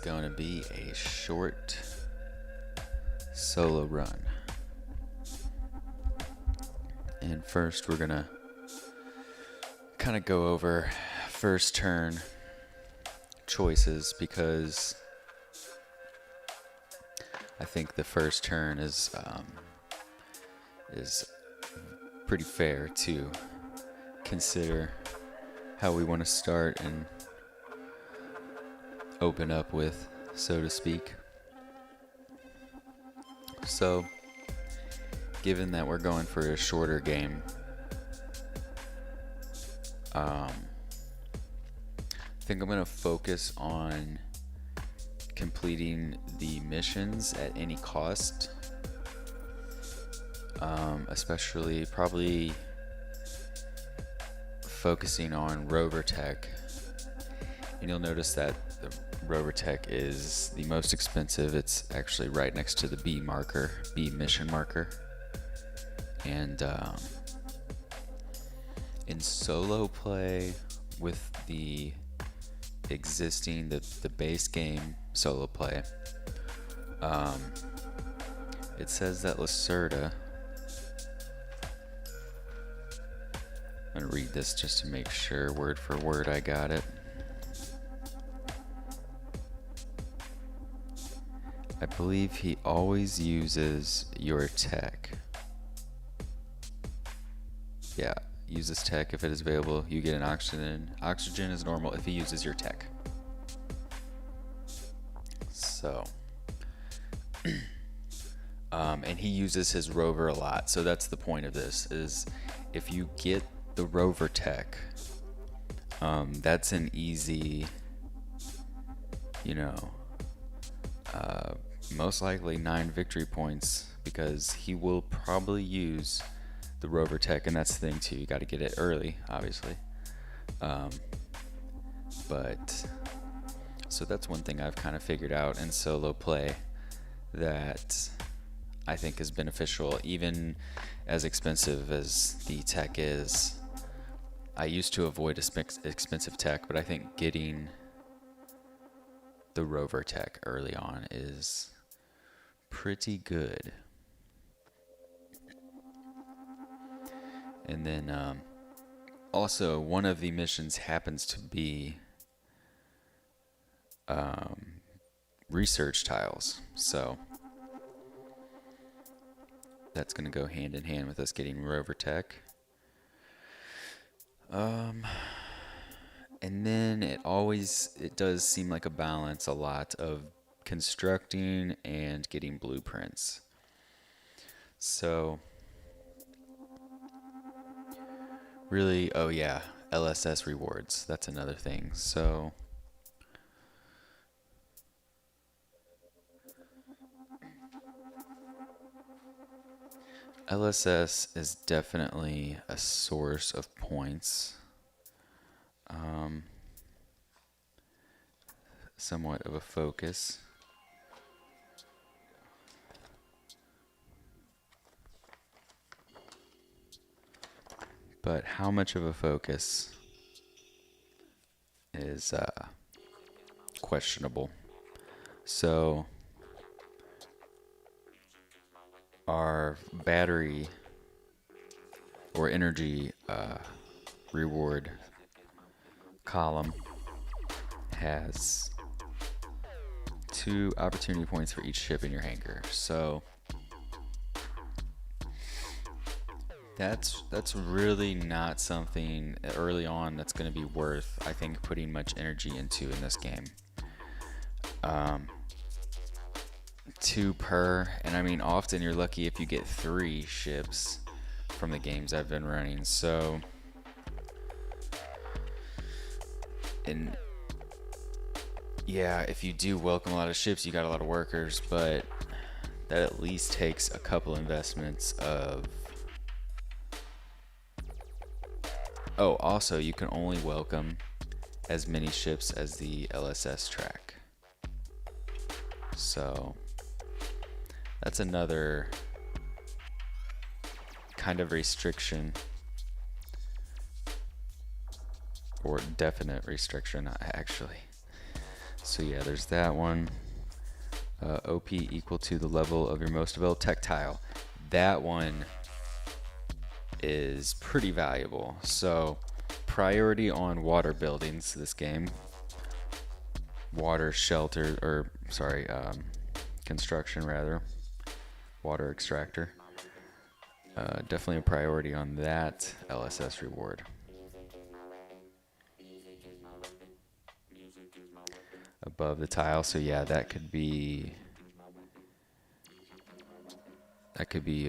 going to be a short solo run. And first, we're going to kind of go over first turn choices because I think the first turn is pretty fair to consider how we want to start and open up with, so to speak. So, given that we're going for a shorter game, I think I'm going to focus on completing the missions at any cost, especially probably focusing on rover tech. And you'll notice that the rover tech is the most expensive. It's actually right next to the B mission marker. And in solo play with the existing, the base game solo play, it says that Lacerda, I'm going to read this just to make sure word for word I got it. I believe he always uses your tech. Yeah, uses tech if it is available. You get an oxygen. Oxygen is normal if he uses your tech. So, and he uses his rover a lot. So that's the point of this, is if you get the rover tech, that's an easy, most likely 9 victory points, because he will probably use the rover tech, and that's the thing too, you got to get it early, obviously. But so that's one thing I've kind of figured out in solo play that I think is beneficial, even as expensive as the tech is. I used to avoid expensive tech, but I think getting the rover tech early on is pretty good. And then also one of the missions happens to be research tiles, so that's going to go hand in hand with us getting rover tech. And then it does seem like a balance, a lot of constructing and getting blueprints. So really, oh yeah, LSS rewards, that's another thing. So LSS is definitely a source of points. Somewhat of a focus. But how much of a focus is questionable. So our battery or energy reward column has 2 opportunity points for each ship in your hangar. So that's really not something early on that's going to be worth, I think, putting much energy into in this game. 2 per, and I mean, often you're lucky if you get 3 ships from the games I've been running. So, and yeah, if you do welcome a lot of ships, you got a lot of workers, but that at least takes a couple investments of. Oh, also, you can only welcome as many ships as the LSS track. So that's another kind of restriction, or definite restriction, actually. So yeah, there's that one. OP equal to the level of your most developed tech tile. That one is pretty valuable. So priority on water buildings this game. Water shelter, or sorry, construction rather. Water extractor. Definitely a priority on that LSS reward. Above the tile, so yeah, that could be a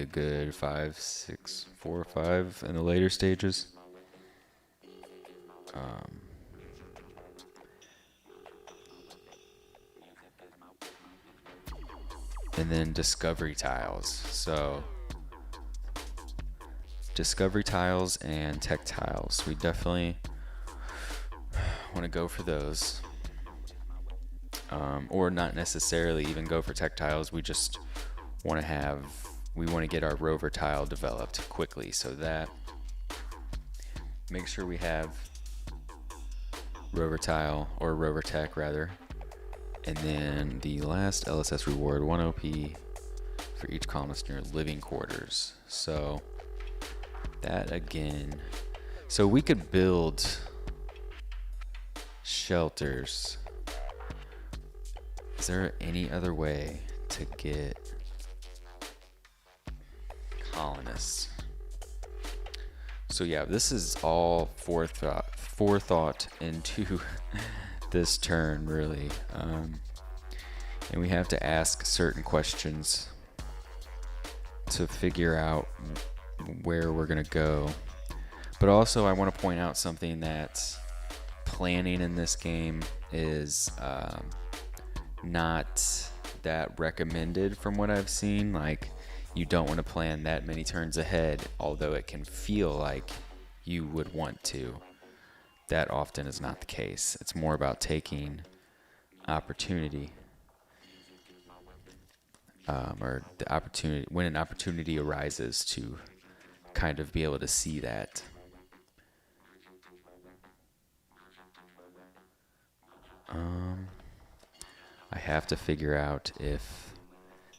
good 5, 6, 4 or 5 in the later stages. And then discovery tiles. So discovery tiles and tech tiles. We definitely want to go for those. Or not necessarily even go for tech tiles. We just want to get our rover tile developed quickly. So that, make sure we have rover tile, or rover tech rather. And then the last LSS reward, 1 OP for each colonist in your living quarters. So that again, so we could build shelters. Is there any other way to get colonists? So yeah, this is all forethought into this turn, really. And we have to ask certain questions to figure out where we're going to go. But also, I want to point out something that planning in this game is not that recommended from what I've seen. Like, you don't want to plan that many turns ahead, although it can feel like you would want to. That often is not the case. It's more about taking opportunity, or the opportunity, when an opportunity arises, to kind of be able to see that. I have to figure out if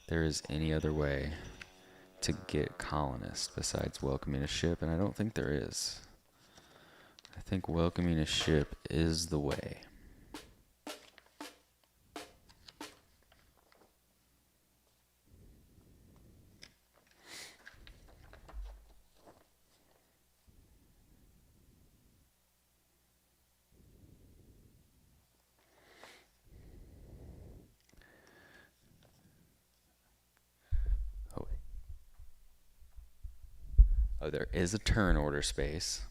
there is any other way to get colonists besides welcoming a ship, and I don't think there is. I think welcoming a ship is the way. Oh, there is a turn order space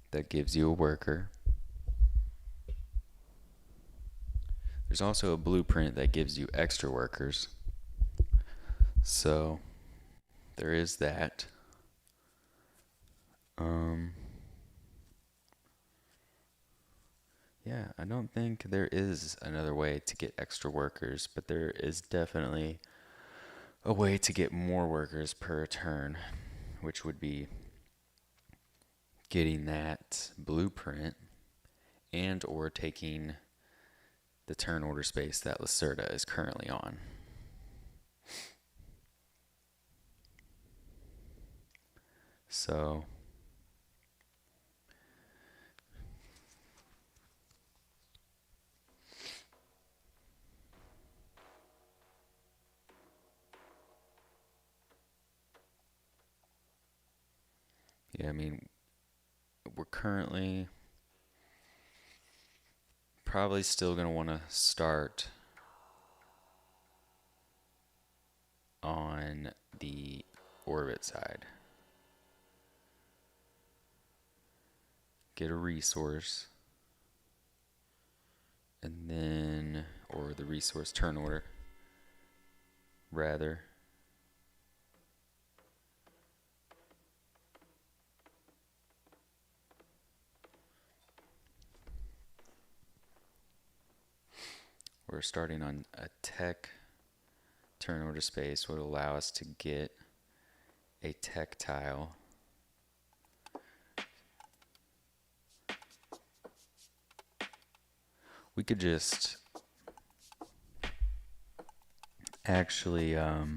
that gives you a worker. There's also a blueprint that gives you extra workers. So there is that. Yeah, I don't think there is another way to get extra workers, but there is definitely a way to get more workers per turn, which would be getting that blueprint and or taking the turn order space that Lacerda is currently on. So yeah, I mean, we're currently probably still going to want to start on the orbit side. Get a resource, and then, or the resource turn order, rather. We're starting on a tech turn order space, would allow us to get a tech tile. we could just actually yeah,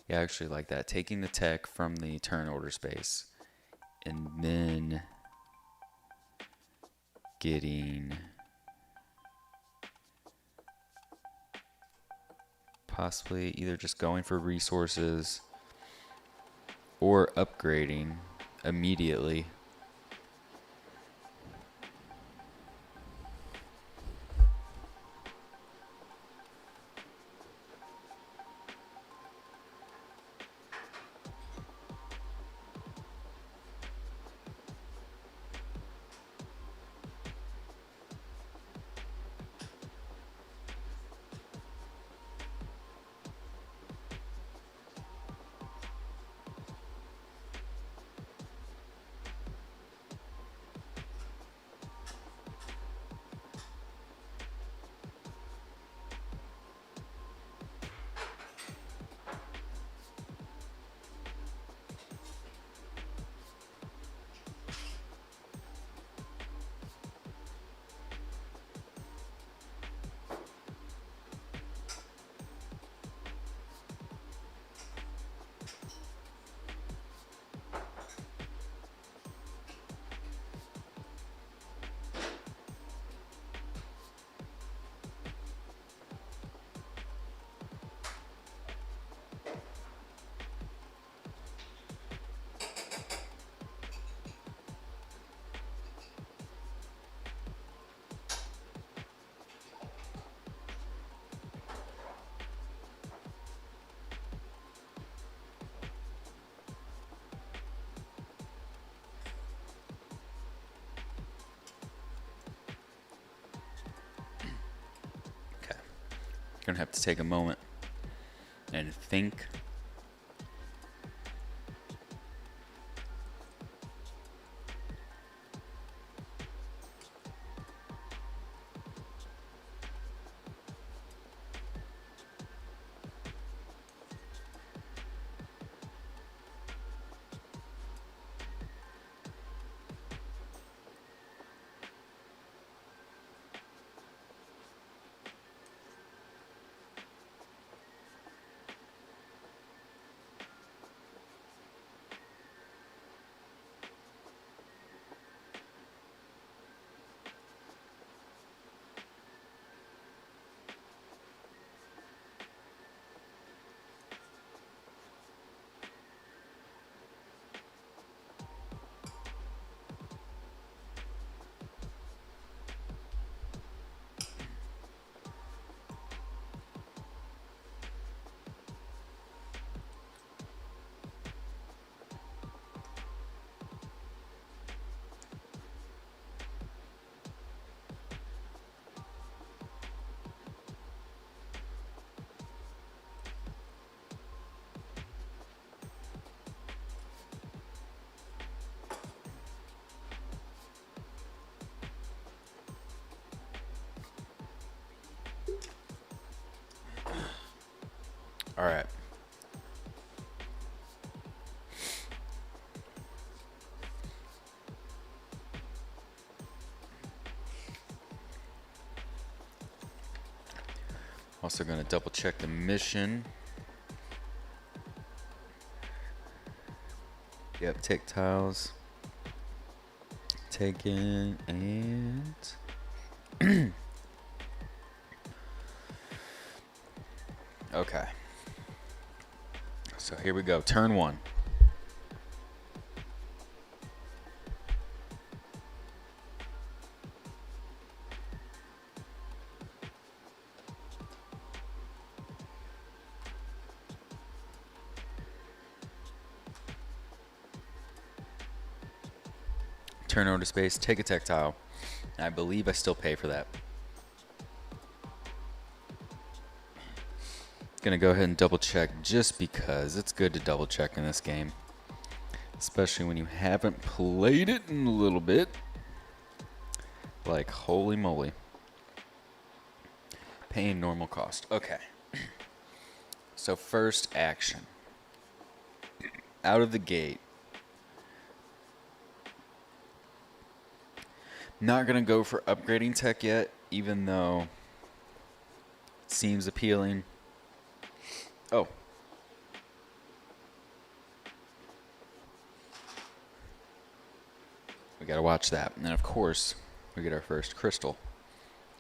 I actually like that. Taking the tech from the turn order space and then getting possibly either just going for resources or upgrading immediately. Okay. Gonna have to take a moment and think. All right. Also going to double check the mission. Yep, tick tiles taken, and okay. So here we go. Turn one. Turn order space, take a tech tile. I believe I still pay for that. Gonna go ahead and double check just because it's good to double check in this game, especially when you haven't played it in a little bit. Like, holy moly. Paying normal cost. Okay. So first action. Out of the gate. Not going to go for upgrading tech yet, even though it seems appealing. Oh. We got to watch that. And then, of course, we get our first crystal.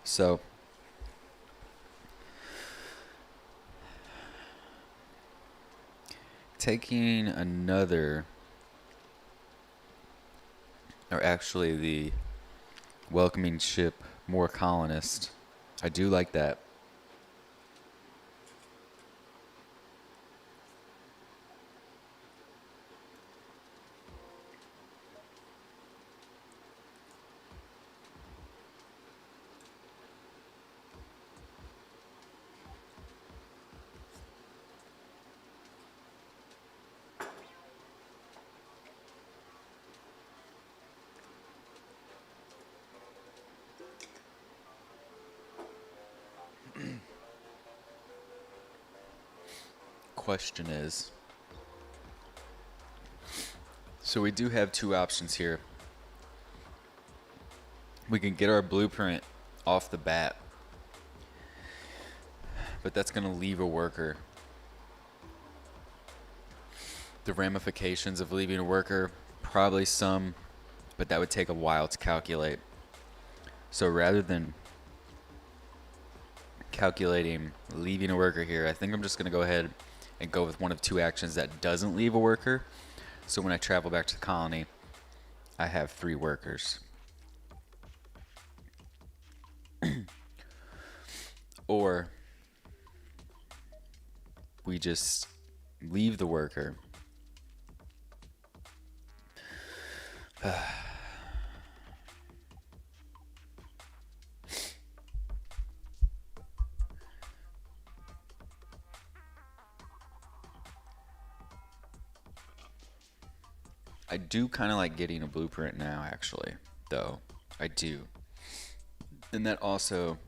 So, taking another, or actually the welcoming ship, more colonists. I do like that. Question is, so we do have two options here. We can get our blueprint off the bat, but that's going to leave a worker. The ramifications of leaving a worker, probably some, but that would take a while to calculate. So rather than calculating leaving a worker here, I think I'm just going to go ahead and go with one of two actions that doesn't leave a worker. So when I travel back to the colony, I have 3 workers. Or we just leave the worker. I do kind of like getting a blueprint now, actually, though. I do. And that also,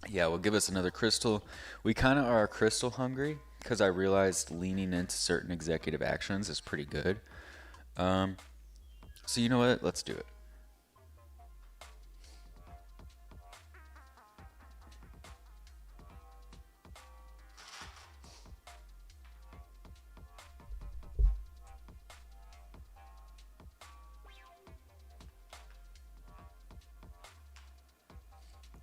yeah, will give us another crystal. We kind of are crystal hungry because I realized leaning into certain executive actions is pretty good. So you know what? Let's do it.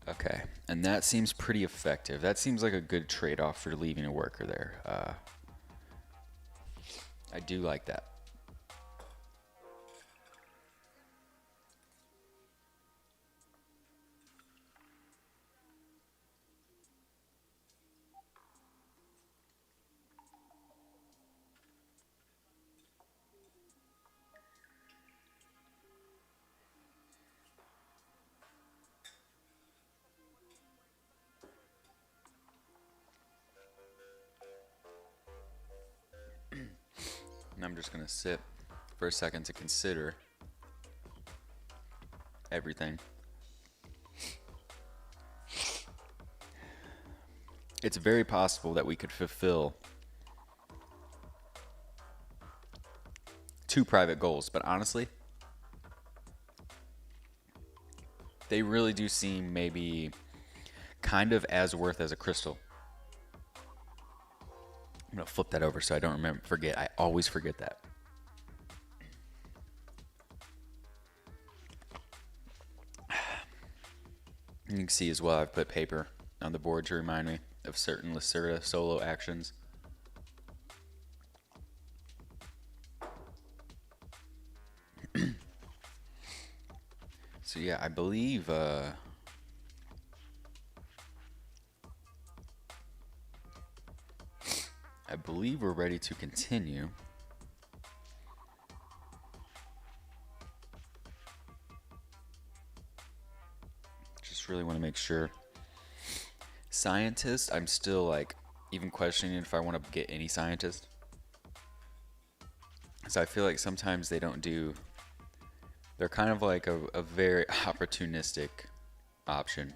Okay, and that seems pretty effective. That seems like a good trade-off for leaving a worker there. I do like that. And I'm just gonna sit for a second to consider everything. It's very possible that we could fulfill 2 private goals, but honestly, they really do seem maybe kind of as worth as a crystal. I'm gonna flip that over so I don't forget. I always forget that. You can see as well I've put paper on the board to remind me of certain Lacerda solo actions. So yeah, I believe we're ready to continue. Just really want to make sure. Scientist, I'm still like even questioning if I want to get any scientist. So I feel like sometimes they don't do, they're kind of like a very opportunistic option.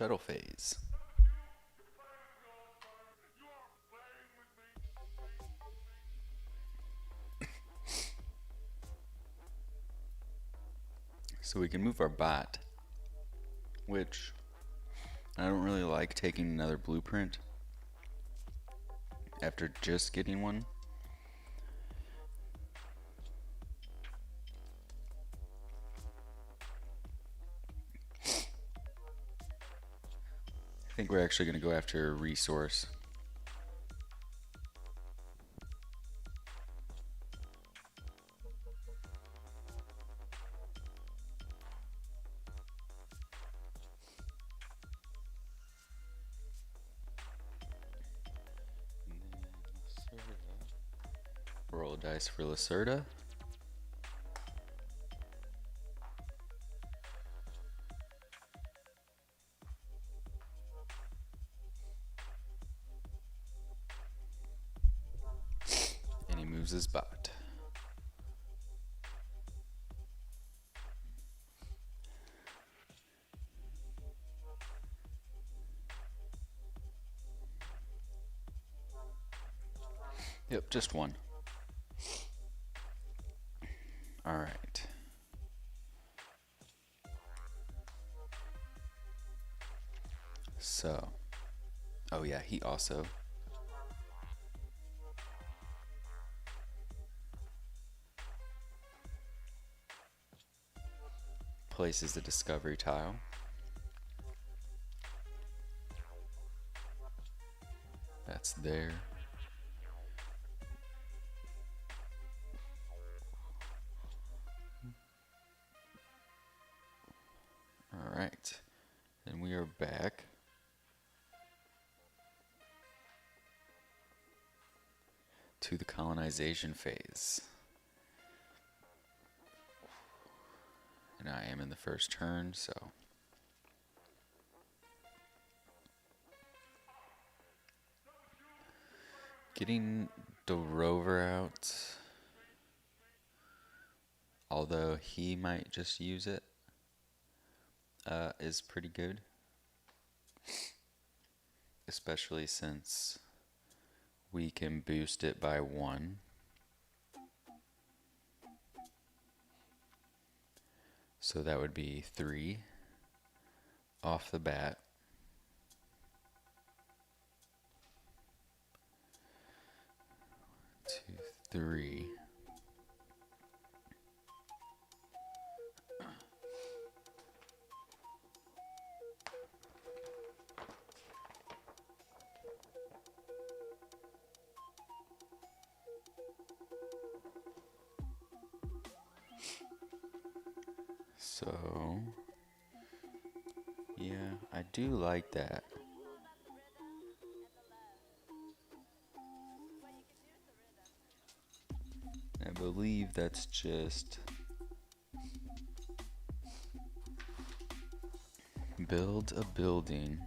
shuttle phase. So we can move our bot, which I don't really like taking another blueprint after just getting one. I think we're actually going to go after a resource. Roll a dice for Lacerda. And he moves his bot. Yep, just one. All right. So, oh yeah, he also places the discovery tile. That's there. All right. And we are back. To the colonization phase. And I am in the first turn, so getting the rover out, although he might just use it, is pretty good. Especially since we can boost it by 1. So that would be 3 off the bat. Two, 3. So, yeah, I do like that. I believe that's just build a building.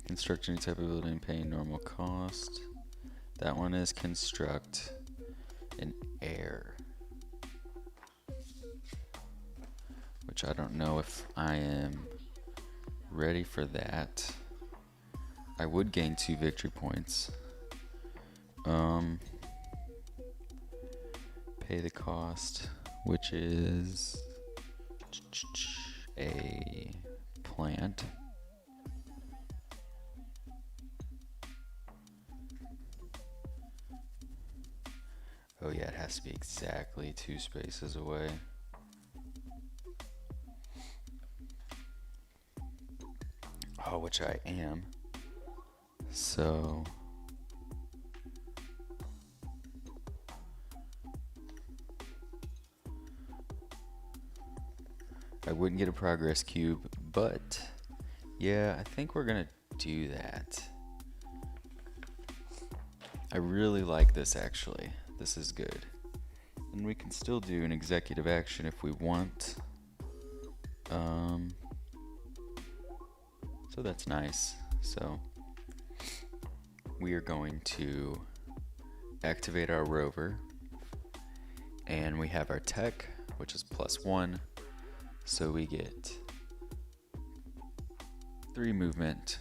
Construct any type of building paying normal cost. That one is construct an air. Which I don't know if I am ready for that. I would gain 2 victory points. Pay the cost, which is a plant. Oh yeah, it has to be exactly 2 spaces away. Oh, which I am. So I wouldn't get a progress cube, but yeah, I think we're gonna do that. I really like this actually. This is good. And we can still do an executive action if we want. So that's nice. So we are going to activate our rover, and we have our tech, which is +1, So we get 3 movement.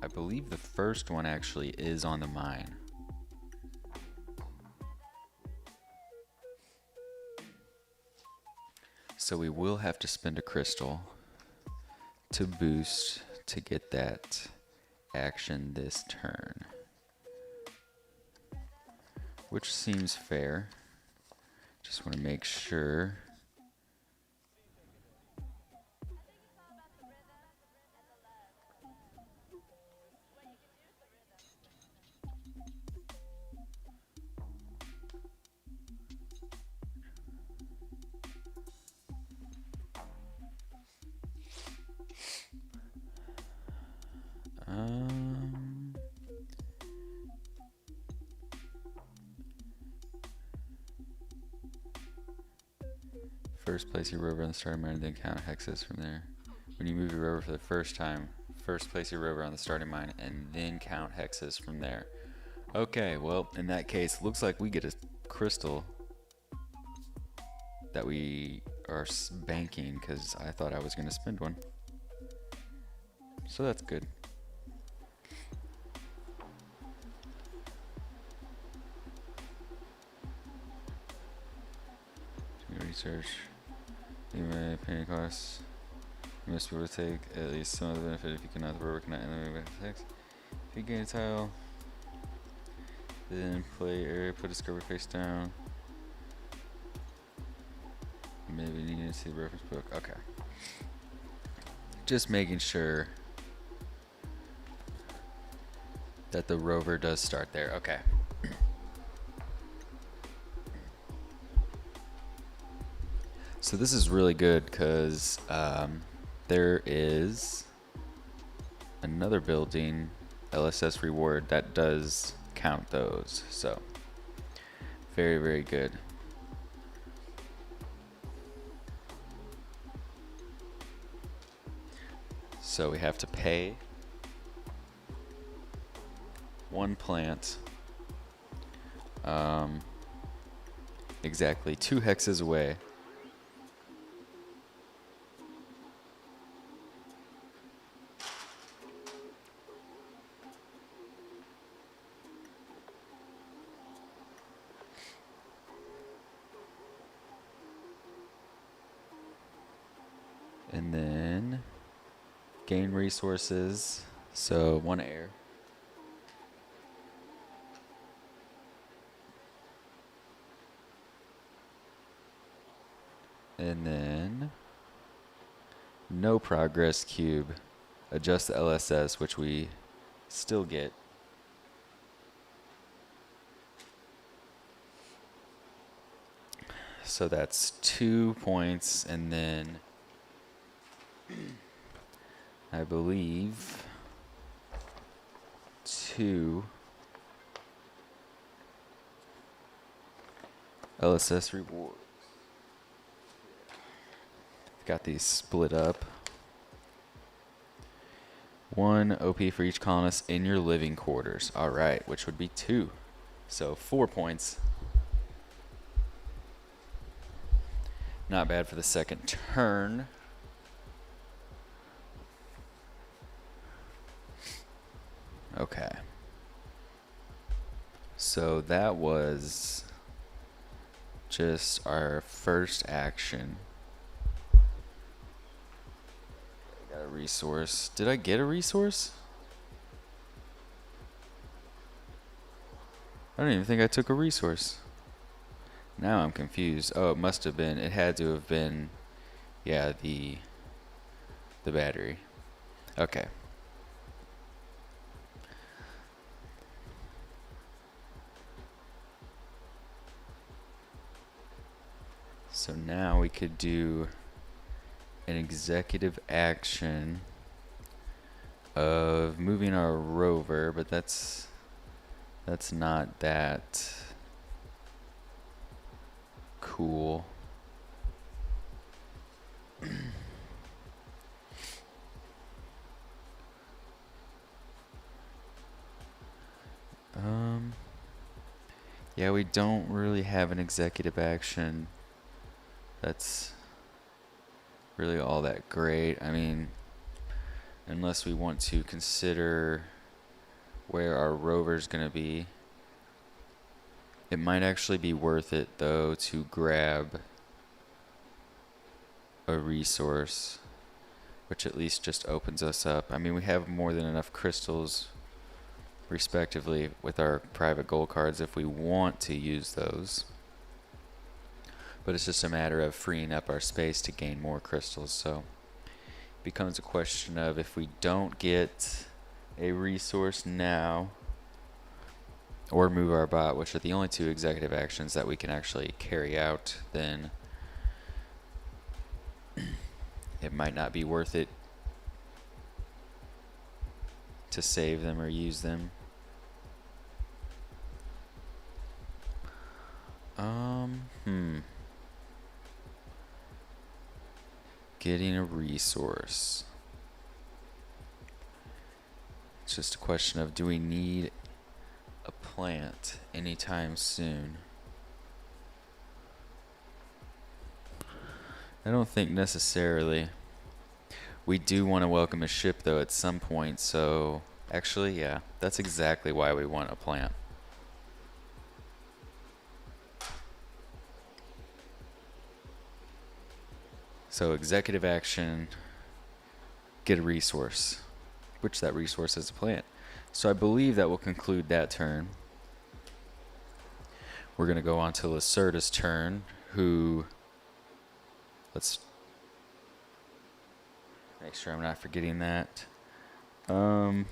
I believe the first one actually is on the mine. So we will have to spend a crystal to boost to get that action this turn, which seems fair. Just want to make sure. First place your rover on the starting mine and then count hexes from there. When you move your rover for the first time, first place your rover on the starting mine and then count hexes from there. Okay, well, in that case, looks like we get a crystal that we are banking because I thought I was going to spend one. So that's good. Research. Anyway, paying costs. You must be able to take at least some of the benefit if you cannot, the rover cannot enter the text. If you gain a tile, then play area, put a discover face down. Maybe you need to see the reference book. Okay. Just making sure that the rover does start there. Okay. So this is really good because there is another building, LSS reward, that does count those. So very, very good. So we have to pay 1 plant, exactly 2 hexes away. And then gain resources, so 1 air. And then no progress cube. Adjust the LSS, which we still get. So that's 2 points, and then I believe 2 LSS rewards. Got these split up. 1 OP for each colonist in your living quarters. All right, which would be 2. So 4 points. Not bad for the second turn. Okay. So that was just our first action. Got a resource. Did I get a resource? I don't even think I took a resource. Now I'm confused. Oh, it must have been. It had to have been, yeah, the battery. Okay. So now we could do an executive action of moving our rover, but that's not that cool. Yeah, we don't really have an executive action that's really all that great. I mean, unless we want to consider where our rover's going to be, it might actually be worth it, though, to grab a resource, which at least just opens us up. I mean, we have more than enough crystals, respectively, with our private gold cards if we want to use those. But it's just a matter of freeing up our space to gain more crystals. So it becomes a question of, if we don't get a resource now, or move our bot, which are the only two executive actions that we can actually carry out, then it might not be worth it to save them or use them. Getting a resource. It's just a question of, do we need a plant anytime soon? I don't think necessarily. We do want to welcome a ship, though, at some point, so actually, yeah, that's exactly why we want a plant. So executive action, get a resource, which that resource is a plant. So I believe that will conclude that turn. We're going to go on to Lacerda's turn, who, let's make sure I'm not forgetting that. Make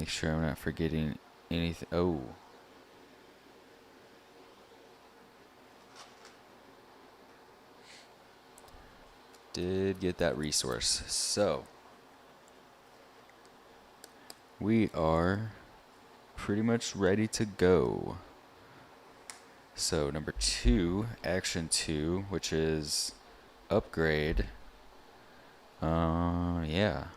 sure I'm not forgetting anything. Oh. Did get that resource. So we are pretty much ready to go. So number 2, action 2, which is upgrade. Yeah.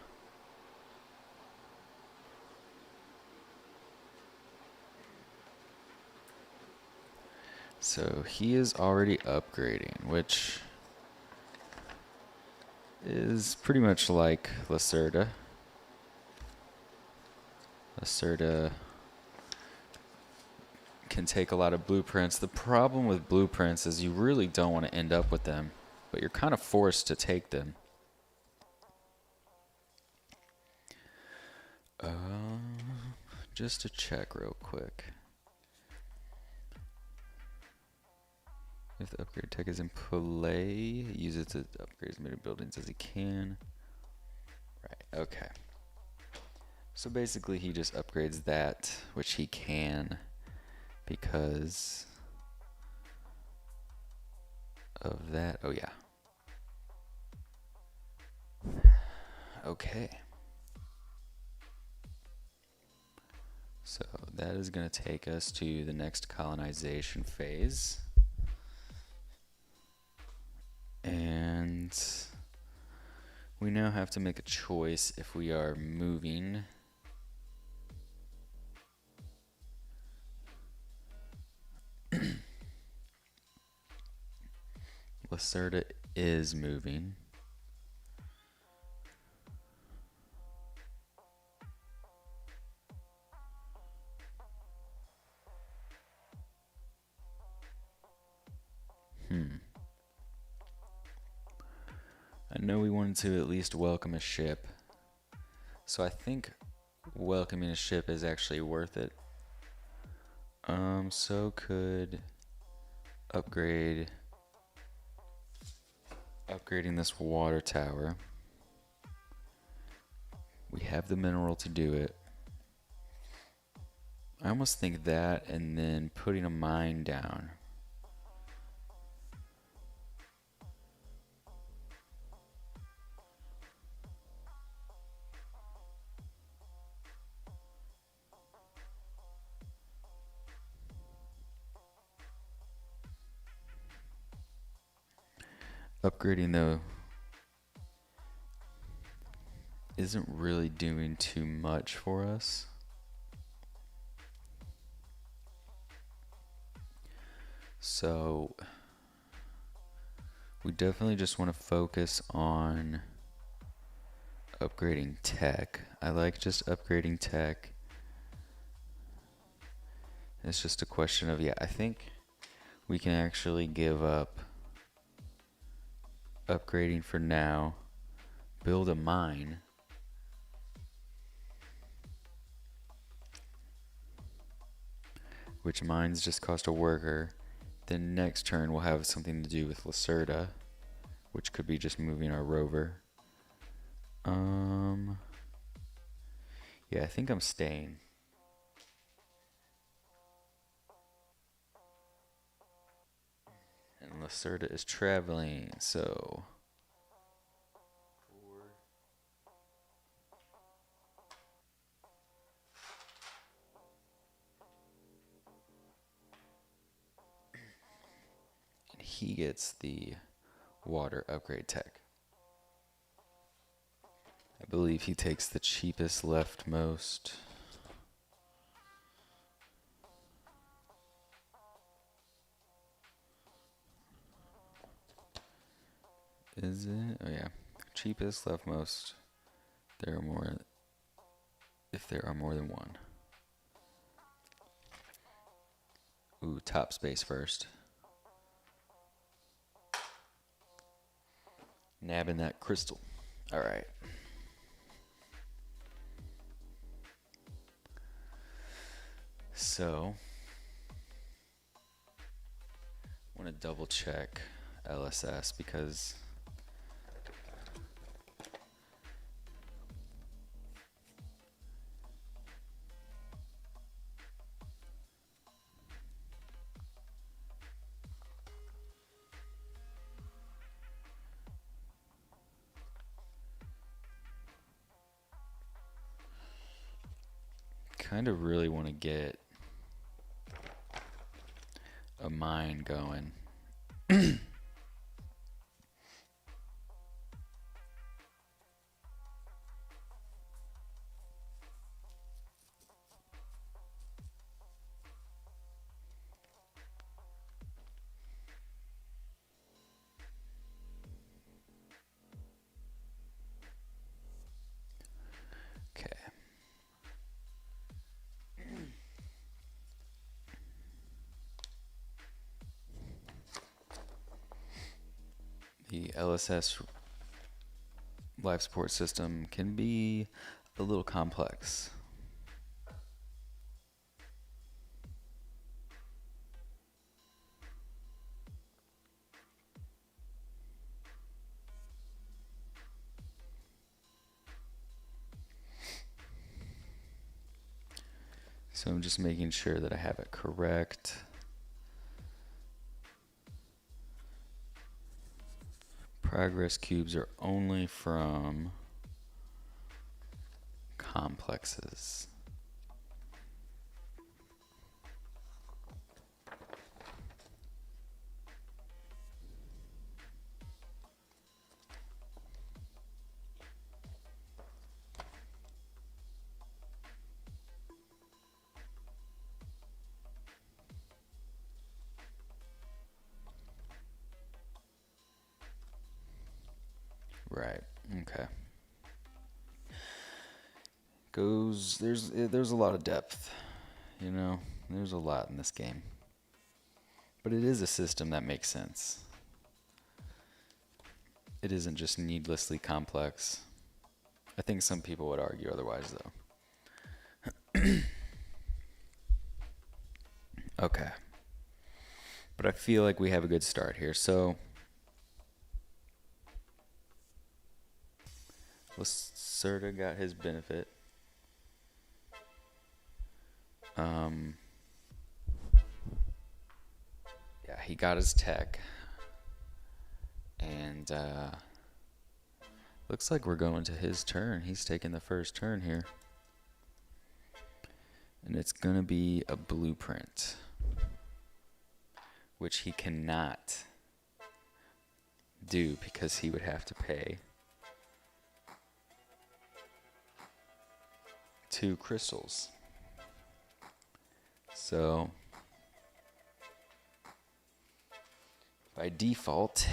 So he is already upgrading, which is pretty much like Lacerda. Lacerda can take a lot of blueprints. The problem with blueprints is you really don't want to end up with them, but you're kind of forced to take them. Just to check real quick. If the upgrade tech is in play, use it to upgrade as many buildings as he can. Right, okay. So basically he just upgrades that, which he can, because of that. Oh yeah. Okay. So that is going to take us to the next colonization phase. And we now have to make a choice if we are moving Lacerda is moving. I know we wanted to at least welcome a ship. So I think welcoming a ship is actually worth it. So could upgrading this water tower. We have the mineral to do it. I almost think that, and then putting a mine down. Upgrading, though, isn't really doing too much for us. So we definitely just want to focus on upgrading tech. I like just upgrading tech. It's just a question of, I think we can actually give up upgrading for now, build a mine, which mines just cost a worker. Then next turn we'll have something to do with Lacerda, which could be just moving our rover. Yeah, I think I'm staying. And Lacerda is traveling, so he gets the water upgrade tech. I believe he takes the cheapest leftmost. Is it? Oh yeah. Cheapest leftmost. There are more if there are more than one. Ooh, top space first. Nabbing that crystal. Alright. So I want to double check LSS because kind of really want to get a mine going. Okay. The LSS life support system can be a little complex. So I'm just making sure that I have it correct. Progress cubes are only from complexes. Right. Okay. There's a lot of depth, you know. There's a lot in this game. But it is a system that makes sense. It isn't just needlessly complex. I think some people would argue otherwise though. Okay. But I feel like we have a good start here. So Lacerda got his benefit. Yeah, he got his tech. And looks like we're going to his turn. He's taking the first turn here. And it's going to be a blueprint, which he cannot do because he would have to pay 2 crystals. So by default,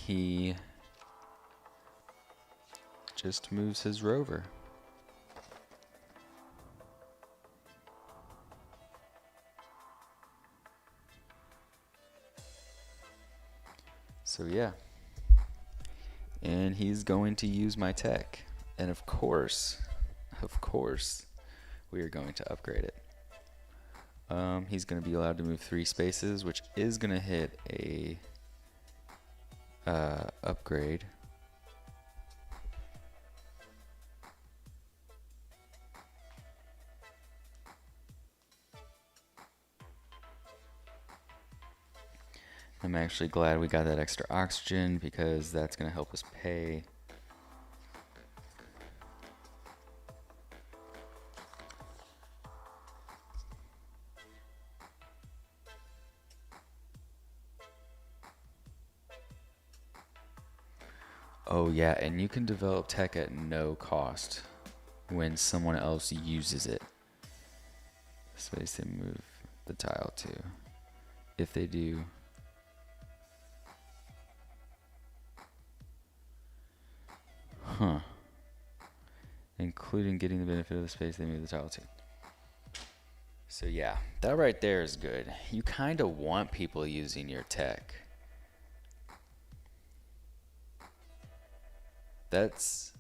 he just moves his rover. So yeah. And he's going to use my tech. And of course, we are going to upgrade it. He's going to be allowed to move 3 spaces, which is going to hit a upgrade. I'm actually glad we got that extra oxygen because that's going to help us pay. Oh yeah, and you can develop tech at no cost when someone else uses it. Space they move the tile to. If they do. Huh. Including getting the benefit of the space they move the tile to. So yeah, that right there is good. You kind of want people using your tech. That's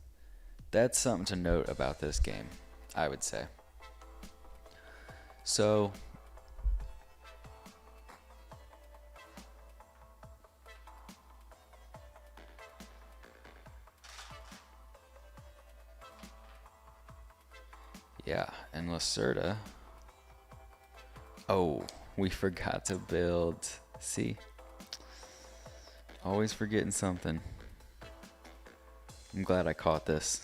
something to note about this game, I would say. So yeah, and Lacerda. Oh, we forgot to build. See? Always forgetting something. I'm glad I caught this.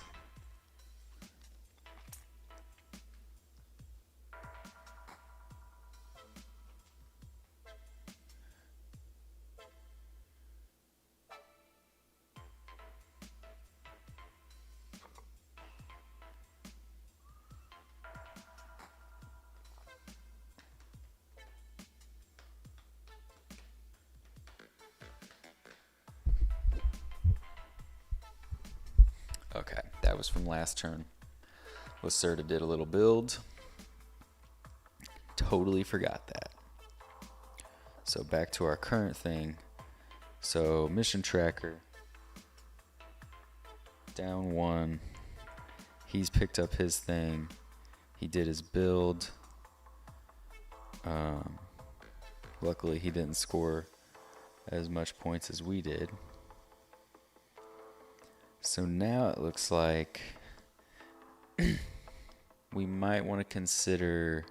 Okay, that was from last turn. Lacerda did a little build. Totally forgot that. So back to our current thing. So mission tracker. Down 1. He's picked up his thing. He did his build. Luckily he didn't score as much points as we did. So now it looks like we might want to consider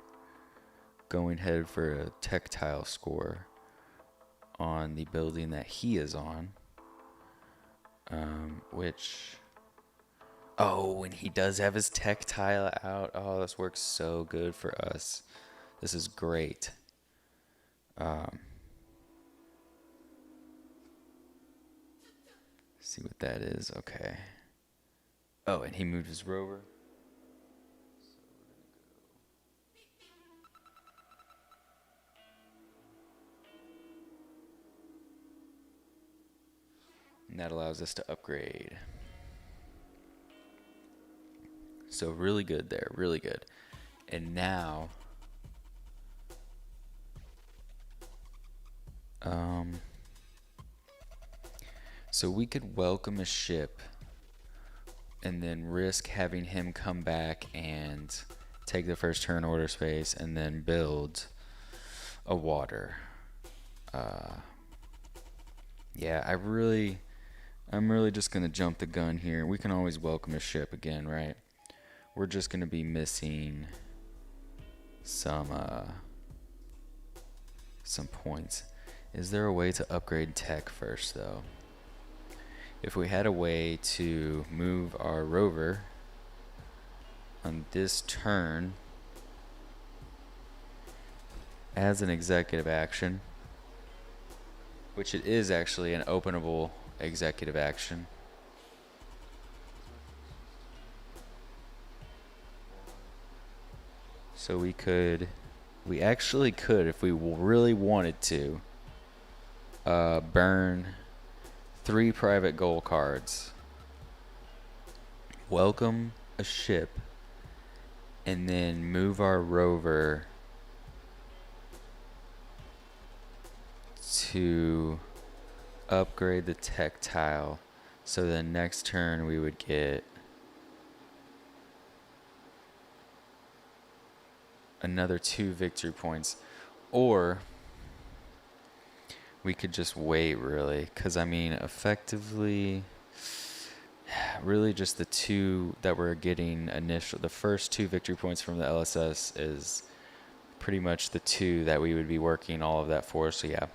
going ahead for a tech tile score on the building that he is on. And he does have his tech tile out. Oh, this works so good for us. This is great. See what that is. Okay. Oh, and he moved his rover. And that allows us to upgrade. So really good there, really good. And now, so we could welcome a ship and then risk having him come back and take the first turn order space and then build a water. Yeah, I'm really just going to jump the gun here. We can always welcome a ship again, right? We're just going to be missing some points. Is there a way to upgrade tech first, though? If we had a way to move our rover on this turn as an executive action, which it is actually an openable executive action. So we actually could, if we really wanted to, burn 3 private goal cards, welcome a ship, and then move our rover to upgrade the tech tile. So the next turn we would get another 2 victory points. Or we could just wait, really, because I mean, effectively, really just the 2 that we're getting initial, the first 2 victory points from the LSS is pretty much the 2 that we would be working all of that for. So yeah.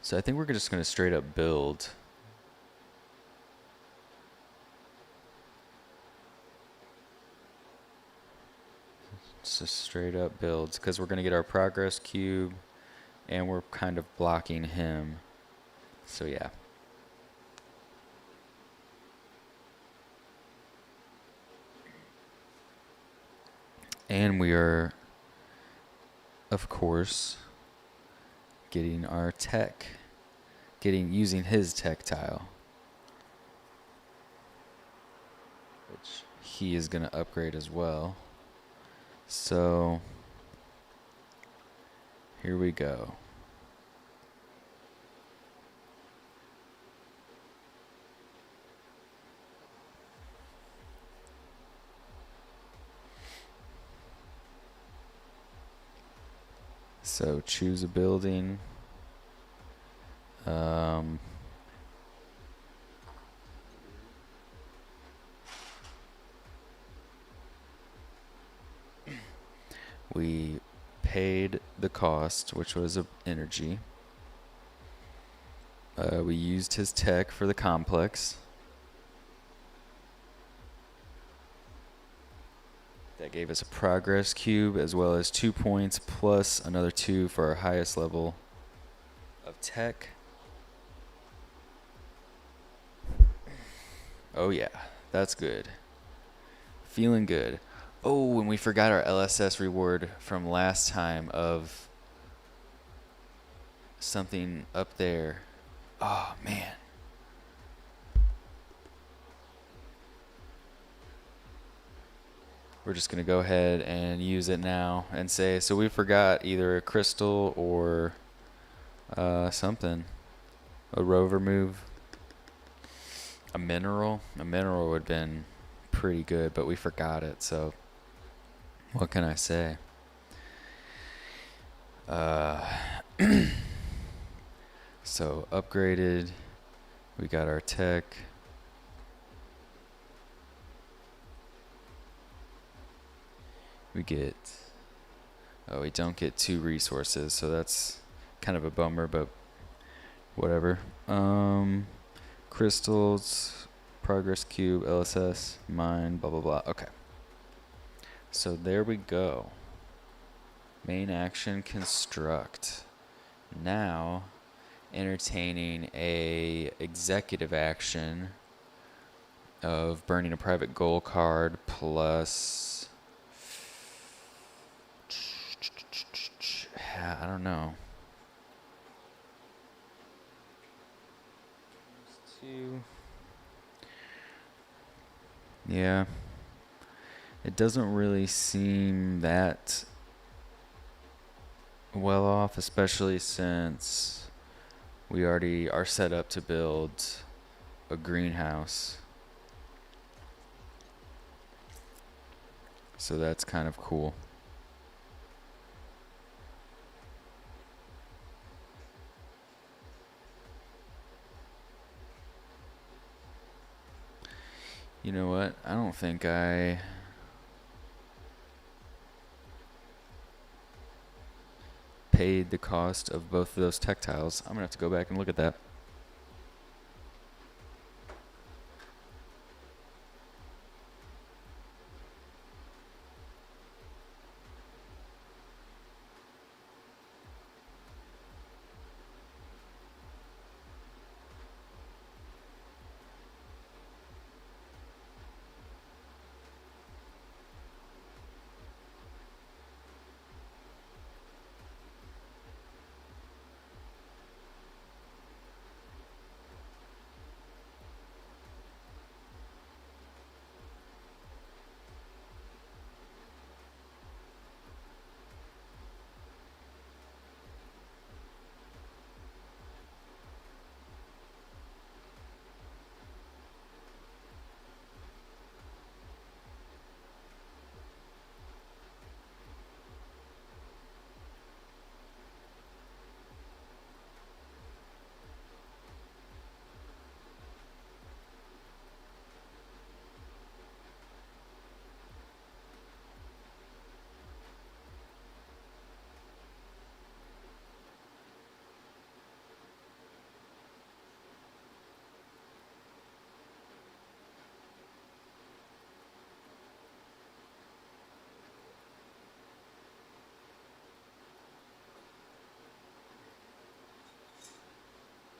So I think we're just going to straight up build. Just straight up builds, because we're going to get our progress cube and we're kind of blocking him. So yeah. And we are, of course, getting our tech, using his tech tile, which he is going to upgrade as well. So here we go. So choose a building. We paid the cost, which was energy. We used his tech for the complex. That gave us a progress cube as well as 2 points plus another 2 for our highest level of tech. Oh yeah, that's good. Feeling good. Oh, and we forgot our LSS reward from last time of something up there. Oh man. We're just going to go ahead and use it now and say, so we forgot either a crystal or something. A rover move. A mineral. A mineral would have been pretty good, but we forgot it, so what can I say? So upgraded. We got our tech. We get, oh, we don't get 2 resources, so that's kind of a bummer, but whatever. Crystals, progress cube, LSS, mine, blah, blah, blah. Okay. So there we go. Main action, construct. Now, entertaining a executive action of burning a private goal card plus, I don't know. 2. Yeah. It doesn't really seem that well off, especially since we already are set up to build a greenhouse. So that's kind of cool. You know what? I don't think I paid the cost of both of those tech tiles. I'm going to have to go back and look at that.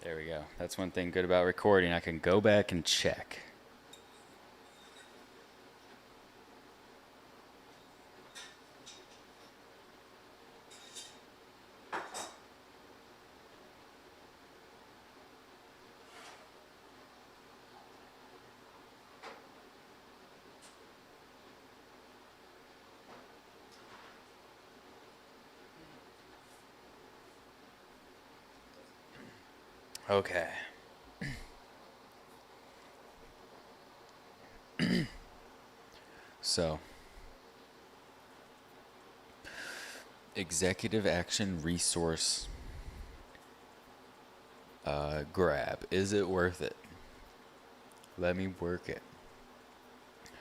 There we go. That's one thing good about recording. I can go back and check. Okay. So, executive action resource grab. Is it worth it? Let me work it.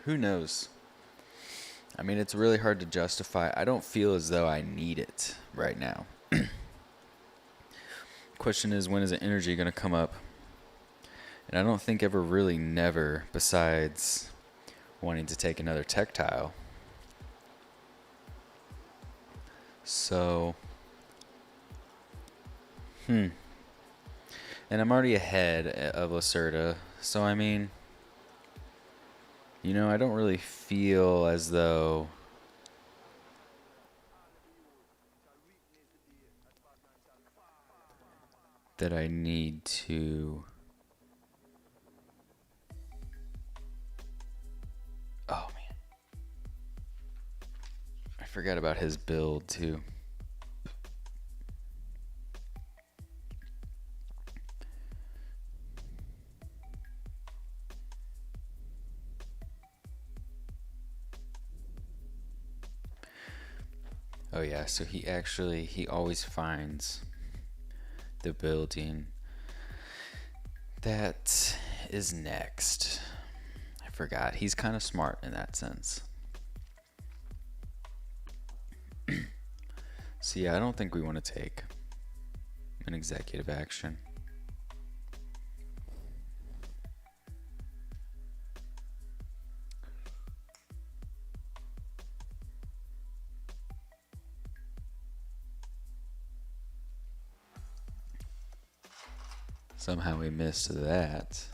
Who knows? I mean, it's really hard to justify. I don't feel as though I need it right now. Question is, when is the energy going to come up? And I don't think ever really never, besides wanting to take another tech tile. So, and I'm already ahead of Lacerda. So, I mean, I don't really feel as though that I need to. Oh, man. I forgot about his build, too. Oh yeah, so he always finds the building that is next. I forgot. He's kind of smart in that sense. So yeah, I don't think we want to take an executive action. Somehow we missed that.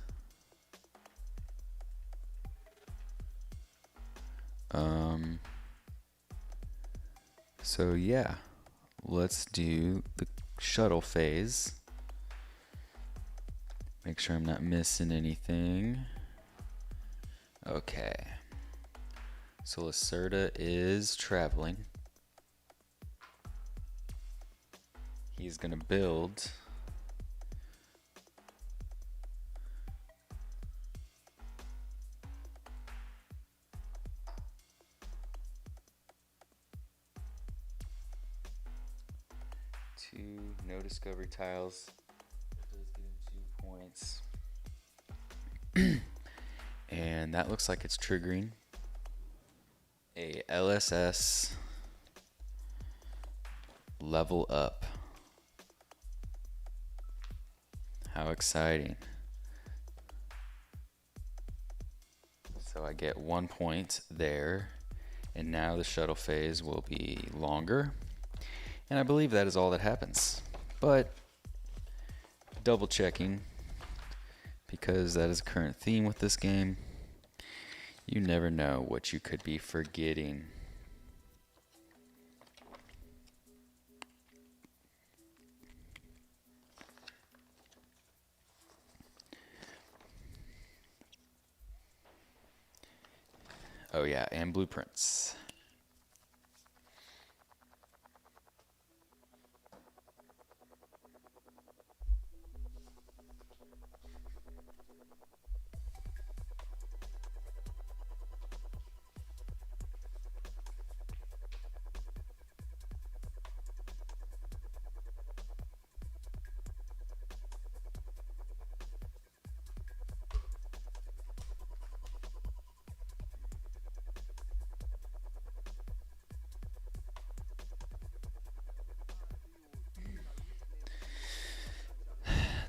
So yeah, let's do the shuttle phase. Make sure I'm not missing anything. Okay. So Lacerda is traveling. He's gonna build no discovery tiles. That does give him 2 points. And that looks like it's triggering a LSS level up. How exciting. So I get 1 point there. And now the shuttle phase will be longer. And I believe that is all that happens. But double checking, because that is a current theme with this game. You never know what you could be forgetting. Oh yeah, and blueprints.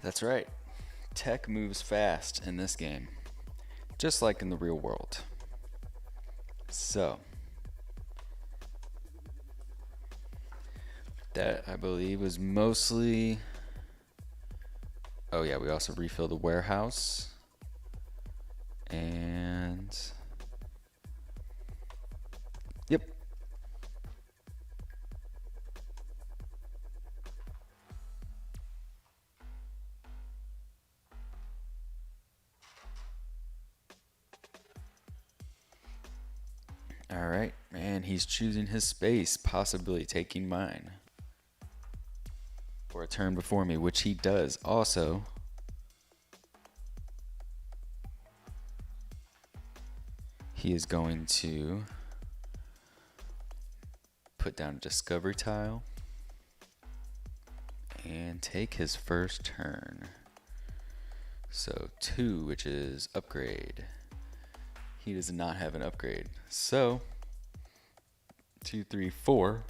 That's right. Tech moves fast in this game, just like in the real world. So, that I believe was mostly Oh yeah, we also refill the warehouse. And yep. All right, and he's choosing his space, possibly taking mine for a turn before me, which he does. Also, he is going to put down a discovery tile and take his first turn. So 2, which is upgrade. He does not have an upgrade. So 2, 3, 4.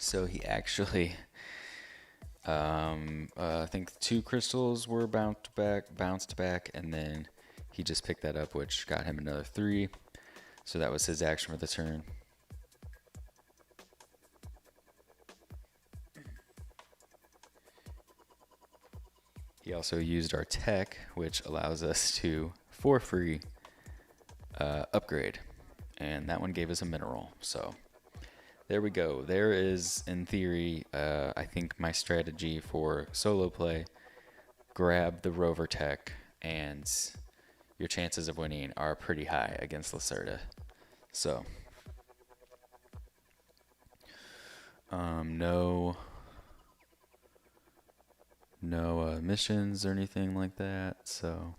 So he actually, I think 2 crystals were bounced back, and then he just picked that up, which got him another 3. So that was his action for the turn. He also used our tech, which allows us to, for free, upgrade. And that one gave us a mineral. So there we go. There is, in theory, I think my strategy for solo play. Grab the rover tech, and your chances of winning are pretty high against Lacerda. So, no missions or anything like that. So,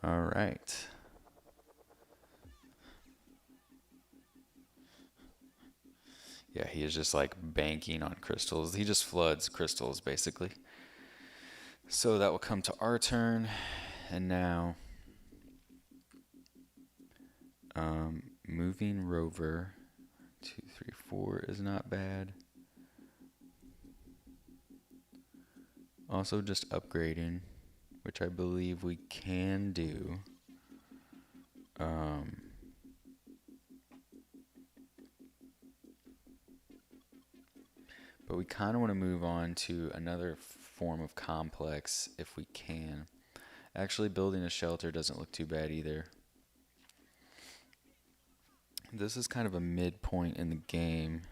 all right. Yeah, he is just like banking on crystals. He just floods crystals basically. So that will come to our turn, and now moving rover 2, 3, 4 is not bad. Also just upgrading, which I believe we can do. But we kind of want to move on to another form of complex if we can. Actually, building a shelter doesn't look too bad either. This is kind of a midpoint in the game.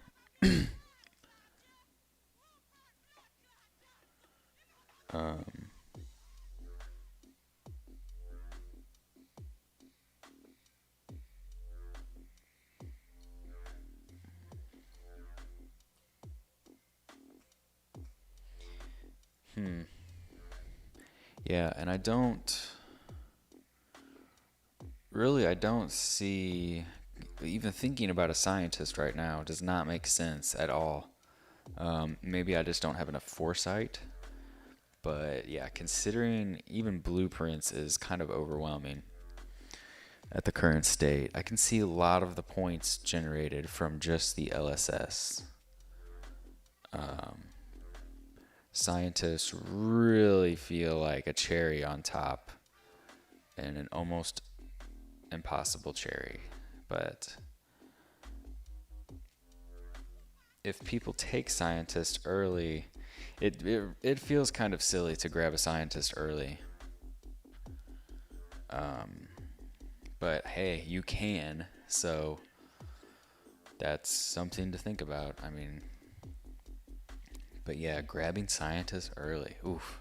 Yeah, and I don't see, even thinking about a scientist right now does not make sense at all. Maybe I just don't have enough foresight. But yeah, considering even blueprints is kind of overwhelming at the current state. I can see a lot of the points generated from just the LSS. Scientists really feel like a cherry on top, and an almost impossible cherry. But if people take scientists early, it feels kind of silly to grab a scientist early. But hey, you can, so that's something to think about. I mean, but yeah, grabbing scientists early, oof,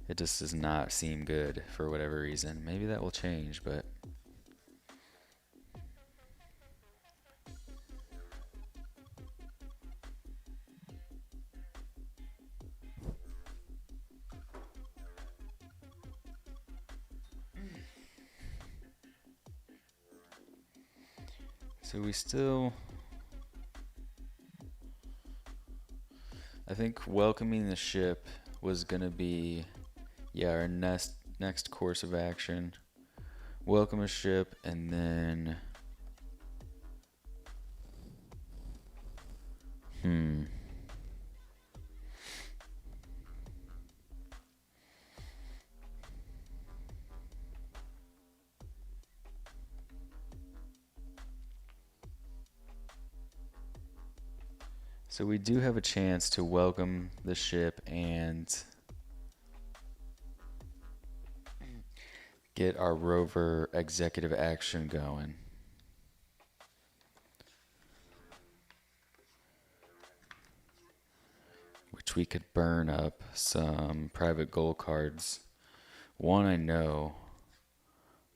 it just does not seem good for whatever reason. Maybe that will change, but so we still, I think welcoming the ship was gonna be, yeah, our next course of action. Welcome a ship, and then So we do have a chance to welcome the ship and get our rover executive action going. Which we could burn up some private gold cards. One I know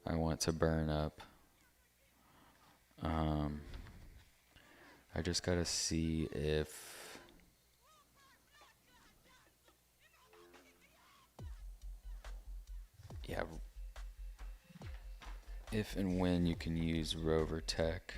I want to burn up. I just gotta see if if and when you can use rover tech.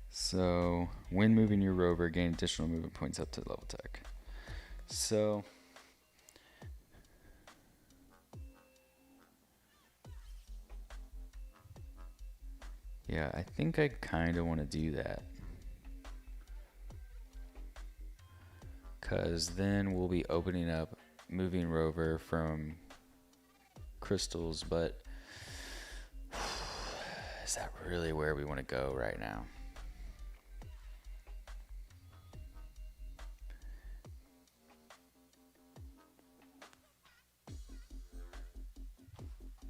So, when moving your rover, gain additional movement points up to level tech. So, yeah, I think I kind of want to do that. Because then we'll be opening up moving rover from crystals, but is that really where we want to go right now?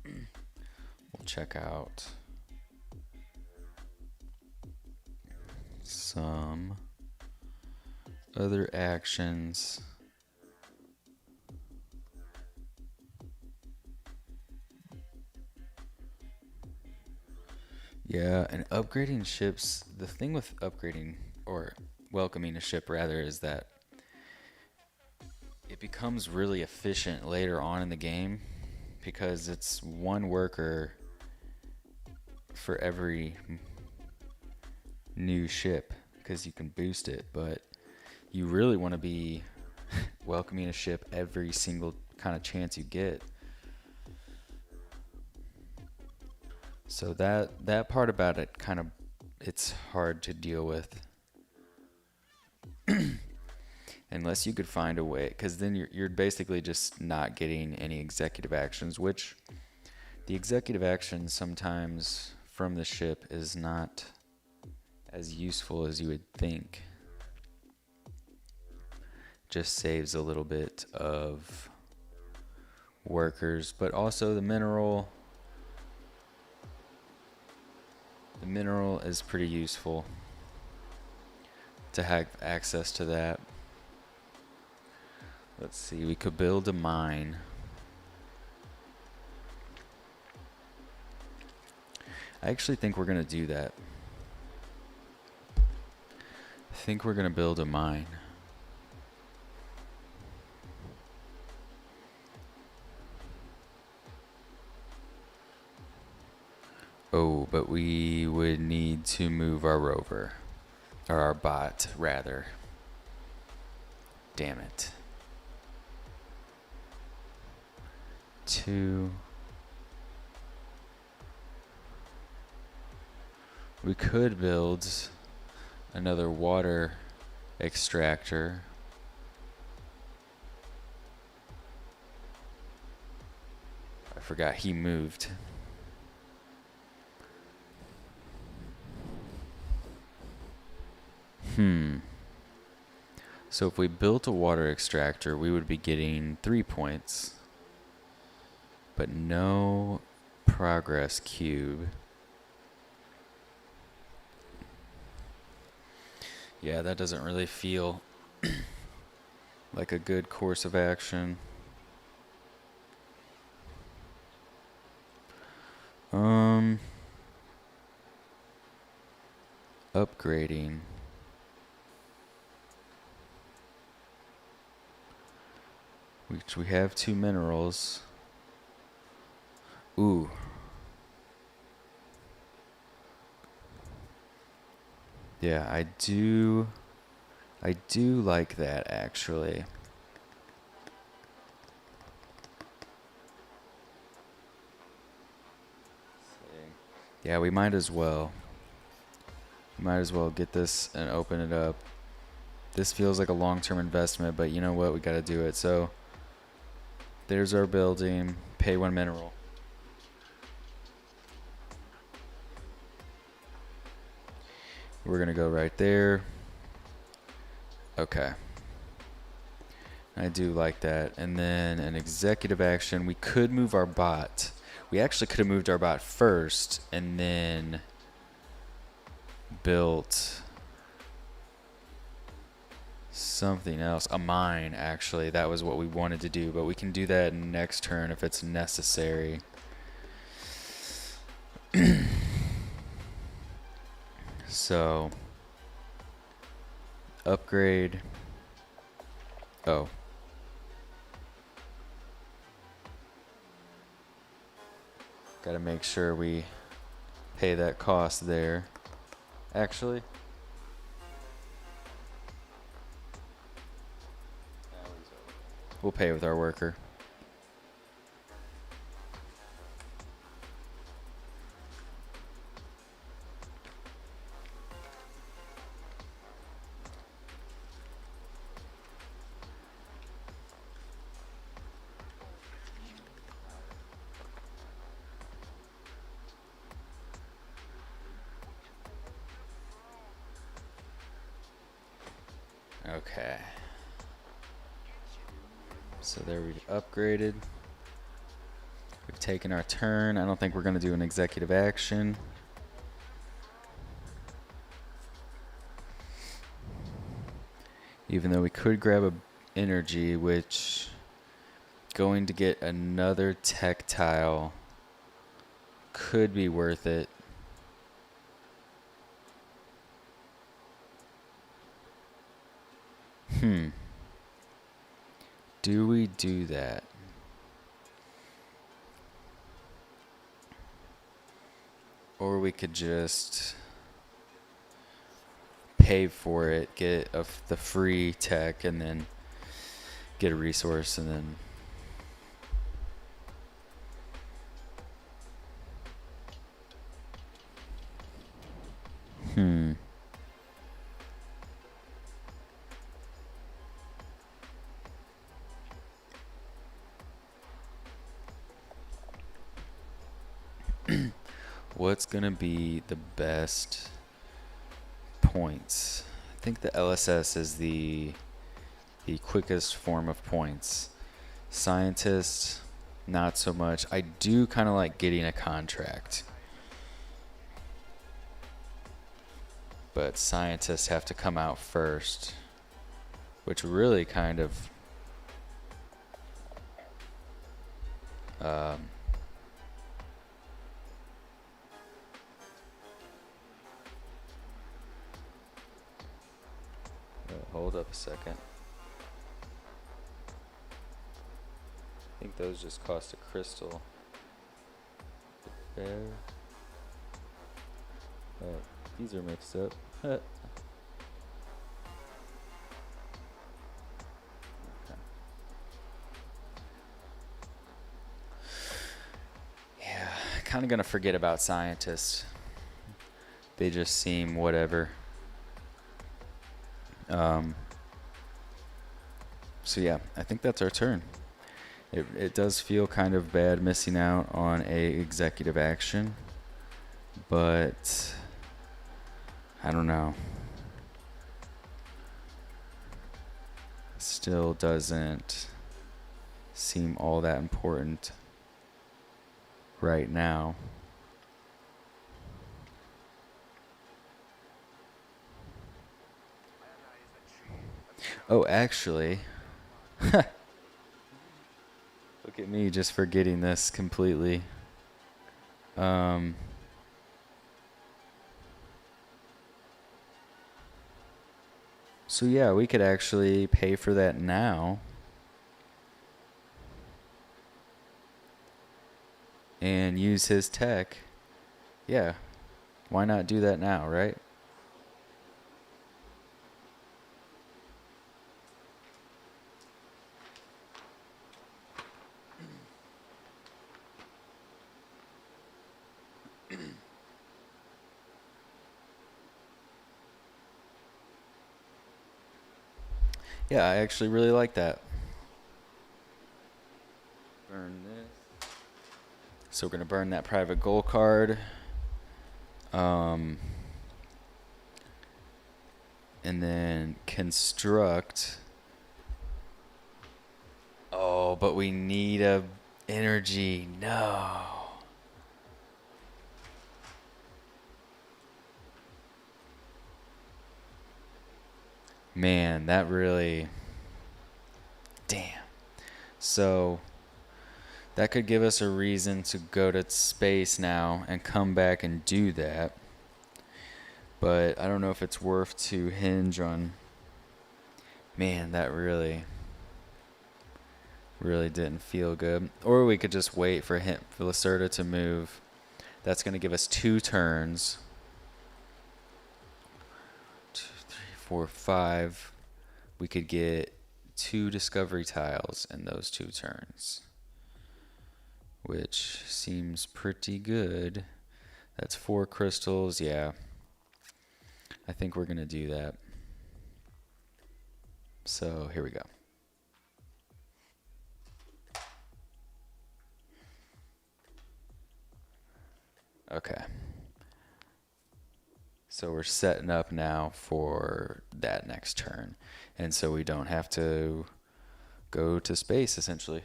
We'll check out some other actions. Yeah, and upgrading ships, the thing with upgrading, or welcoming a ship rather, is that it becomes really efficient later on in the game because it's one worker for every new ship because you can boost it, but you really want to be welcoming a ship every single kind of chance you get. So that part about it kind of, it's hard to deal with unless you could find a way, because then you're basically just not getting any executive actions, which the executive action sometimes from the ship is not as useful as you would think. Just saves a little bit of workers, but also the mineral is pretty useful to have access to that. Let's see, we could build a mine. I actually think we're gonna do that. I think we're gonna build a mine. Oh, but we would need to move our rover. Or our bot, rather. Damn it. 2. We could build another water extractor. I forgot he moved. So if we built a water extractor, we would be getting 3 points, but no progress cube. Yeah, that doesn't really feel like a good course of action. Upgrading. Which we have 2 minerals. Ooh. Yeah, I do like that actually. Yeah, we might as well. Might as well get this and open it up. This feels like a long-term investment, but you know what? We got to do it. So there's our building, pay 1 mineral. We're going to go right there. Okay. I do like that. And then an executive action. We could move our bot. We actually could have moved our bot first and then built something else. A mine, actually. That was what we wanted to do. But we can do that next turn if it's necessary. So, upgrade. Oh. Got to make sure we pay that cost there. Actually, we'll pay with our worker. Okay. So there we've upgraded. We've taken our turn. I don't think we're going to do an executive action. Even though we could grab a energy, which going to get another tech tile could be worth it. Do we do that? Or we could just pay for it, get the free tech, and then get a resource, and then what's gonna be the best points? I think the LSS is the quickest form of points. Scientist, not so much. I do kind of like getting a contract, but scientists have to come out first, which really kind of hold up a second. I think those just cost a crystal. There. Oh, these are mixed up. Okay. Yeah, kind of gonna forget about scientists. They just seem whatever. So yeah, I think that's our turn. It does feel kind of bad missing out on a executive action, but I don't know. Still doesn't seem all that important right now. Oh, actually, look at me just forgetting this completely. So yeah, we could actually pay for that now. And use his tech. Yeah. Why not do that now, right? Yeah, I actually really like that. Burn this. So we're going to burn that private goal card. And then construct. Oh, but we need a energy. No. Man, that really... Damn. So that could give us a reason to go to space now and come back and do that. But I don't know if it's worth to hinge on... Man, that really didn't feel good. Or we could just wait for Lacerda to move. That's going to give us 2 turns. 2, 3, 4, 5. We could get 2 discovery tiles in those 2 turns, which seems pretty good. That's 4 crystals. Yeah, I think we're going to do that. So here we go. Okay. So we're setting up now for that next turn. And so we don't have to go to space, essentially.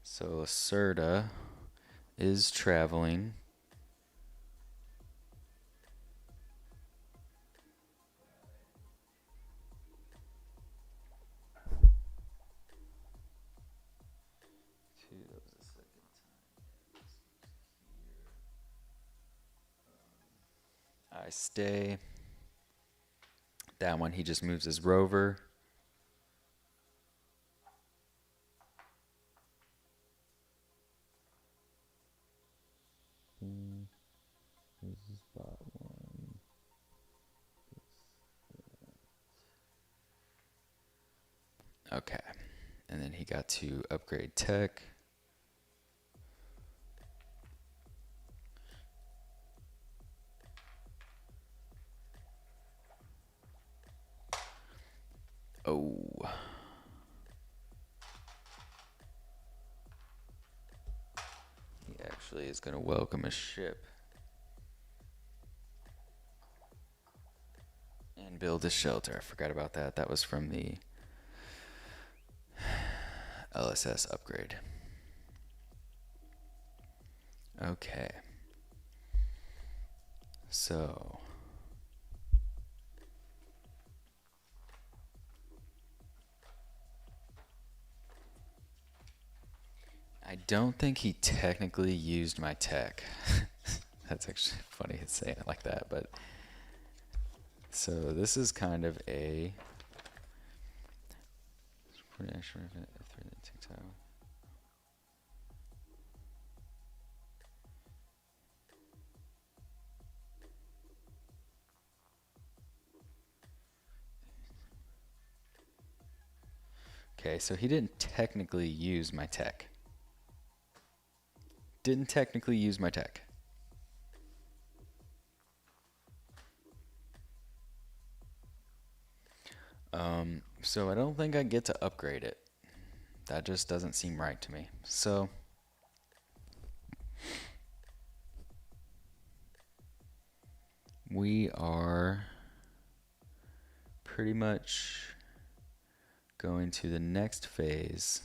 So Lacerda is traveling. I stay. That one, he just moves his rover. This is spot 1. Okay. And then he got to upgrade tech. Oh. He actually is going to welcome a ship. And build a shelter. I forgot about that. That was from the LSS upgrade. Okay. So... I don't think he technically used my tech. That's actually funny saying it like that, but... So this is kind of a... Okay, so he didn't technically use my tech. Didn't technically use my tech. So I don't think I get to upgrade it. That just doesn't seem right to me. So we are pretty much going to the next phase.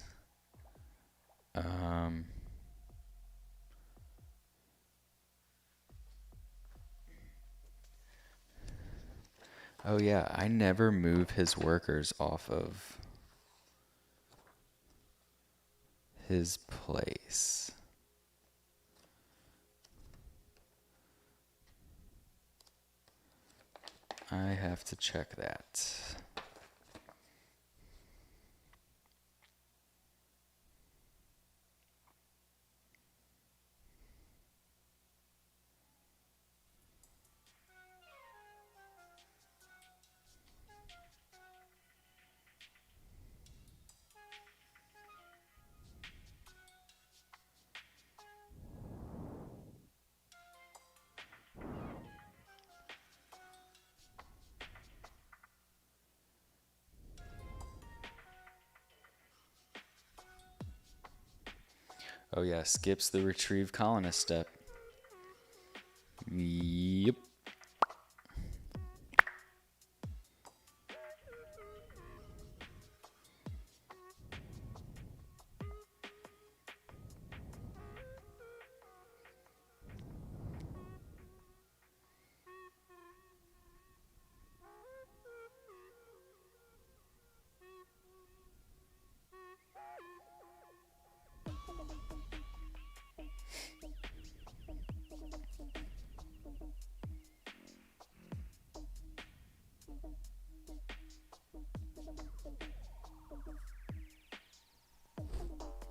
Oh yeah, I never move his workers off of his place. I have to check that. Oh yeah, skips the retrieve colonist step. Yep.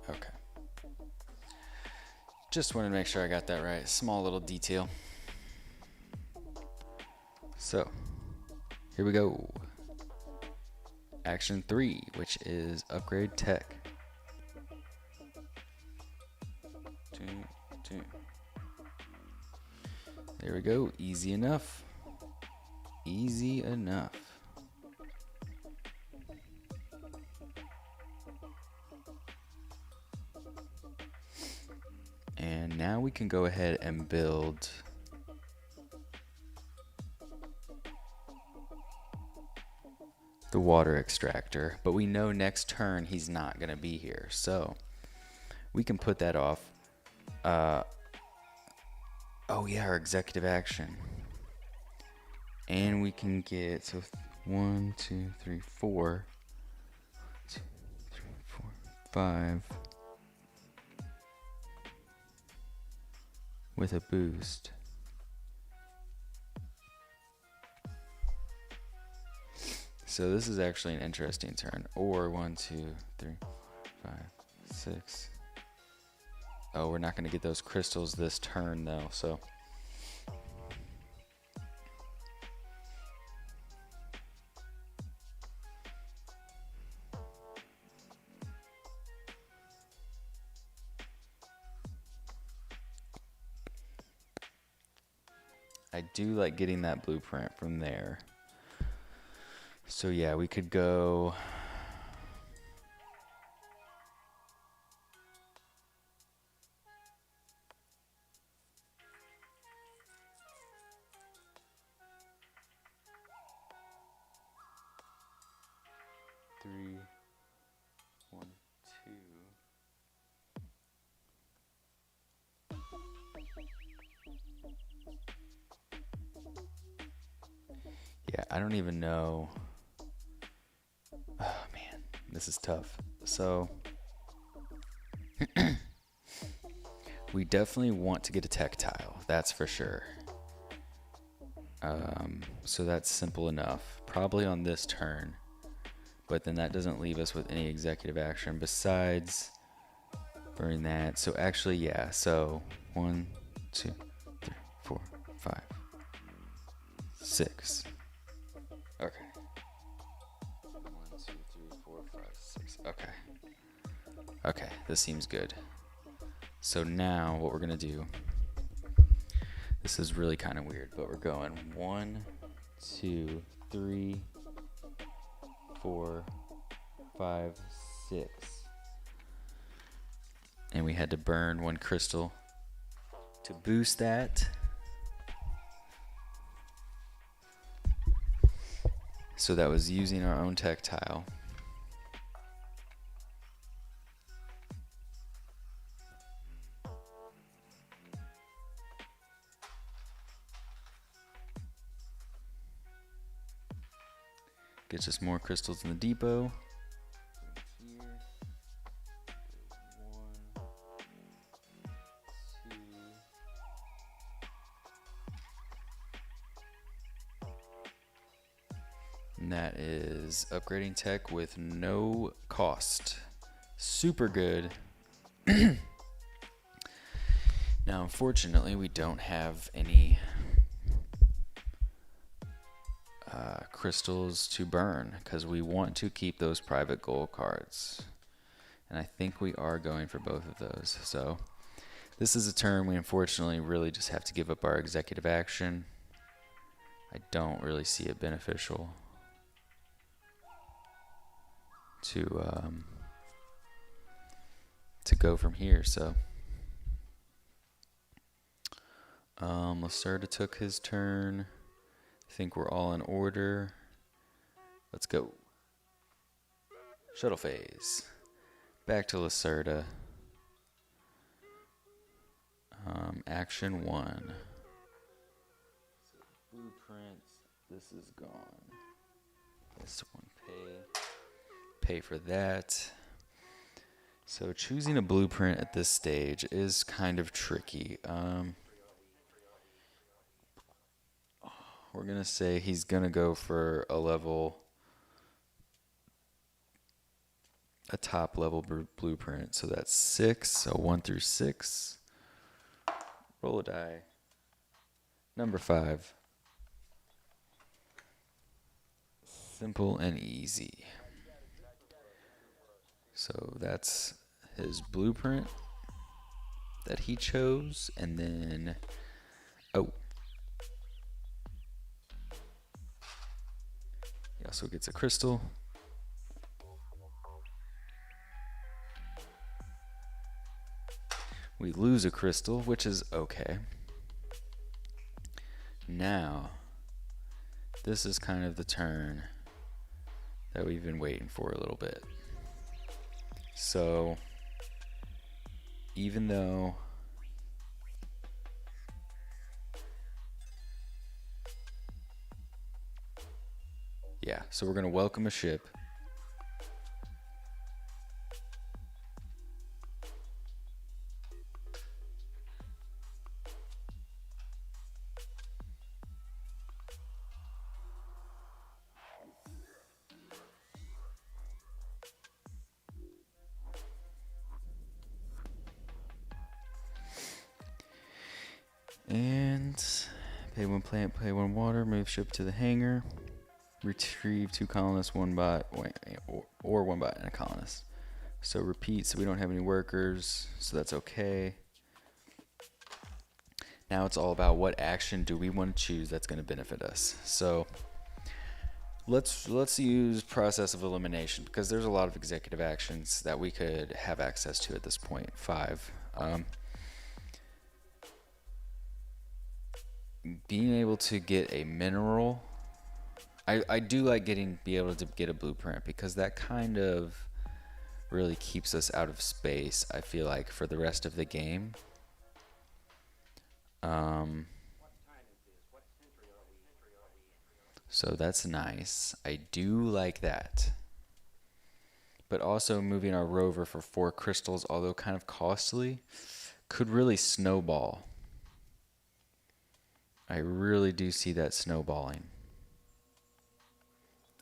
Okay. Just wanted to make sure I got that right. Small little detail. So, here we go. Action 3, which is upgrade tech. 2, 2. There we go. Easy enough. Easy enough. And now we can go ahead and build the water extractor, but we know next turn he's not going to be here, so we can put that off. Oh yeah, our executive action. And we can get, so 1, 2, 3, 4. 2, 3, 4, 5. With a boost. So this is actually an interesting turn. Or 1, 2, 3, 5, 6. Oh, we're not going to get those crystals this turn though, so. I do like getting that blueprint from there. So yeah, we could go. Three, 1, 2. Yeah, I don't even know. Oh man, this is tough. So we definitely want to get a tech tile, that's for sure. So that's simple enough. Probably on this turn. But then that doesn't leave us with any executive action besides burning that. So actually, yeah. So 1, 2, 3, 4, 5, 6. Okay. 1, 2, 3, 4, 5, 6. Okay. Okay, this seems good. So now what we're gonna do. This is really kind of weird, but we're going 1, 2, 3, 4, 5, 6. And we had to burn 1 crystal to boost that. So that was using our own tech tile. Gets us more crystals in the depot. Here. 1, 2. And that is upgrading tech with no cost. Super good. Now, unfortunately, we don't have any crystals to burn because we want to keep those private gold cards. And I think we are going for both of those. So this is a turn we unfortunately really just have to give up our executive action. I don't really see it beneficial to go from here. So Lacerda took his turn. I think we're all in order. Let's go. Shuttle phase. Back to Lacerda. Action 1. So blueprints. This is gone. This one pay for that. So choosing a blueprint at this stage is kind of tricky. We're gonna say he's gonna go for a top level blueprint. So that's 6. So 1 through 6. Roll a die. Number 5. Simple and easy. So that's his blueprint that he chose. And then, he also gets a crystal. We lose a crystal, which is okay. Now, this is kind of the turn that we've been waiting for a little bit. So, even though so we're going to welcome a ship. And pay 1 plant, pay 1 water, move ship to the hangar. Retrieve 2 colonists, 1 bot, or 1 bot and a colonist. So repeat, so we don't have any workers, so that's okay. Now it's all about what action do we want to choose that's going to benefit us. So let's use process of elimination, because there's a lot of executive actions that we could have access to at this point. 5. Being able to get a mineral. I do like be able to get a blueprint, because that kind of really keeps us out of space, I feel like, for the rest of the game. So that's nice. I do like that. But also moving our rover for 4 crystals, although kind of costly, could really snowball. I really do see that snowballing.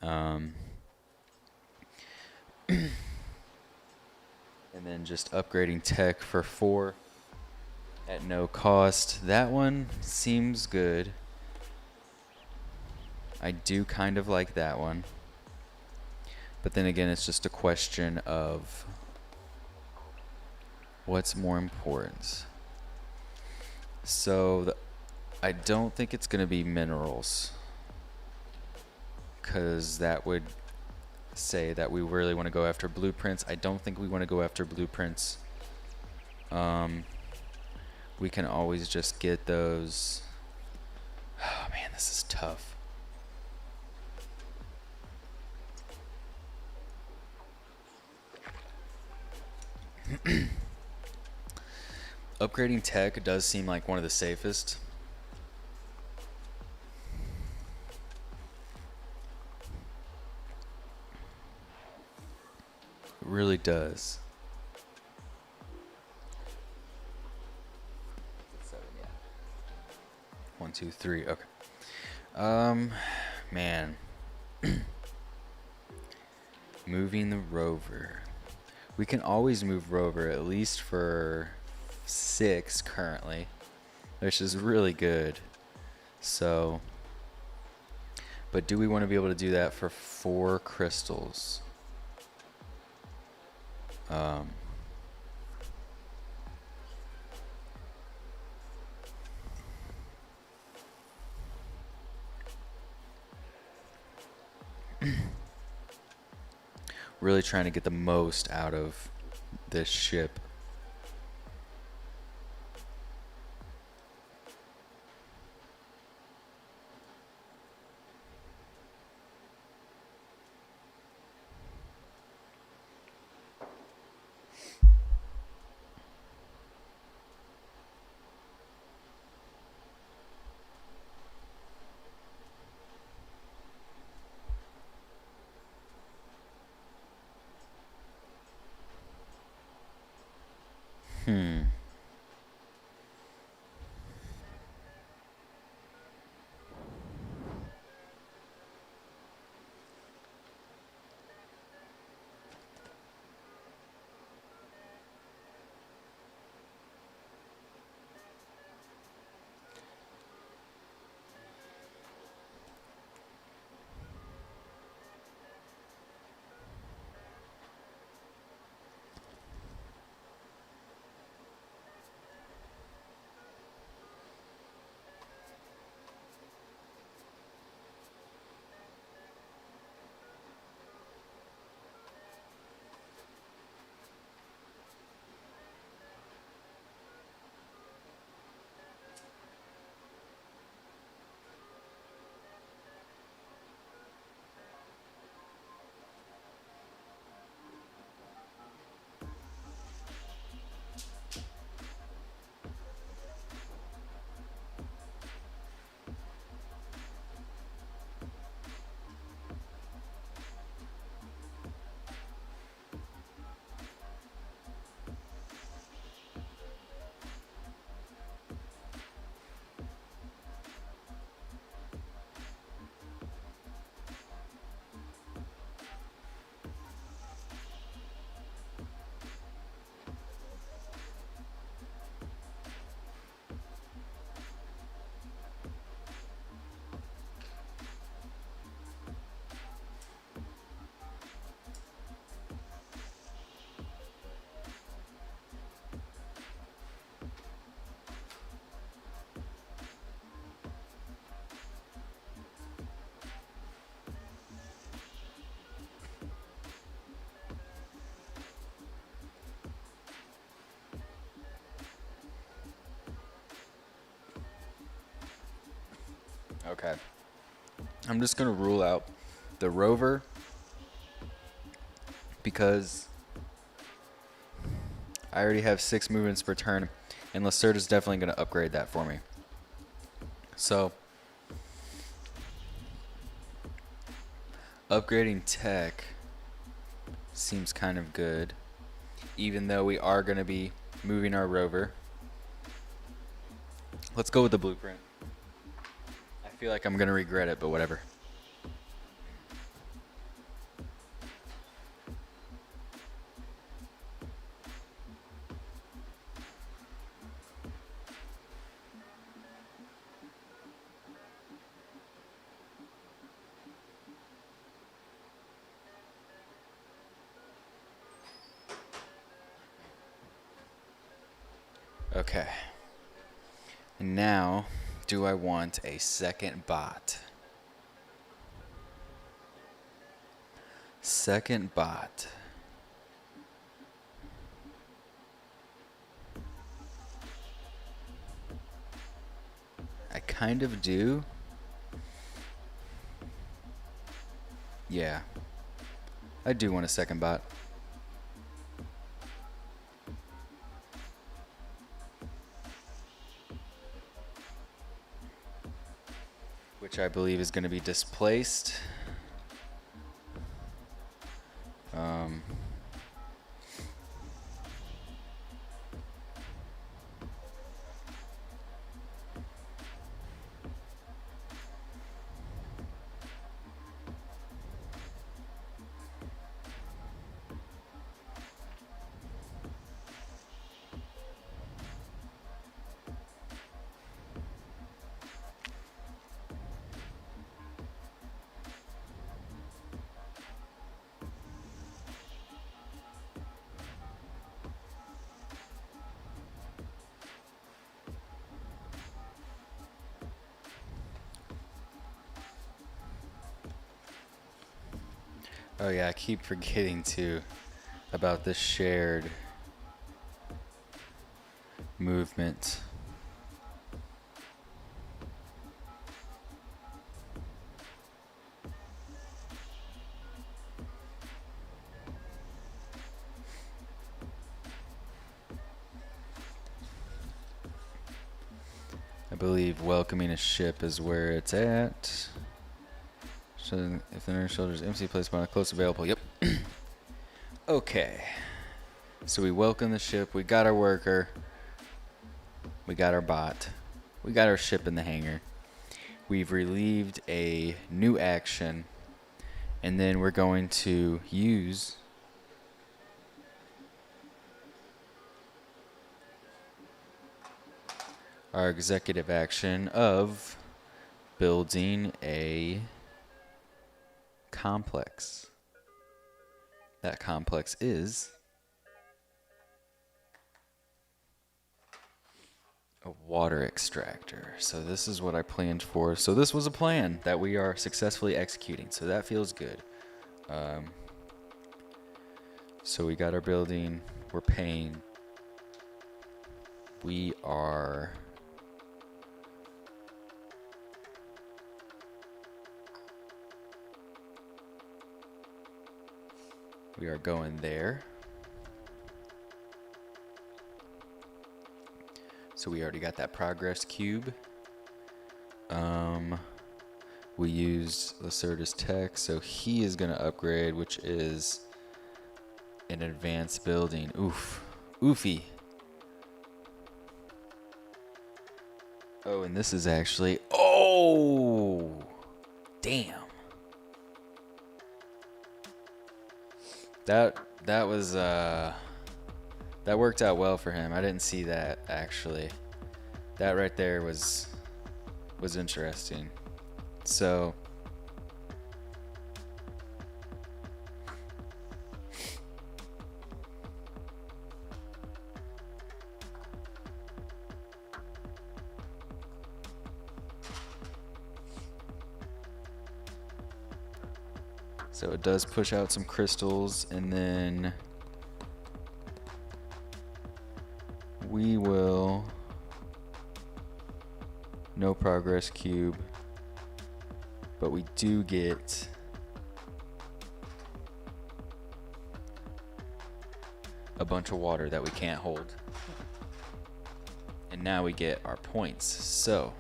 And then just upgrading tech for 4 at no cost. That one seems good. I do kind of like that one. But then again, it's just a question of what's more important. So I don't think it's going to be minerals, because that would say that we really want to go after blueprints. I don't think we want to go after blueprints. We can always just get those. Oh man, this is tough. Upgrading tech does seem like one of the safest. It really does. 7, yeah. 1, 2, 3. Okay. Man. Moving the rover. We can always move rover, at least for 6 currently, which is really good. So, but do we want to be able to do that for 4 crystals? Really trying to get the most out of this ship. Hmm. Okay. I'm just going to rule out the rover because I already have 6 movements per turn, and Lacerda's definitely going to upgrade that for me. So, upgrading tech seems kind of good, even though we are going to be moving our rover. Let's go with the blueprint. I feel like I'm going to regret it, but whatever. Okay. And now, do I want a second bot? Second bot. I kind of do. Yeah. I do want a second bot. Which I believe is going to be displaced. Oh yeah, I keep forgetting too about the shared movement. I believe welcoming a ship is where it's at. So if the inner shoulder is empty, place upon a close available. Yep. Okay. So we welcome the ship. We got our worker. We got our bot. We got our ship in the hangar. We've relieved a new action. And then we're going to use our executive action of building a complex. That complex is a water extractor. So this is what I planned for. So this was a plan that we are successfully executing. So that feels good. So we got our building. We're paying. We are going there. So we already got that progress cube. We used Lacerda's tech, so he is gonna upgrade, which is an advanced building. Oofy. Oh, and this is actually, damn. That was that worked out well for him. I didn't see that actually. That right there was interesting. So it does push out some crystals, and then we will no progress cube, but we do get a bunch of water that we can't hold. And now we get our points. So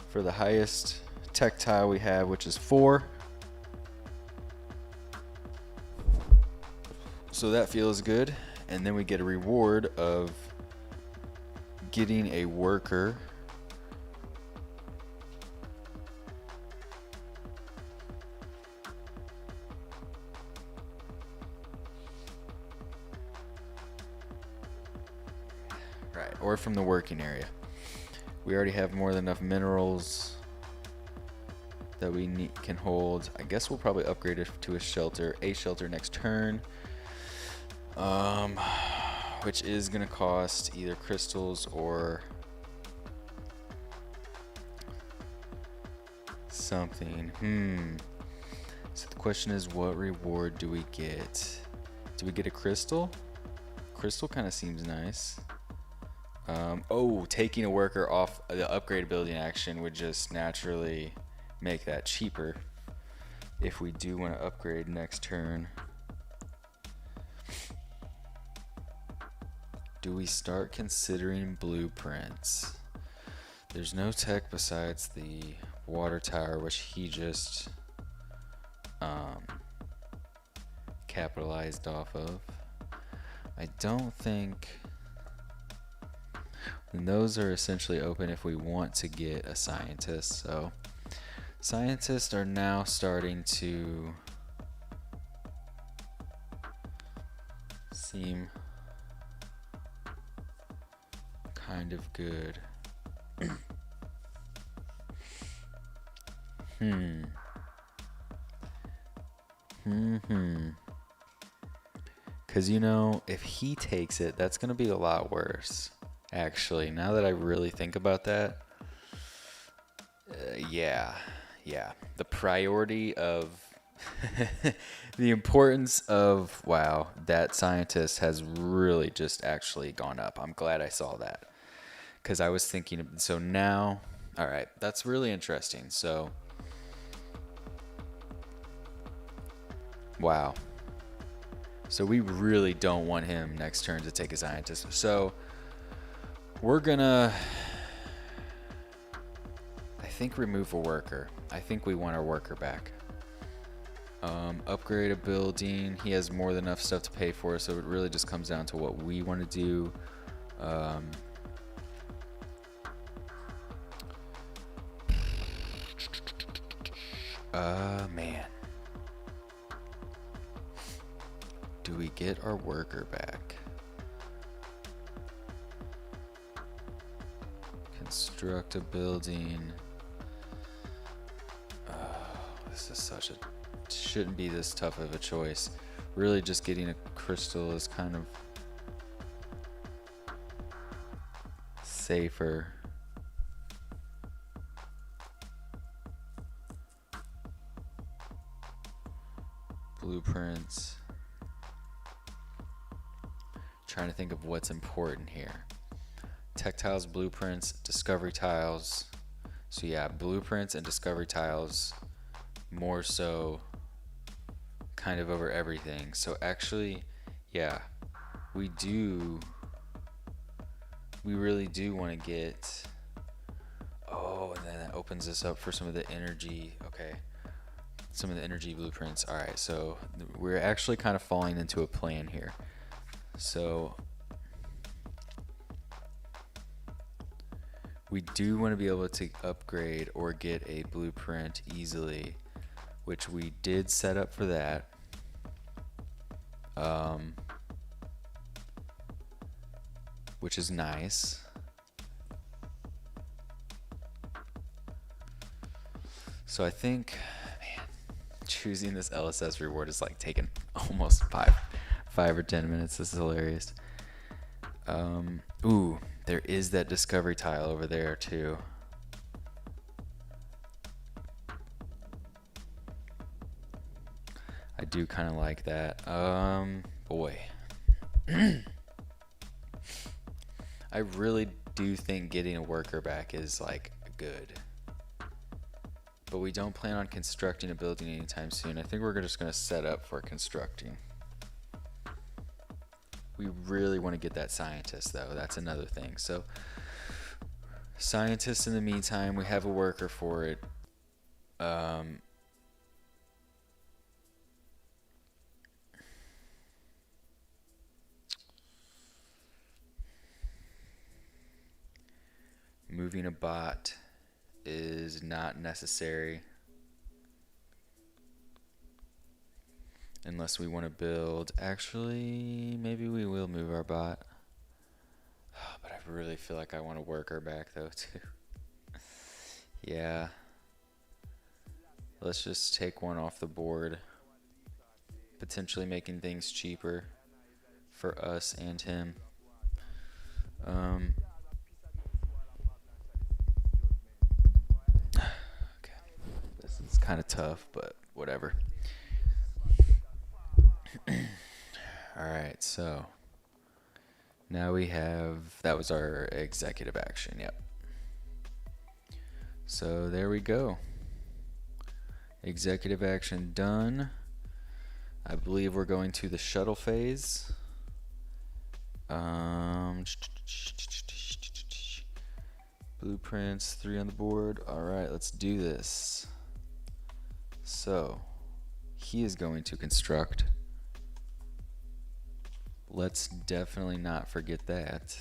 for the highest tech tile we have, which is 4. So that feels good. And then we get a reward of getting a worker. Right, or from the working area. We already have more than enough minerals that we can hold. I guess we'll probably upgrade it to a shelter next turn. Which is gonna cost either crystals or something. So the question is, what reward do we get? Do we get a crystal? Crystal kind of seems nice. Taking a worker off the upgrade building action would just naturally make that cheaper if we do want to upgrade next turn. Do we start considering blueprints? There's no tech besides the water tower, which he just capitalized off of. I don't think. And those are essentially open if we want to get a scientist. So scientists are now starting to seem kind of good. Because, if he takes it, that's going to be a lot worse. Actually, now that I really think about that, yeah. The priority of the importance of, wow, that scientist has really just actually gone up. I'm glad I saw that. Because I was thinking, so now, all right, that's really interesting. So, wow. So we really don't want him next turn to take a scientist. So we're gonna, I think, remove a worker. I think we want our worker back. Upgrade a building. He has more than enough stuff to pay for, so it really just comes down to what we want to do. Man. Do we get our worker back? Construct a building. This is such a... shouldn't be this tough of a choice. Really just getting a crystal is kind of safer. Blueprints. Trying to think of what's important here. Tech tiles, blueprints, discovery tiles. So yeah, blueprints and discovery tiles more so kind of over everything. So actually, yeah, we really do want to get, oh, and then that opens us up for some of the energy. Okay, some of the energy blueprints. All right, so we're actually kind of falling into a plan here. So we do want to be able to upgrade or get a blueprint easily, which we did set up for that. Which is nice. So I think, man, choosing this LSS reward is like taking almost five or 10 minutes. This is hilarious. Ooh, there is that discovery tile over there too. I do kind of like that. Boy. I really do think getting a worker back is like good. But we don't plan on constructing a building anytime soon. I think we're just going to set up for constructing. We really want to get that scientist though. That's another thing. So scientist in the meantime, we have a worker for it. Moving a bot is not necessary unless we want to build. Actually, maybe we will move our bot. But I really feel like I want a worker back though too. Yeah. Let's just take one off the board. Potentially making things cheaper for us and him. Okay. This is kind of tough, but whatever. Alright, so now we have, that was our executive action, yep. So there we go. Executive action done. I believe we're going to the shuttle phase. Blueprints, 3 on the board. Alright, let's do this. So, he is going to construct. Let's definitely not forget that.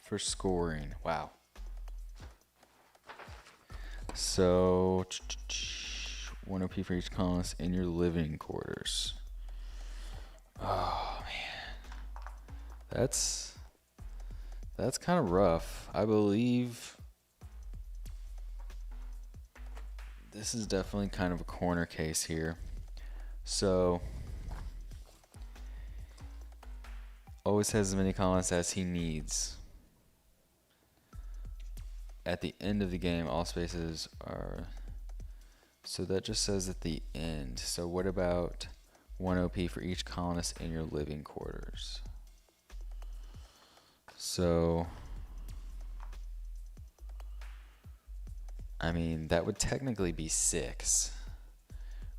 For scoring, wow. So 1 OP for each colonist in your living quarters. Oh man, that's kind of rough. I believe this is definitely kind of a corner case here. So always has as many colonists as he needs. At the end of the game, all spaces are... So that just says at the end. So what about 1 OP for each colonist in your living quarters? So, I mean, that would technically be 6,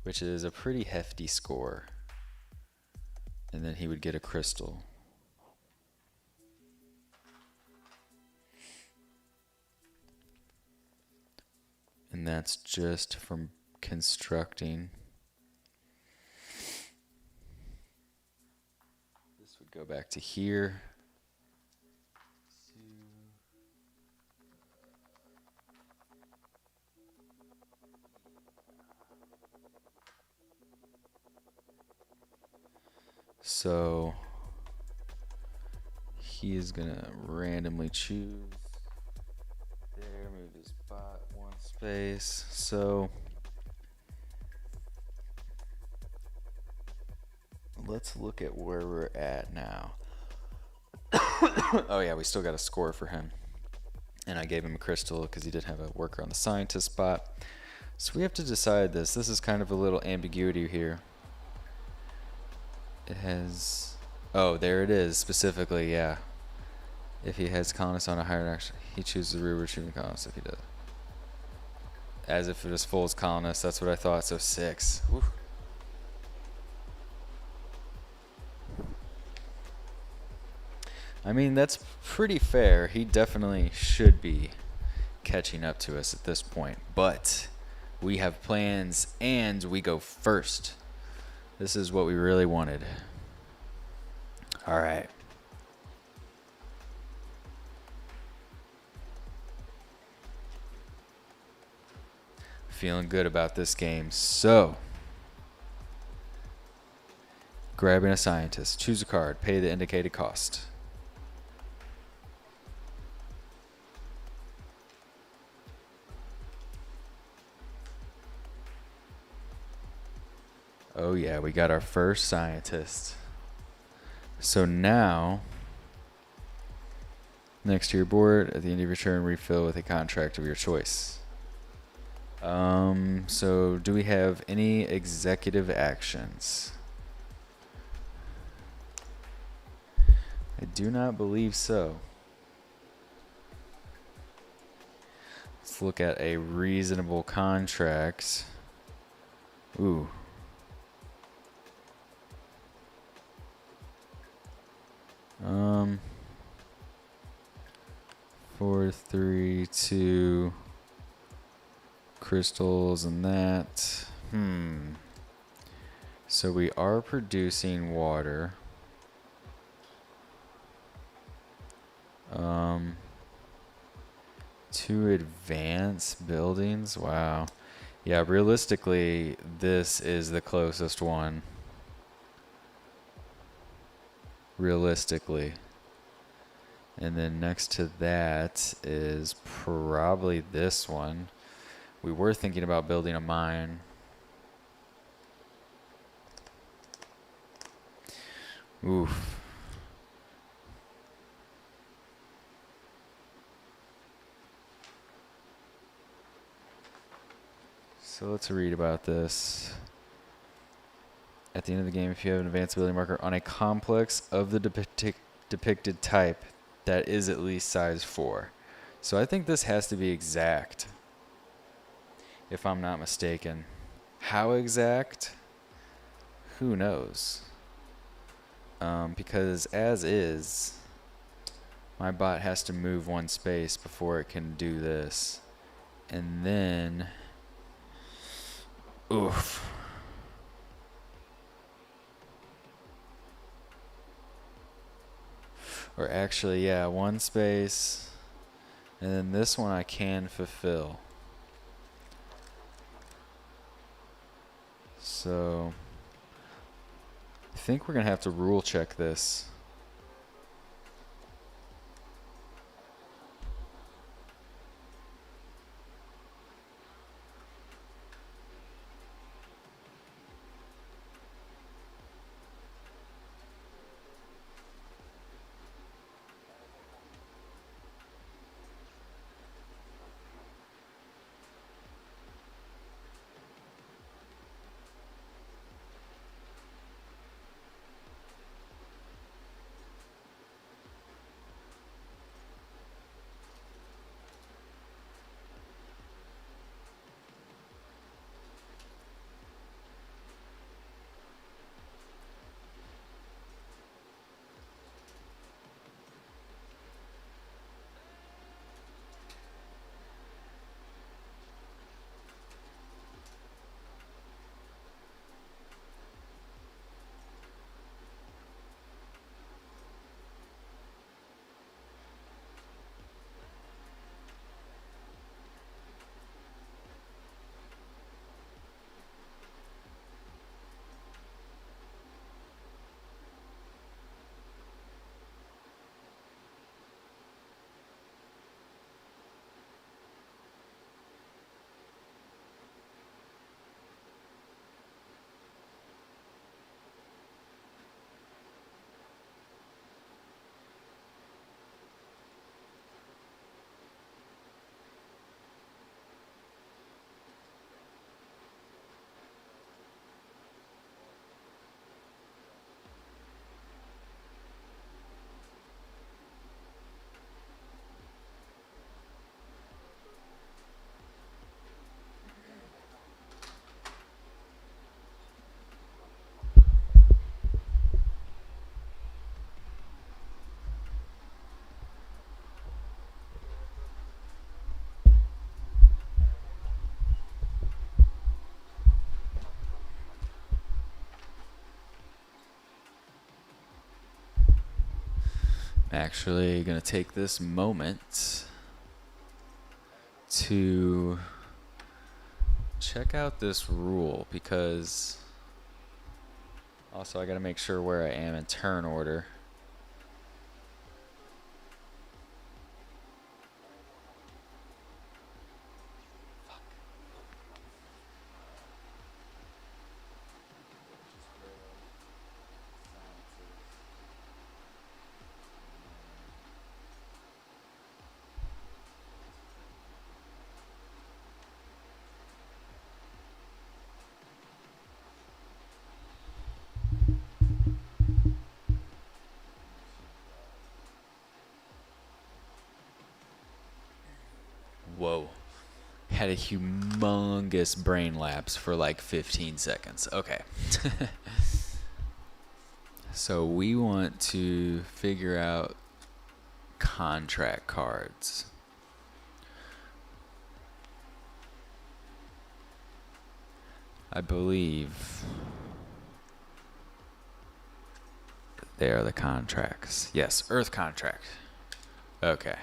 which is a pretty hefty score. And then he would get a crystal. And that's just from constructing. This would go back to here. So he is gonna randomly choose there, move his bot 1 space. So let's look at where we're at now. Oh yeah, we still got a score for him. And I gave him a crystal because he did have a worker on the scientist spot. So we have to decide this. This is kind of a little ambiguity here. It has... Oh, there it is, specifically, yeah. If he has colonists on a higher action, he chooses the rear retrieving colonists if he does. As if it was full as colonists, that's what I thought, so 6. Woo. I mean, that's pretty fair. He definitely should be catching up to us at this point. But we have plans, and we go first. This is what we really wanted. All right. Feeling good about this game. So, grabbing a scientist. Choose a card. Pay the indicated cost. Oh yeah, we got our first scientist. So now, next to your board, at the end of your turn, refill with a contract of your choice. So do we have any executive actions? I do not believe so. Let's look at a reasonable contract. Ooh. Um, 4, 3, 2 crystals and that. So we are producing water. 2 advanced buildings. Wow. Yeah, realistically, this is the closest one. Realistically. And then next to that is probably this one. We were thinking about building a mine. Oof. So let's read about this. At the end of the game, if you have an advanced ability marker on a complex of the depicted type that is at least size 4. So I think this has to be exact, if I'm not mistaken. How exact? Who knows? Because as is, my bot has to move 1 space before it can do this. And then... Oof. Or actually, yeah, 1 space. And then this one I can fulfill. So, I think we're going to have to rule check this. Actually gonna take this moment to check out this rule, because also I gotta make sure where I am in turn order. Whoa. Had a humongous brain lapse for like 15 seconds. Okay. So we want to figure out contract cards. I believe they are the contracts. Yes, Earth contract. Okay.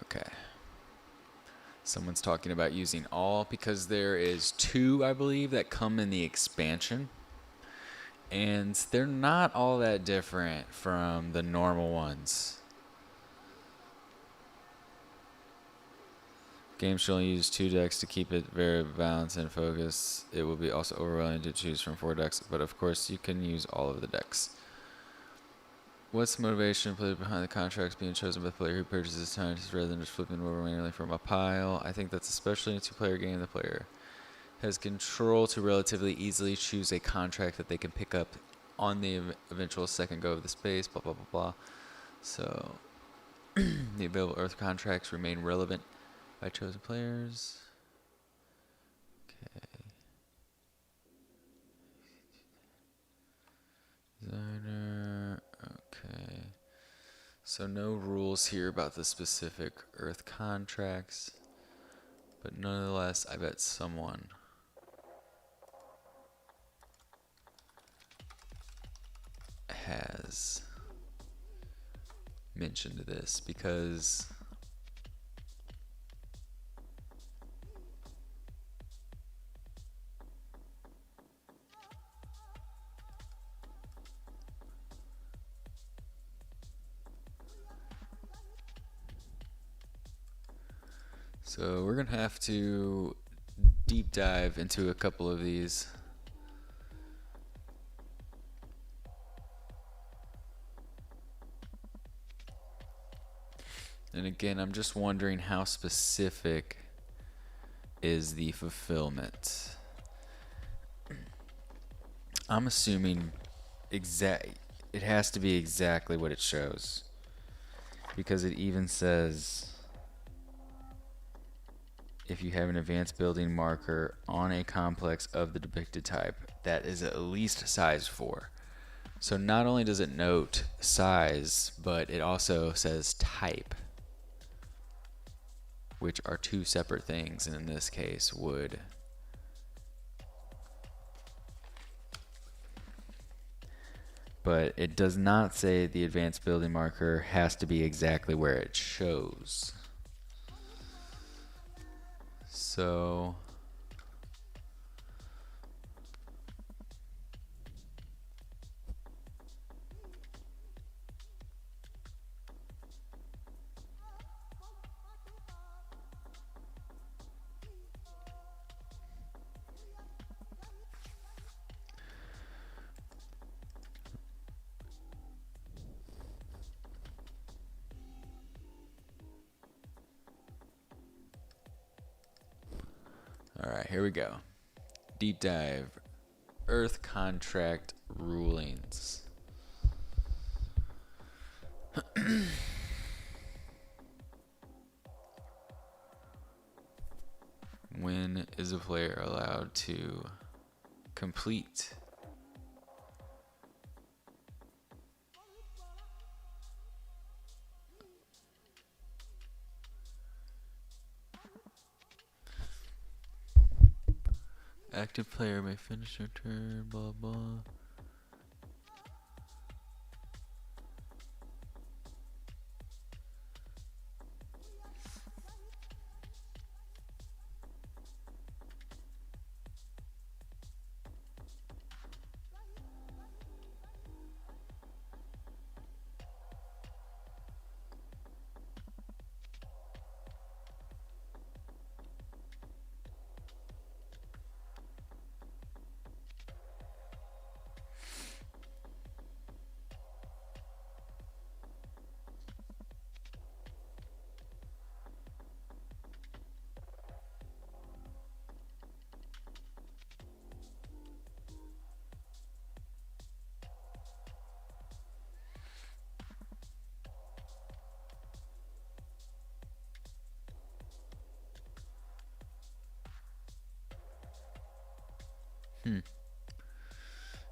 Okay. Someone's talking about using all, because there is 2, I believe, that come in the expansion. And they're not all that different from the normal ones. Game should only use 2 decks to keep it very balanced and focused. It will be also overwhelming to choose from 4 decks, but of course you can use all of the decks. What's the motivation behind the contracts being chosen by the player who purchases time rather than just flipping over manually from a pile? I think that's especially in a 2-player game. The player has control to relatively easily choose a contract that they can pick up on the eventual second go of the space, blah, blah, blah, blah. So the available Earth contracts remain relevant by chosen players. Okay. Designer. Okay. So no rules here about the specific Earth contracts. But nonetheless, I bet someone has mentioned this, because so we're gonna have to deep dive into a couple of these. And again, I'm just wondering how specific is the fulfillment. I'm assuming it has to be exactly what it shows, because it even says if you have an advanced building marker on a complex of the depicted type that is at least size 4. So not only does it note size, but it also says type, which are 2 separate things, and in this case would but it does not say the advanced building marker has to be exactly where it shows. So all right, here we go. Deep dive. Earth contract rulings. When is a player allowed to complete Active player may finish their turn, blah blah.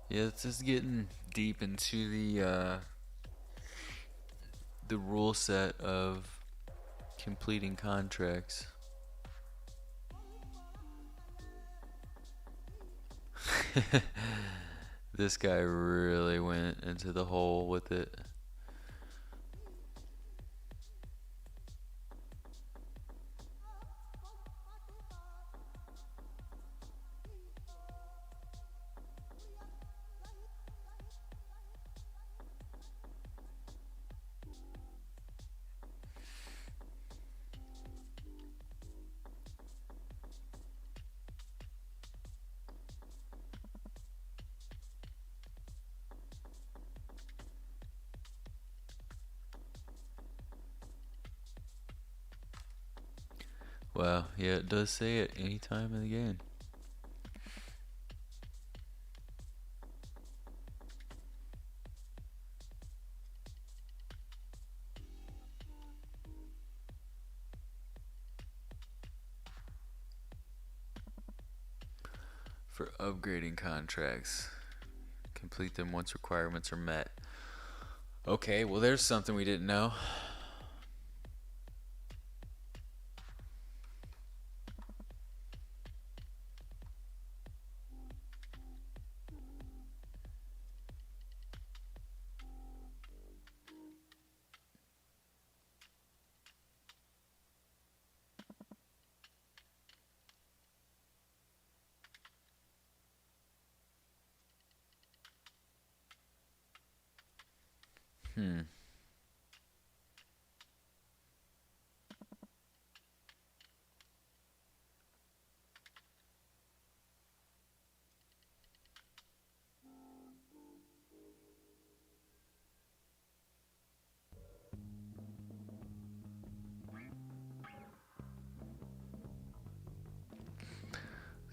Yeah, it's just getting deep into the rule set of completing contracts. This guy really went into the hole with it. Wow, yeah, it does say it any time in the game. For upgrading contracts, complete them once requirements are met. Okay, well, there's something we didn't know.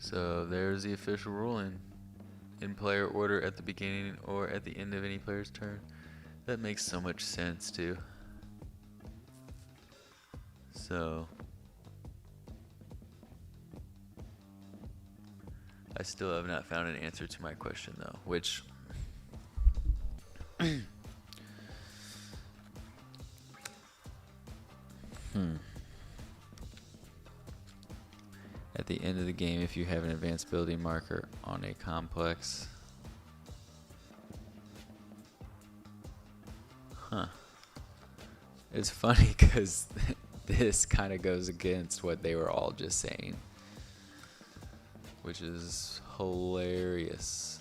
So there's the official ruling. In player order at the beginning or at the end of any player's turn. That makes so much sense too. So I still have not found an answer to my question though, which at the end of the game, if you have an advanced building marker on a complex. It's funny because this kind of goes against what they were all just saying, which is hilarious.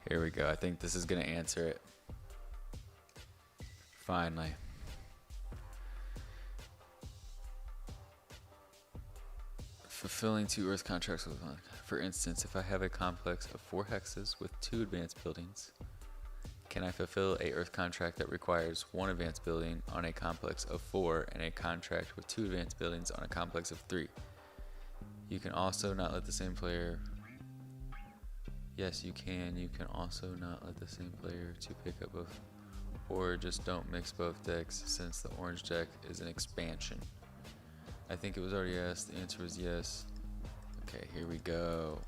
Here we go. I think this is going to answer it. Finally. Fulfilling 2 Earth contracts with one. For instance, if I have a complex of 4 hexes with 2 advanced buildings, can I fulfill a Earth contract that requires 1 advanced building on a complex of 4 and a contract with 2 advanced buildings on a complex of 3? You can also not let the same player... Yes, you can. You can also not let the same player to pick up both. Or just don't mix both decks since the orange deck is an expansion. I think it was already asked. The answer was yes. Okay, here we go.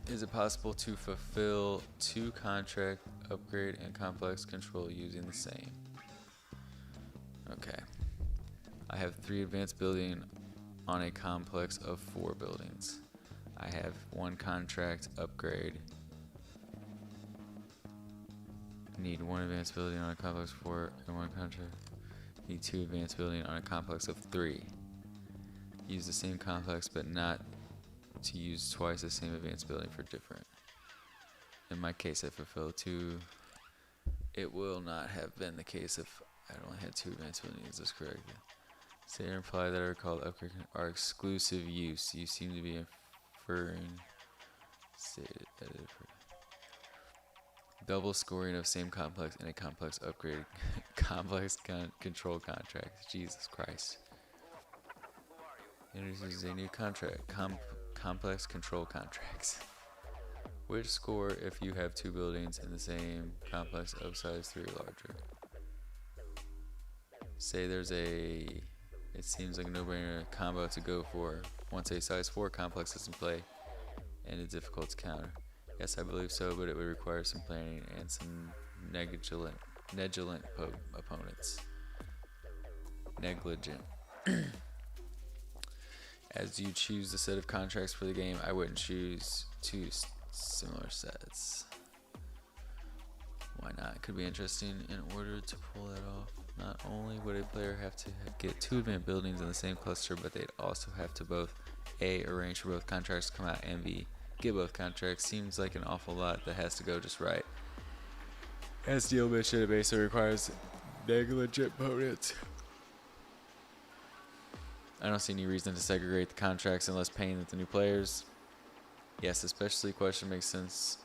Is it possible to fulfill 2 contract, upgrade, and complex control using the same? Okay. I have 3 advanced building on a complex of 4 buildings. I have 1 contract upgrade. Need 1 advanced building on a complex of 4 and 1 contract. Need 2 advanced building on a complex of 3. Use the same complex but not to use twice the same advanced building for different. In my case, I fulfilled 2. It will not have been the case if I only had 2 advanced buildings. Is this correct? Say or imply that are called upgrade are exclusive use. You seem to be inferring. Stated, edited for double scoring of same complex in a complex upgrade complex control contract. Jesus Christ. Introduces a new contract. Complex control contracts. Which score if you have 2 buildings in the same complex of size 3 or larger? Say there's a... It seems like a no-brainer combo to go for once a size 4 complex is in play and it's difficult to counter. Yes, I believe so, but it would require some planning and some negligent opponents. Negligent. As you choose the set of contracts for the game, I wouldn't choose 2 similar sets. Why not? It could be interesting. In order to pull that off, not only would a player have to get 2 advanced buildings in the same cluster, but they'd also have to both A, arrange for both contracts to come out, and B, get both contracts. Seems like an awful lot that has to go just right. As deal mission it basically requires negligent opponents. I don't see any reason to segregate the contracts unless paying the new players. Yes, especially question makes sense.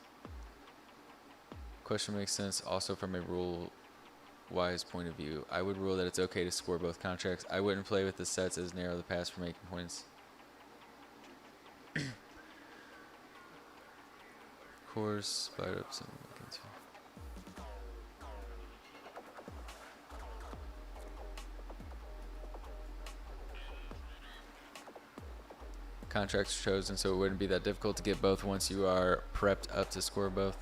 Question makes sense also from a rule-wise point of view. I would rule that it's okay to score both contracts. I wouldn't play with the sets as narrow the path for making points. Course, spied up some. Contracts chosen, so it wouldn't be that difficult to get both once you are prepped up to score both.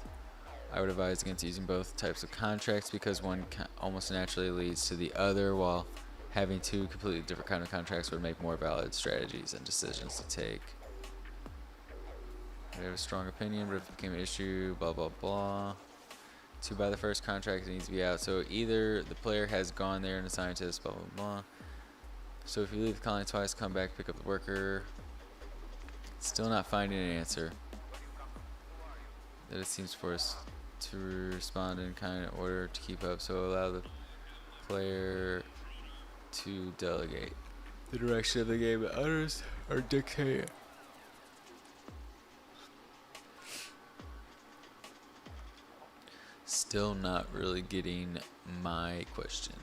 I would advise against using both types of contracts because one almost naturally leads to the other, while having 2 completely different kind of contracts would make more valid strategies and decisions to take. I have a strong opinion, but if it became an issue, blah blah blah. To buy the first contract, it needs to be out. So either the player has gone there and a scientist, blah blah blah. So if you leave the colony twice, come back, pick up the worker. Still not finding an answer. That it seems forced to respond in kind of order to keep up. So allow the player to delegate the direction of the game, but others are dictated. Still not really getting my question.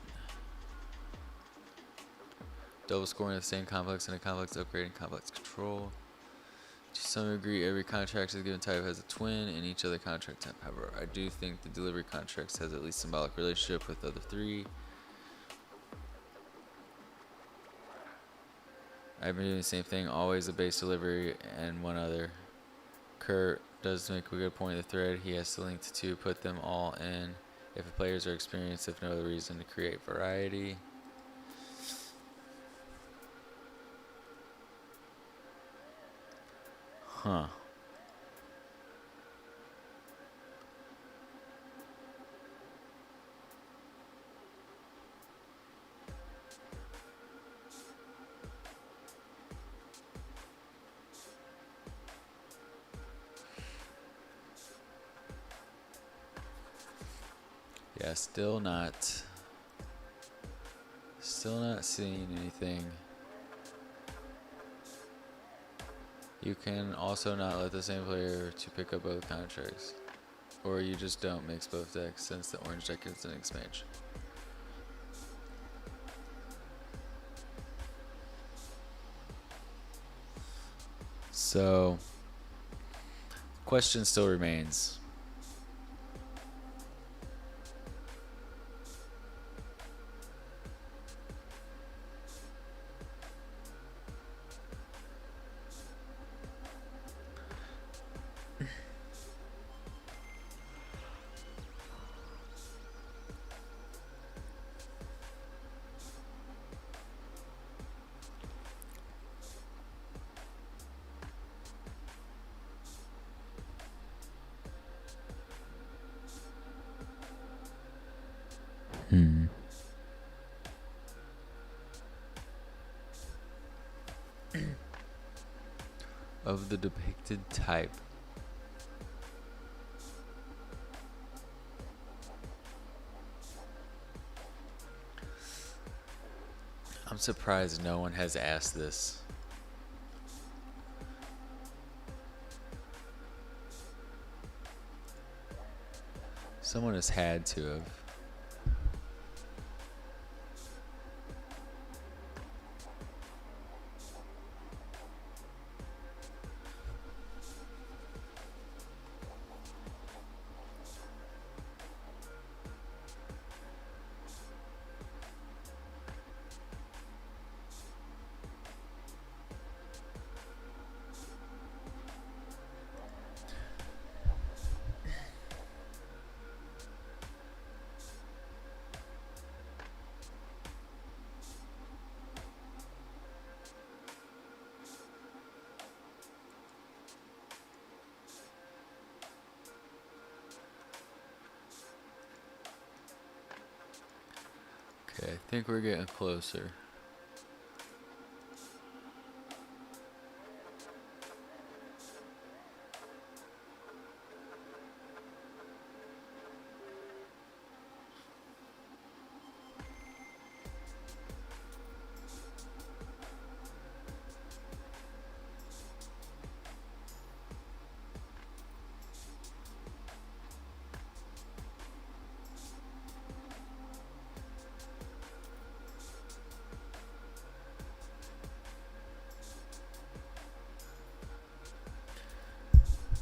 Double scoring of the same complex and a complex upgrade and complex control. To some degree, every contract of a given type has a twin, and each other contract type. However, I do think the delivery contracts has at least symbolic relationship with the other 3. I've been doing the same thing, always a base delivery and one other. Kurt does make a good point. The thread he has to link to 2, put them all in. If the players are experienced, if no other reason, to create variety. Huh. Yeah, still not seeing anything. You can also not let the same player to pick up both contracts. Or you just don't mix both decks since the orange deck is an expansion. So, question still remains. Of the depicted type. I'm surprised no one has asked this. Someone has had to have. Okay, I think we're getting closer.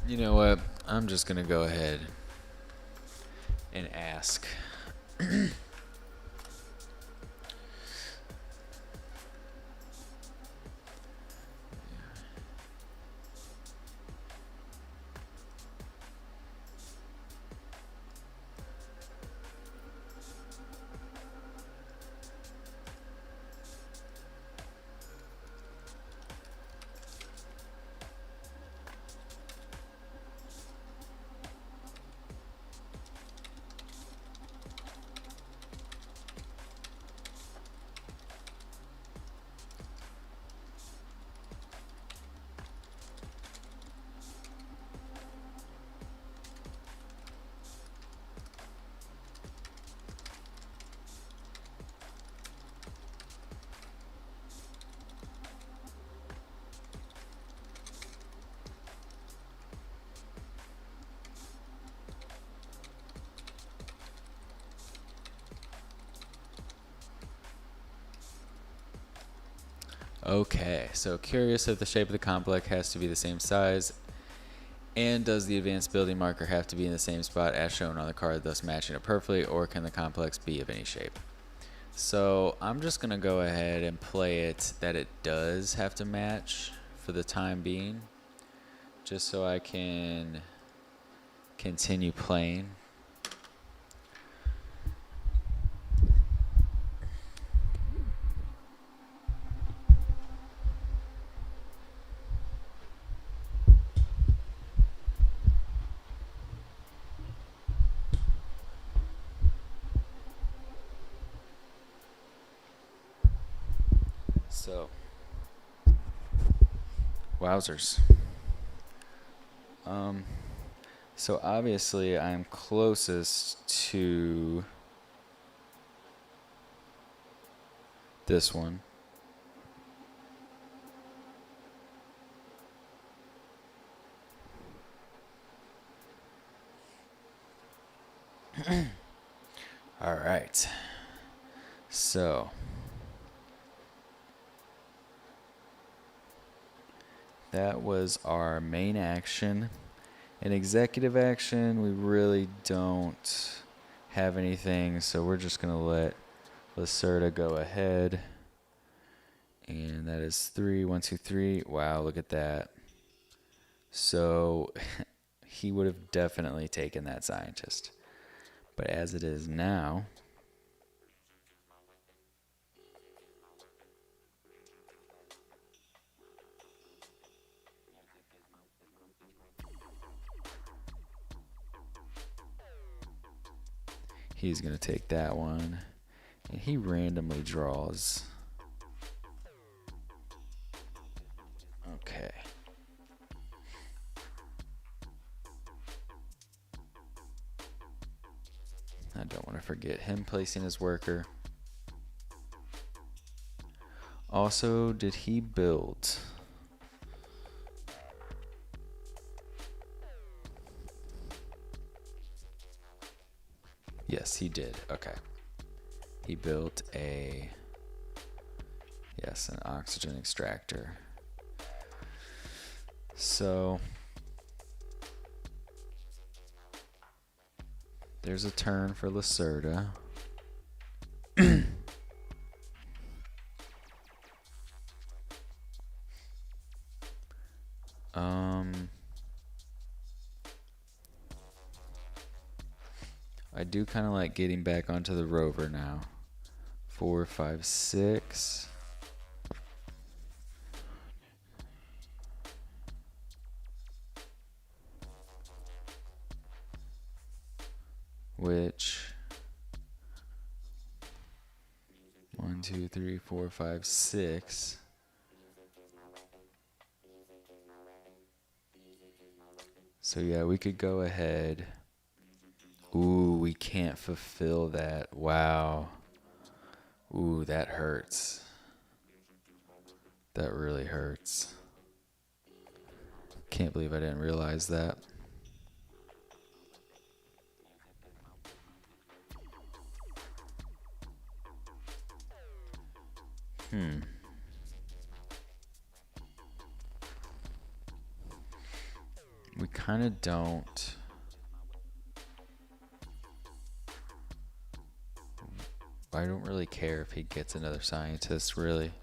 You know what? I'm just gonna go ahead and ask. Okay, so curious if the shape of the complex has to be the same size, and does the advanced building marker have to be in the same spot as shown on the card, thus matching it perfectly, or can the complex be of any shape? So I'm just gonna go ahead and play it that it does have to match for the time being, just so I can continue playing. So, wowzers. So obviously I'm closest to this one. All right. So that was our main action. In executive action, we really don't have anything, so we're just going to let Lacerda go ahead. And that is 3, 1, 2, 3. Wow, look at that. So he would have definitely taken that scientist. But as it is now, he's going to take that one. And he randomly draws. Okay. I don't want to forget him placing his worker. Also, did he build? Yes, he did. Okay. He built an oxygen extractor. So there's a turn for Lacerda. I do kind of like getting back onto the rover now. 4, 5, 6. Which 1, 2, 3, 4, 5, 6. So yeah, we could go ahead. Ooh, we can't fulfill that. Wow. Ooh, that hurts. That really hurts. Can't believe I didn't realize that. We kind of don't. I don't really care if he gets another scientist, really.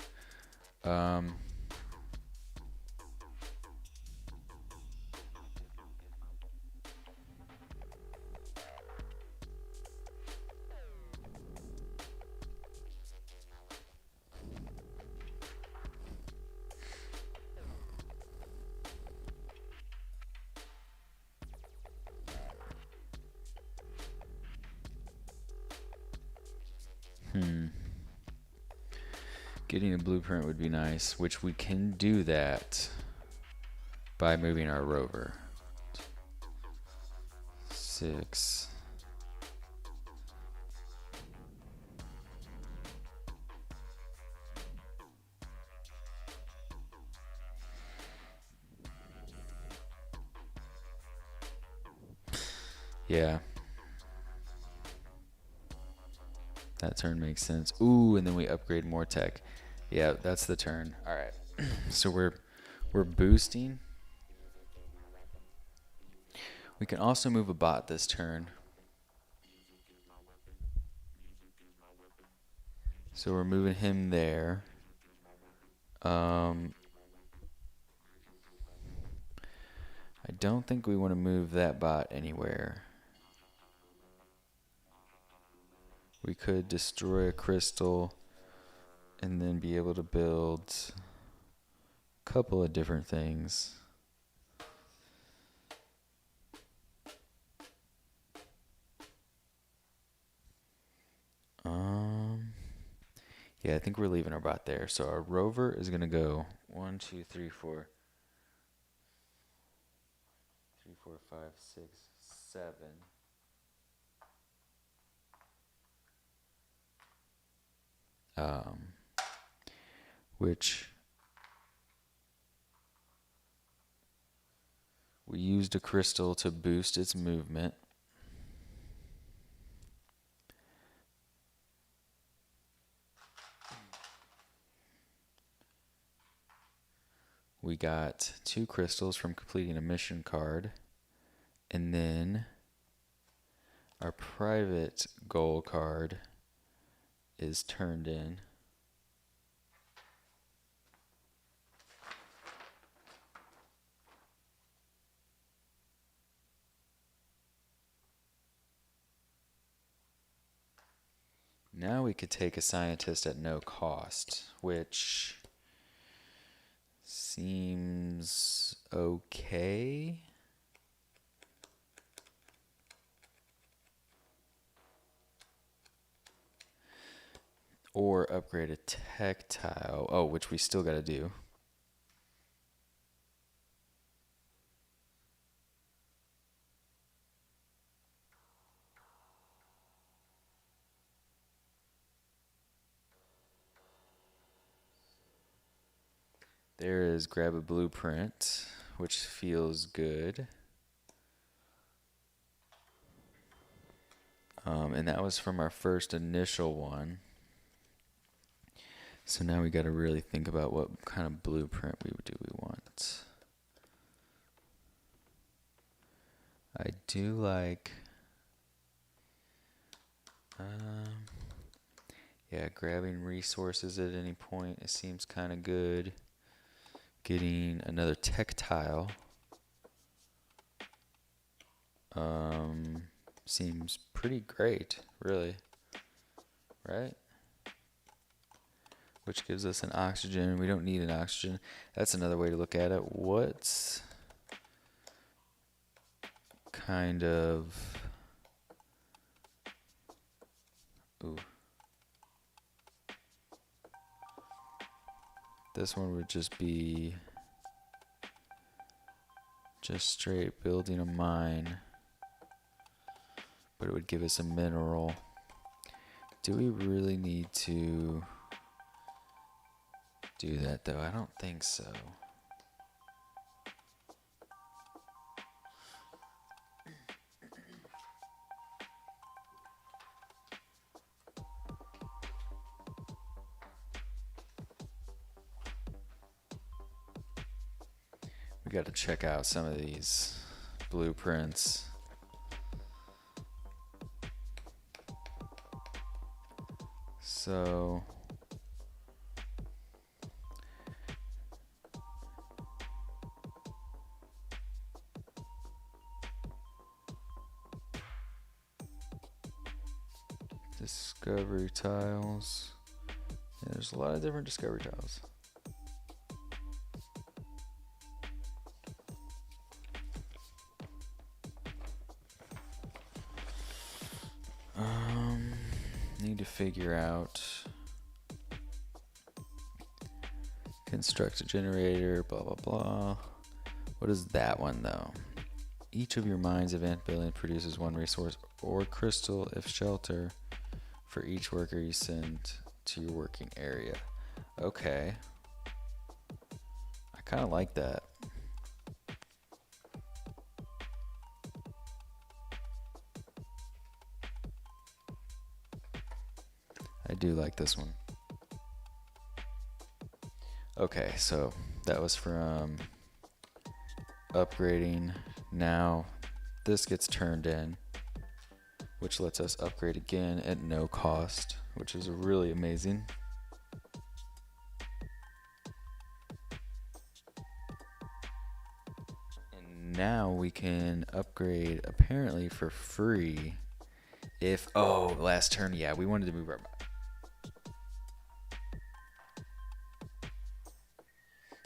Getting a blueprint would be nice, which we can do that by moving our rover. 6. Yeah. That turn makes sense. Ooh, and then we upgrade more tech. Yeah, that's the turn. All right. So we're boosting. We can also move a bot this turn. So we're moving him there. I don't think we want to move that bot anywhere. We could destroy a crystal and then be able to build a couple of different things. Yeah, I think we're leaving our bot there. So our rover is going to go 1, 2, 3, 4. 3, 4, 5, 6, 7. which we used a crystal to boost its movement. We got 2 crystals from completing a mission card. And then our private goal card is turned in. Now we could take a scientist at no cost, which seems okay. Or upgrade a tech tile. Oh, which we still got to do. There is grab a blueprint, which feels good. And that was from our first initial one. So now we got to really think about what kind of blueprint we want. I do like, yeah, grabbing resources at any point, it seems kind of good. Getting another tech tile seems pretty great, really, right? Which gives us an oxygen. We don't need an oxygen. That's another way to look at it. What's kind of... Ooh. This one would just be just straight building a mine, but it would give us a mineral. Do we really need to do that though? I don't think so. We got to check out some of these blueprints. So discovery tiles. Yeah, there's a lot of different discovery tiles. Need to figure out construct a generator, blah blah blah. What is that one though? Each of your mines of ant building produces 1 resource or crystal if shelter for each worker you send to your working area. Okay. I kind of like that. I do like this one. Okay, so that was from upgrading. Now this gets turned in, which lets us upgrade again at no cost, which is really amazing. And now we can upgrade apparently for free if, oh, last turn, yeah, we wanted to move our...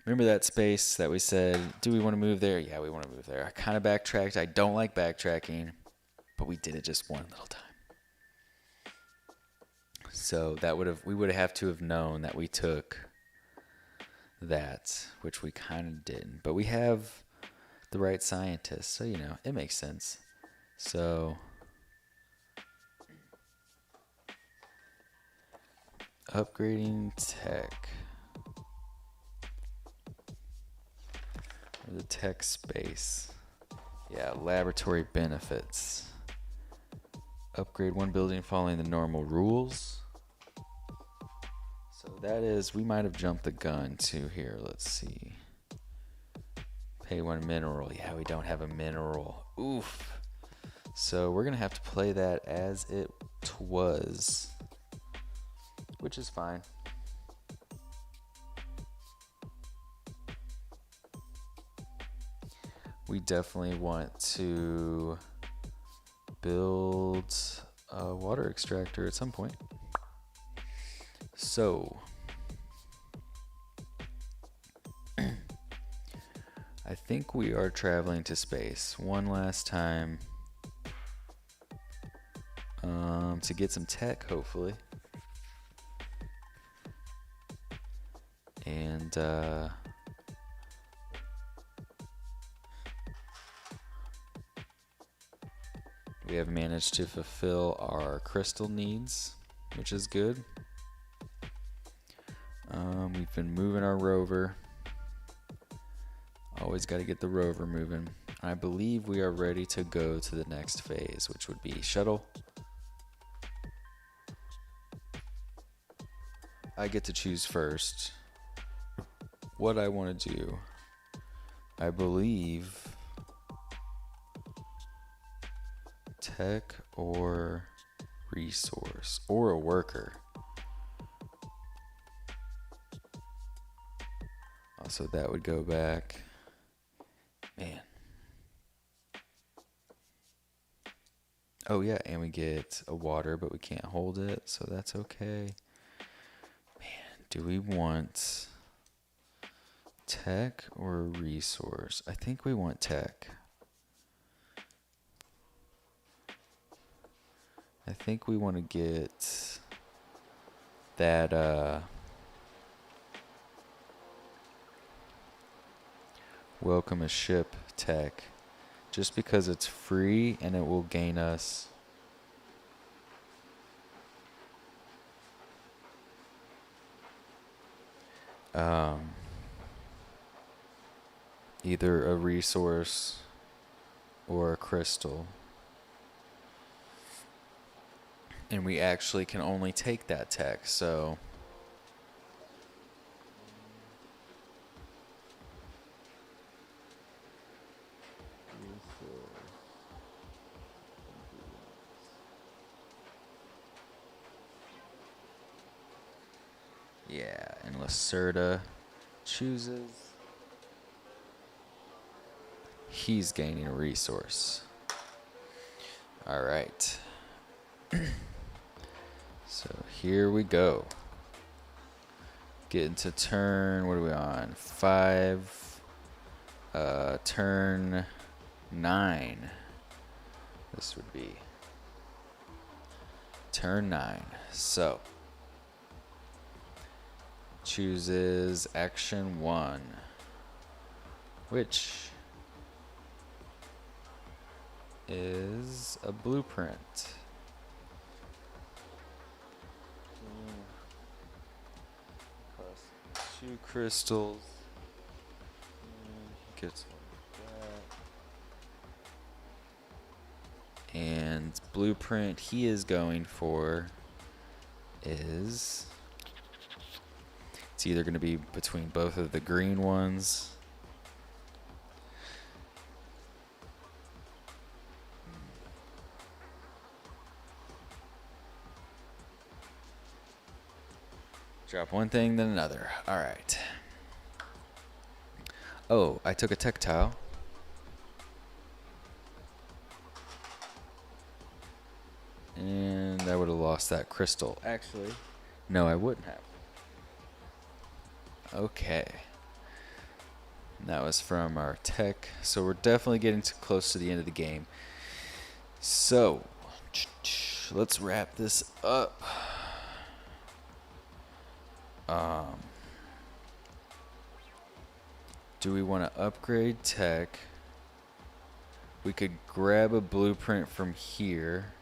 Remember that space that we said, do we want to move there? Yeah, we want to move there. I kind of backtracked. I don't like backtracking, but we did it just one little time. So that we would have to have known that we took that, which we kind of didn't. But we have the right scientist, so you know, it makes sense. So upgrading tech. Or the tech space. Yeah, laboratory benefits. Upgrade one building following the normal rules. So that is, we might have jumped the gun too here. Let's see. Pay one mineral. Yeah, we don't have a mineral. Oof. So we're going to have to play that as it was, which is fine. We definitely want to build a water extractor at some point. So I think we are traveling to space one last time to get some tech, hopefully. And we have managed to fulfill our crystal needs, which is good. We've been moving our rover. Always got to get the rover moving. I believe we are ready to go to the next phase, which would be shuttle. I get to choose first what I want to do. I believe tech or resource or a worker. Also, that would go back. Man. Oh yeah, and we get a water, but we can't hold it, so that's okay. Man, do we want tech or a resource? I think we want tech. I think we want to get that welcome a ship tech, just because it's free and it will gain us either a resource or a crystal. And we actually can only take that tech, so yeah, and Lacerda chooses. He's gaining a resource. All right. So here we go. Getting to turn, what are we on? 5. Turn 9. This would be turn 9. So chooses action 1, which is a blueprint. Cost 2 crystals. Gets one like that. And blueprint he is going for is, it's either going to be between both of the green ones. Drop one thing, then another. All right. Oh, I took a tech tile. And I would have lost that crystal. Actually, no, I wouldn't have. Okay. That was from our tech. So we're definitely getting close to the end of the game. So, let's wrap this up. Do we want to upgrade tech? We could grab a blueprint from here.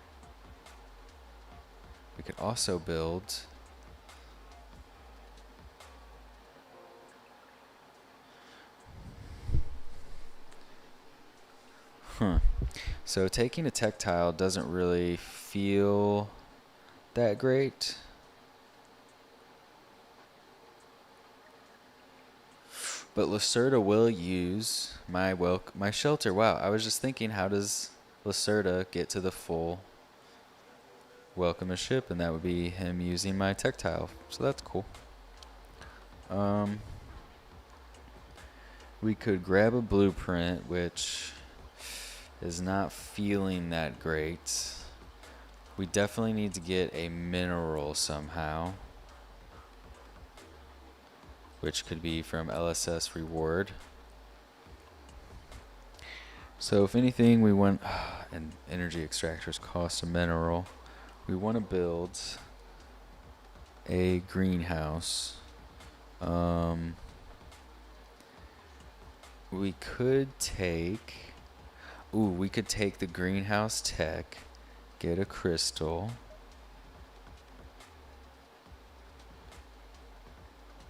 We could also build Huh. So taking a tech tile doesn't really feel that great. But Lacerda will use my shelter. Wow, I was just thinking, how does Lacerda get to the full welcome a ship? And that would be him using my tech tile. So that's cool. We could grab a blueprint, which is not feeling that great. We definitely need to get a mineral somehow, which could be from LSS reward. So if anything, we want, and energy extractors cost a mineral. We want to build a greenhouse. We could take, we could take the greenhouse tech, get a crystal.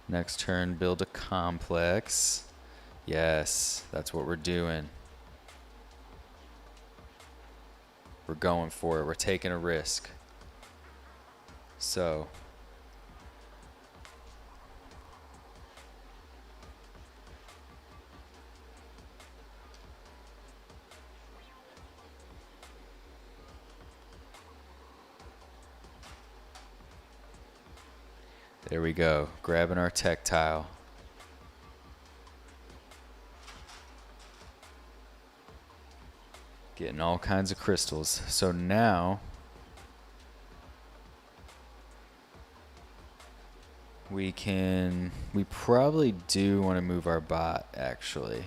Next turn, build a complex. Yes, that's what we're doing. We're going for it. We're taking a risk. So, there we go. Grabbing our tech tile. Getting all kinds of crystals. So now we probably do want to move our bot, actually.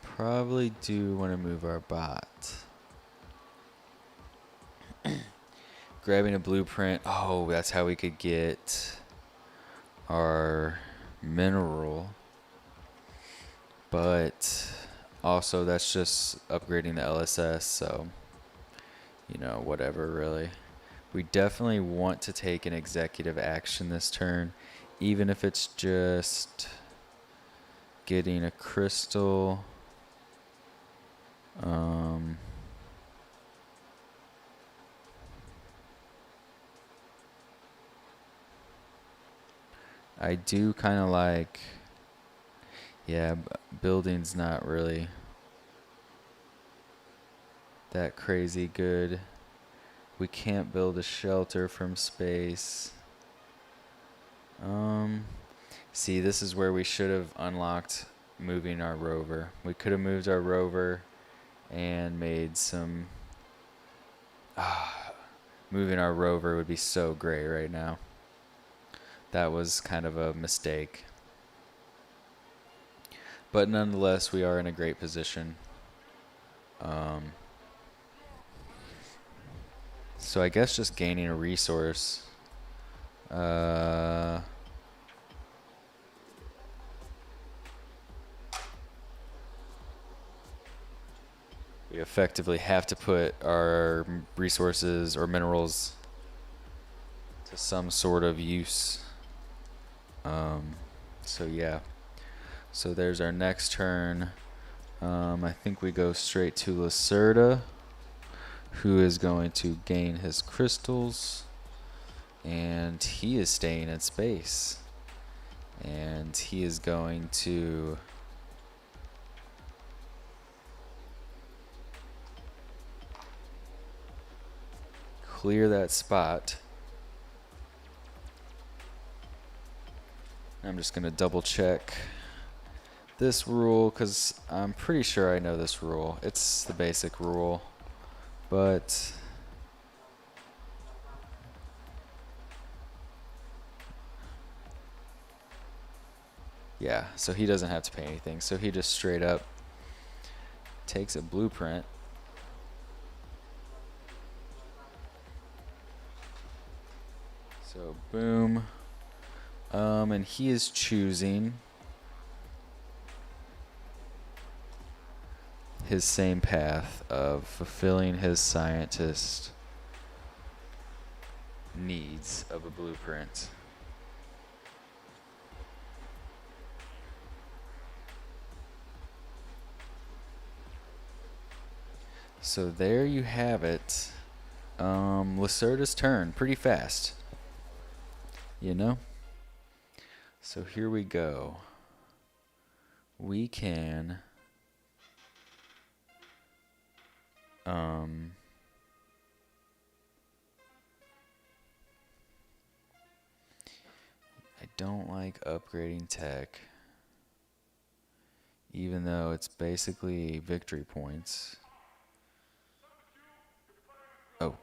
Probably do want to move our bot. Grabbing a blueprint. Oh, that's how we could get our mineral. But also that's just upgrading the LSS, so whatever really. We definitely want to take an executive action this turn, even if it's just getting a crystal. I do kind of like, building's not really that crazy good. We can't build a shelter from space. See, this is where we should have unlocked moving our rover. We could have moved our rover and made some... moving our rover would be so great right now. That was kind of a mistake. But nonetheless, we are in a great position. So I guess just gaining a resource. We effectively have to put our resources or minerals to some sort of use. So yeah. So there's our next turn. I think we go straight to Lacerda, who is going to gain his crystals, and he is staying in space, and he is going to clear that spot. I'm just going to double check this rule because I'm pretty sure I know this rule. It's the basic rule, but yeah, so he doesn't have to pay anything. So he just straight up takes a blueprint. So boom. And he is choosing his same path of fulfilling his scientist needs of a blueprint. So there you have it. Lacerda's turn, pretty fast, you know? So here we go. We can I don't like upgrading tech, even though it's basically victory points. Oh.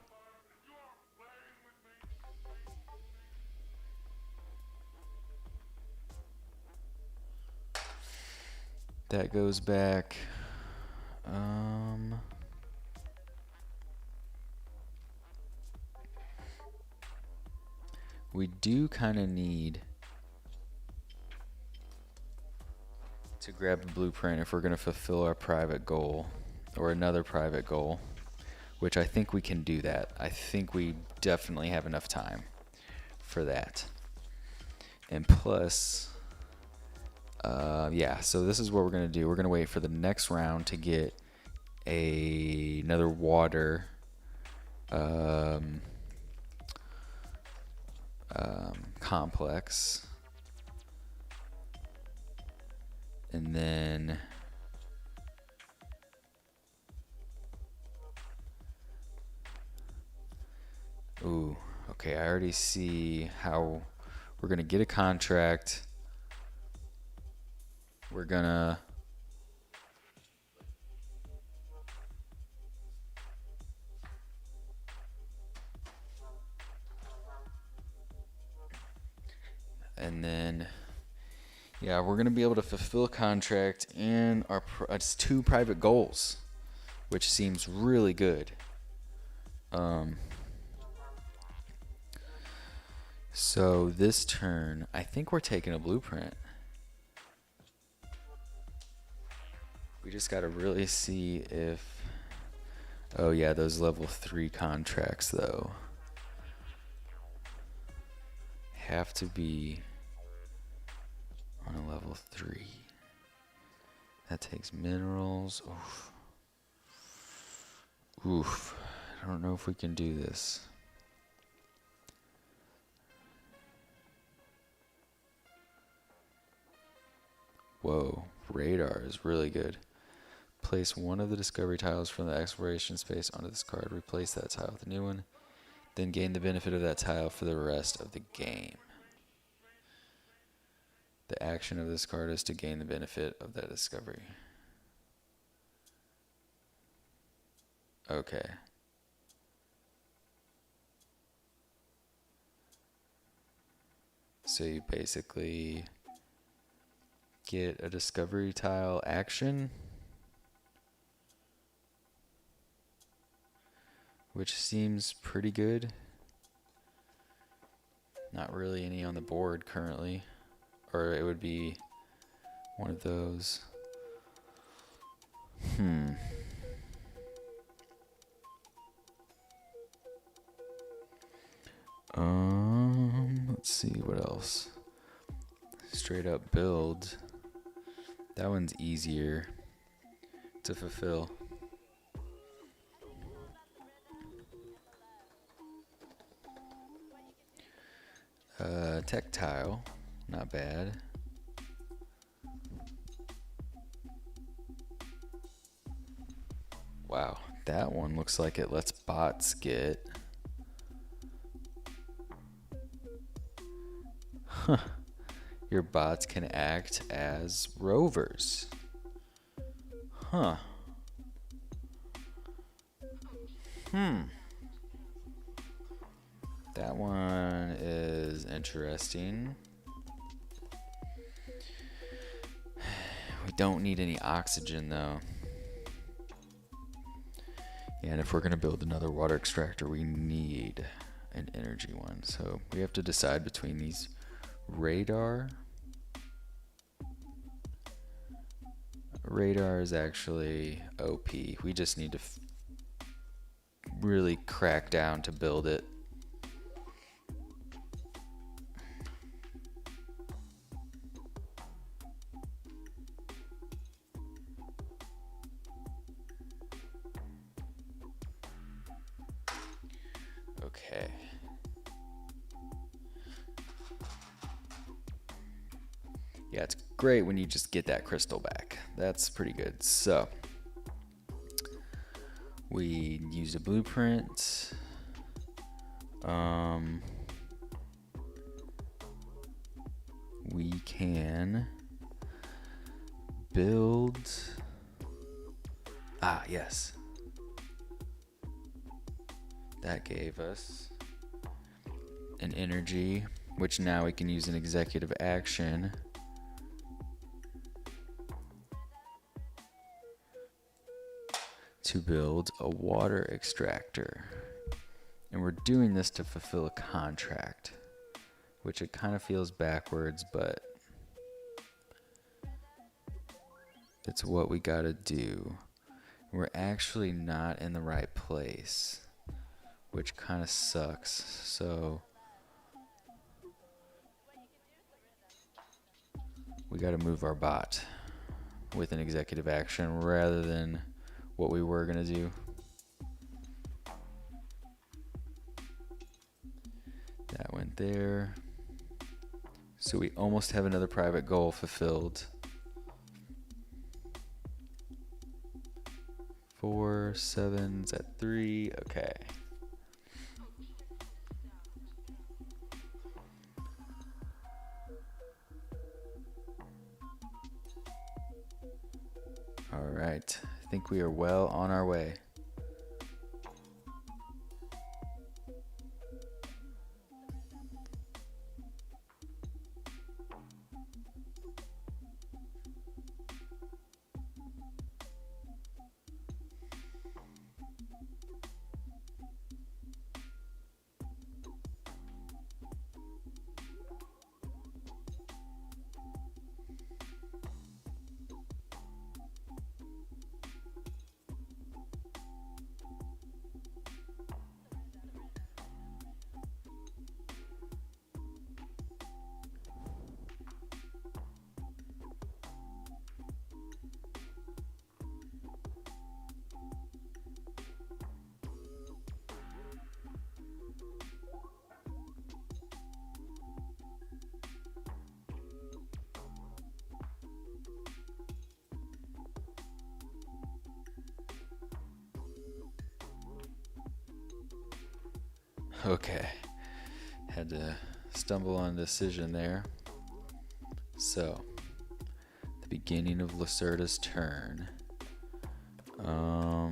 That goes back. We do kind of need to grab a blueprint if we're going to fulfill our private goal or another private goal, which I think we can do that. I think we definitely have enough time for that. And plus, yeah, so this is what we're going to do. We're going to wait for the next round to get another water complex. And then ooh, okay, I already see how we're going to get a contract. We're going to and then yeah, we're going to be able to fulfill a contract and our it's 2 private goals, which seems really good. So this turn, I think we're taking a blueprint. We just got to really see if... Oh yeah, those level 3 contracts though have to be on a level 3. That takes minerals. Oof. Oof. I don't know if we can do this. Whoa, radar is really good. Place one of the discovery tiles from the exploration space onto this card. Replace that tile with a new one. Then gain the benefit of that tile for the rest of the game. The action of this card is to gain the benefit of that discovery. Okay. So you basically get a discovery tile action, which seems pretty good. Not really any on the board currently, or it would be one of those. Let's see what else. Straight up build. That one's easier to fulfill. Tech tile, not bad. Wow, that one looks like it lets bots get. Huh. Your bots can act as rovers. Huh. That one is interesting. We don't need any oxygen though. Yeah, and if we're gonna build another water extractor, we need an energy one. So we have to decide between these radar. Radar is actually OP. We just need to really crack down to build it. Okay. Yeah, it's great when you just get that crystal back. That's pretty good. So, we use a blueprint. We can build. Yes. That gave us an energy, which now we can use an executive action to build a water extractor. And we're doing this to fulfill a contract, which it kind of feels backwards, but it's what we gotta do. We're actually not in the right place, which kind of sucks. So we gotta move our bot with an executive action rather than what we were gonna do. That went there. So we almost have another private goal fulfilled. 4, 7's at 3. Okay. All right. I think we are well on our way. Okay. Had to stumble on a decision there. So, the beginning of Lacerda's turn. I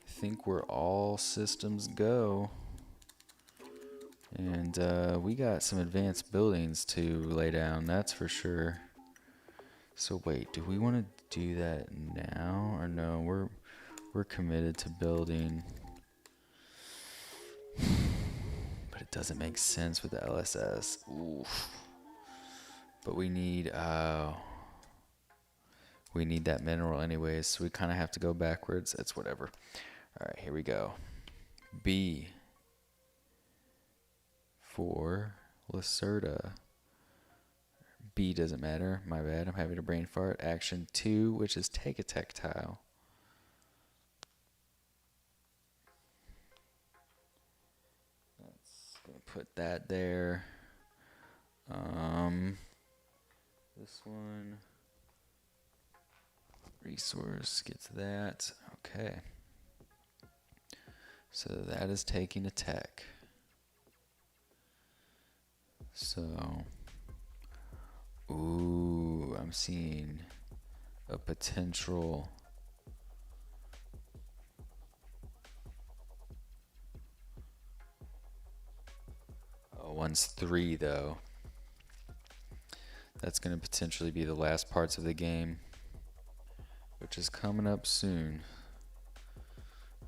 think we're all systems go. And we got some advanced buildings to lay down, that's for sure. So wait, do we want to do that now or no? We're committed to building. But it doesn't make sense with the LSS. Oof. But we need that mineral anyways, so we kind of have to go backwards. It's whatever. All right, here we go. B for Lacerda. B doesn't matter. My bad. I'm having a brain fart. Action 2, which is take a tech tile. That's gonna put that there. This one. Resource gets that. Okay. So that is taking a tech. So, ooh, I'm seeing a potential. Oh, one's 3 though. That's going to potentially be the last parts of the game, which is coming up soon.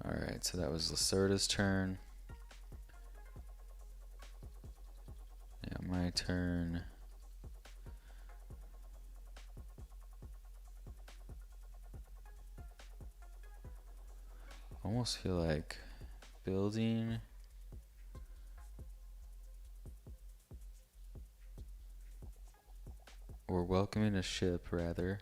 Alright, so that was Lacerda's turn. Now my turn. almost feel like building or welcoming a ship, rather.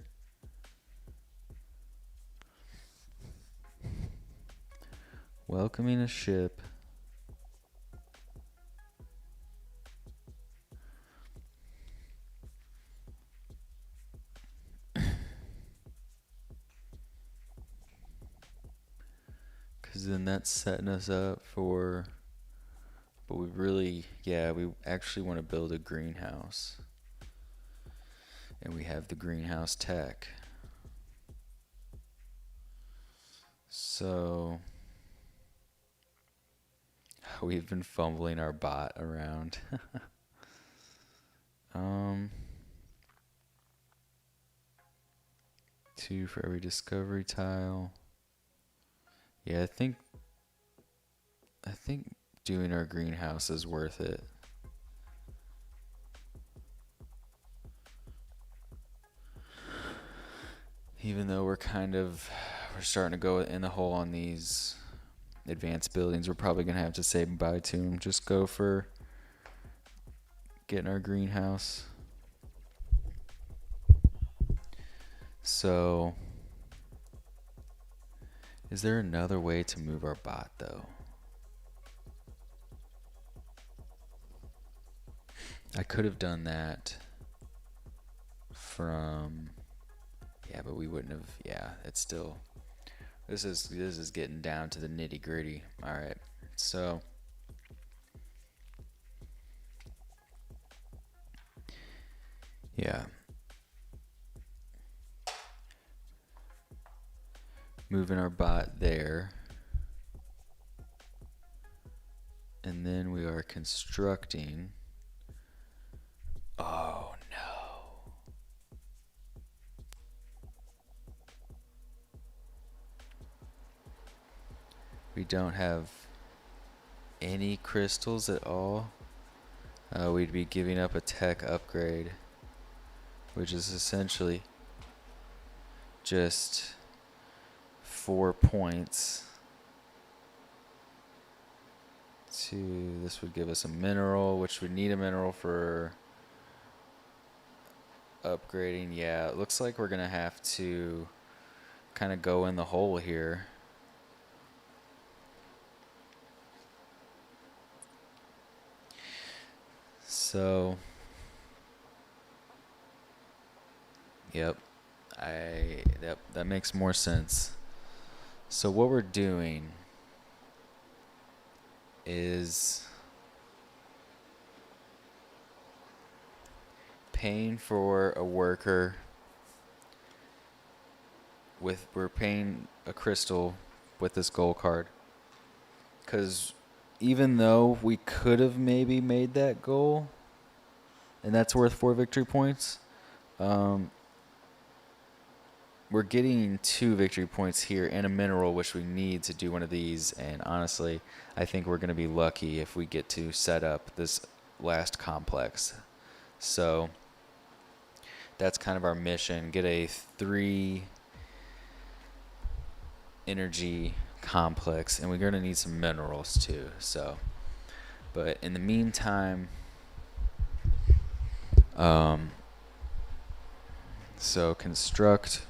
Welcoming a ship because then that's setting us up for, but we actually want to build a greenhouse, and we have the greenhouse tech. So we've been fumbling our bot around. 2 for every discovery tile. Yeah, I think doing our greenhouse is worth it. Even though we're starting to go in the hole on these advanced buildings, we're probably going to have to say bye to them. Just go for getting our greenhouse. So, is there another way to move our bot, though? I could have done that from... Yeah, but we wouldn't have... Yeah, it's still... This is getting down to the nitty-gritty. All right, so... Yeah. Moving our bot there. And then we are constructing... Oh, no. We don't have any crystals at all. We'd be giving up a tech upgrade, which is essentially just 4 points. This would give us a mineral, which would need a mineral for upgrading. Yeah, it looks like we're gonna have to kind of go in the hole here. So, yep, that makes more sense. So what we're doing is paying for a worker we're paying a crystal with this gold card, because even though we could have maybe made that goal and that's worth 4 victory points, we're getting 2 victory points here and a mineral, which we need to do one of these. And honestly, I think we're going to be lucky if we get to set up this last complex. So that's kind of our mission. Get a 3 energy complex, and we're going to need some minerals too. So, but in the meantime, so construct.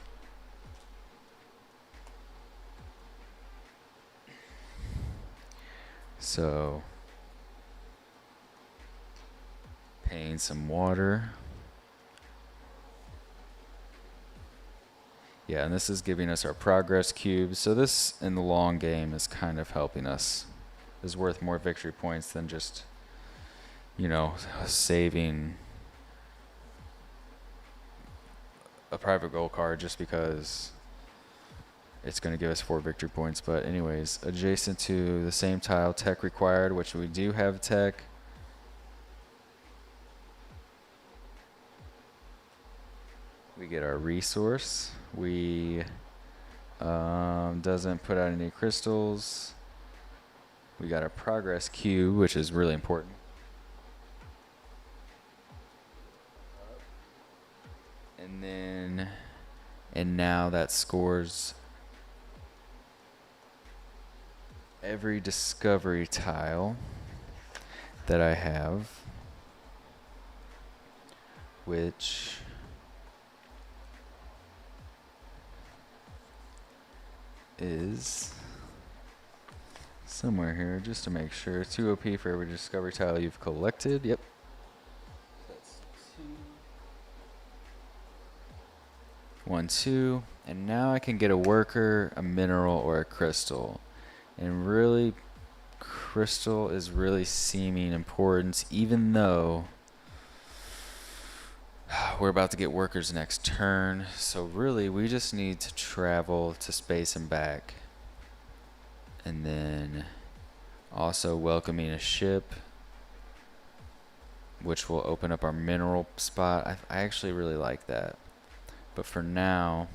So, paying some water. Yeah, and this is giving us our progress cubes. So this, in the long game, is kind of helping us. Is worth more victory points than just, saving a private gold card just because it's going to give us 4 victory points. But anyways, adjacent to the same tile, tech required, which we do have tech. We get our resource. We doesn't put out any crystals. We got our progress cube, which is really important. And now that scores every discovery tile that I have, which is somewhere here, just to make sure. 2 OP for every discovery tile you've collected. Yep. That's 2. 1, 2. And now I can get a worker, a mineral, or a crystal. And really, crystal is really seeming important, even though we're about to get workers next turn. So really, we just need to travel to space and back. And then also welcoming a ship, which will open up our mineral spot. I actually really like that. But for now,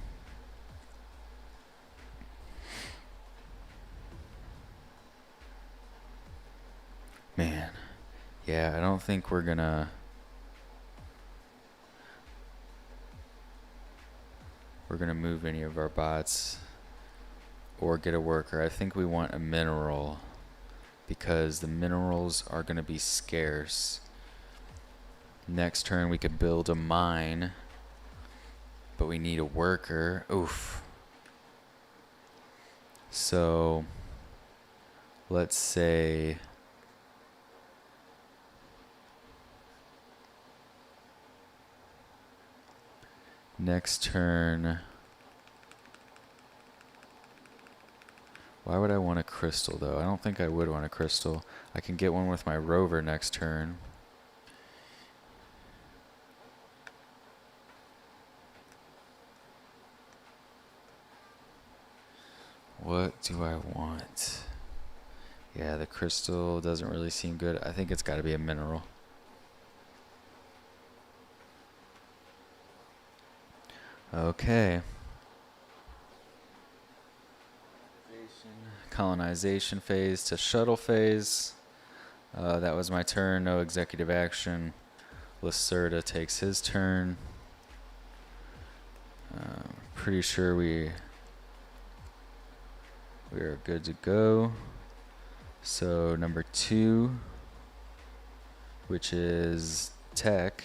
man, yeah, I don't think we're gonna move any of our bots or get a worker. I think we want a mineral because the minerals are gonna be scarce. Next turn we could build a mine, but we need a worker. Oof. So let's say next turn. Why would I want a crystal though? I don't think I would want a crystal. I can get one with my rover next turn. What do I want? Yeah, the crystal doesn't really seem good. I think it's got to be a mineral. Okay. Colonization phase to shuttle phase. That was my turn. No executive action. Lacerda takes his turn. Pretty sure we are good to go. So number 2, which is tech,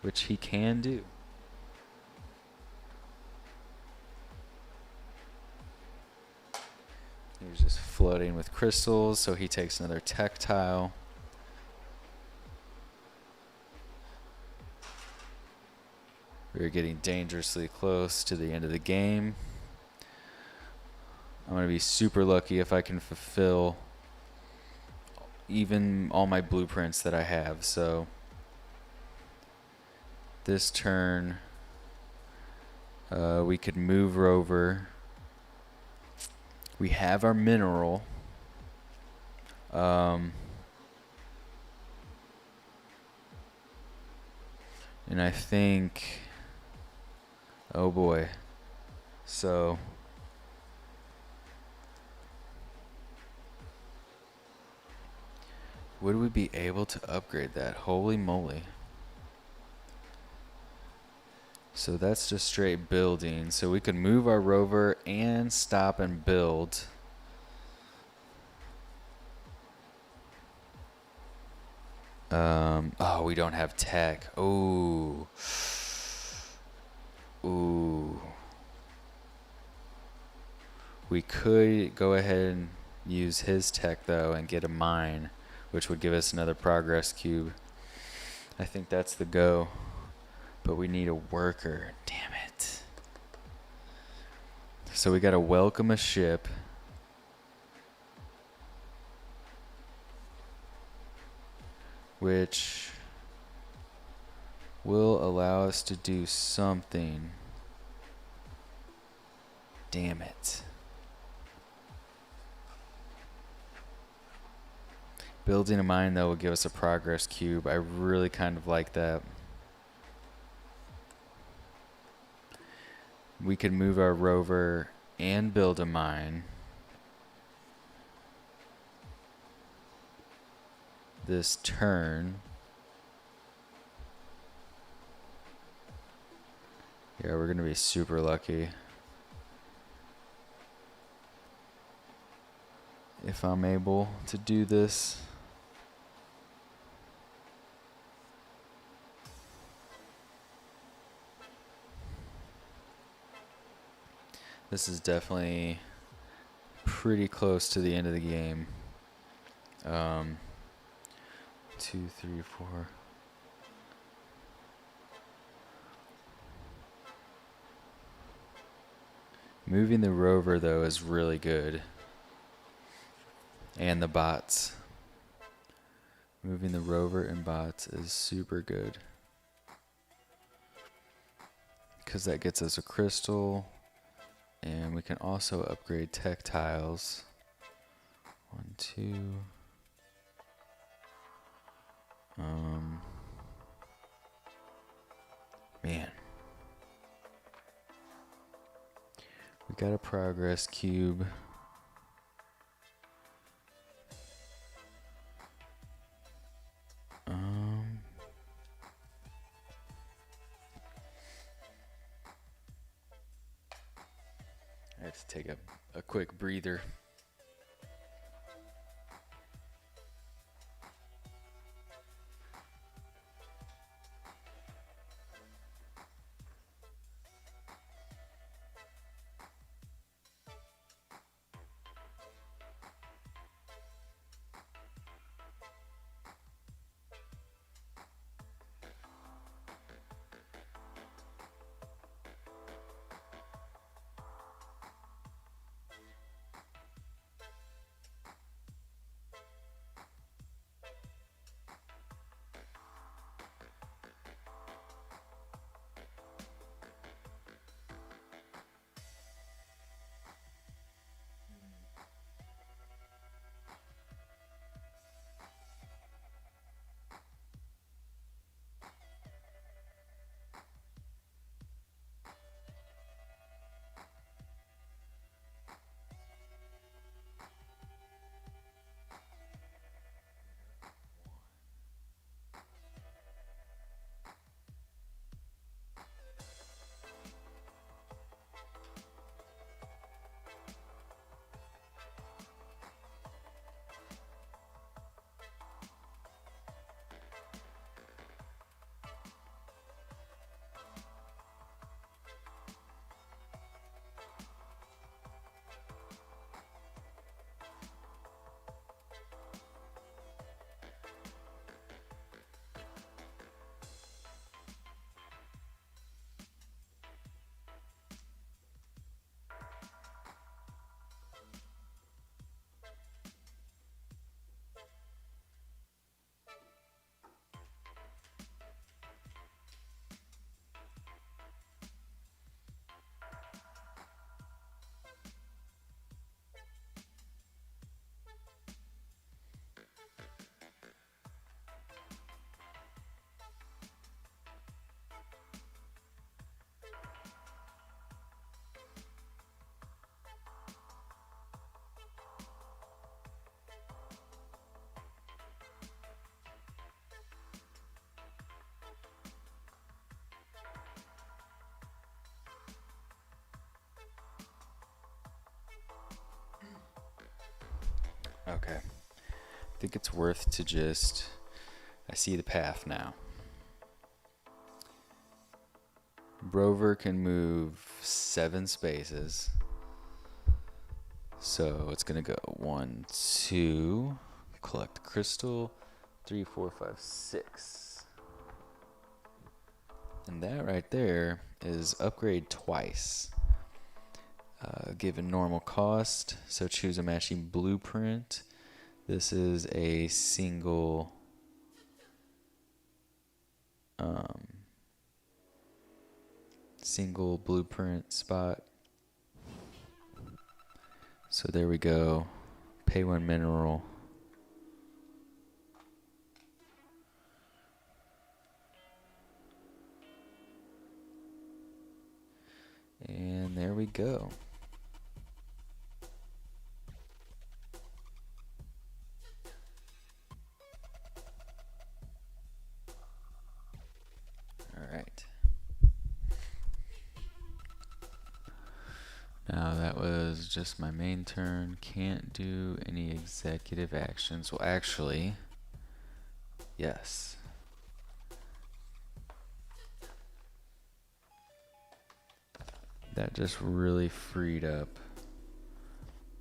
which he can do. He was just flooding with crystals, so he takes another tech tile. We're getting dangerously close to the end of the game. I'm going to be super lucky if I can fulfill even all my blueprints that I have. So this turn, we could move rover. We have our mineral. And I think, oh boy. So would we be able to upgrade that? Holy moly. So that's just straight building. So we could move our rover and stop and build. Oh, we don't have tech. Ooh. Ooh. We could go ahead and use his tech though and get a mine, which would give us another progress cube. I think that's the go. But we need a worker. Damn it. So we gotta welcome a ship. Which will allow us to do something. Damn it. Building a mine though will give us a progress cube. I really kind of like that. We could move our rover and build a mine. This turn. Yeah, we're gonna be super lucky if I'm able to do this. This is definitely pretty close to the end of the game. 2, 3, 4. Moving the rover, though, is really good. And the bots. Moving the rover and bots is super good. Because that gets us a crystal. And we can also upgrade tech tiles. 1, 2. Man. We got a progress cube. I have to take a quick breather. Okay. I think it's worth to just... I see the path now. Rover can move 7 spaces. So it's going to go 1, 2, collect crystal, 3, 4, 5, 6. And that right there is upgrade twice. Given normal cost, so choose a matching blueprint. This is a single blueprint spot. So there we go. Pay 1 mineral. And there we go. All right. Now that was just my main turn. Can't do any executive actions. Well, actually, yes. That just really freed up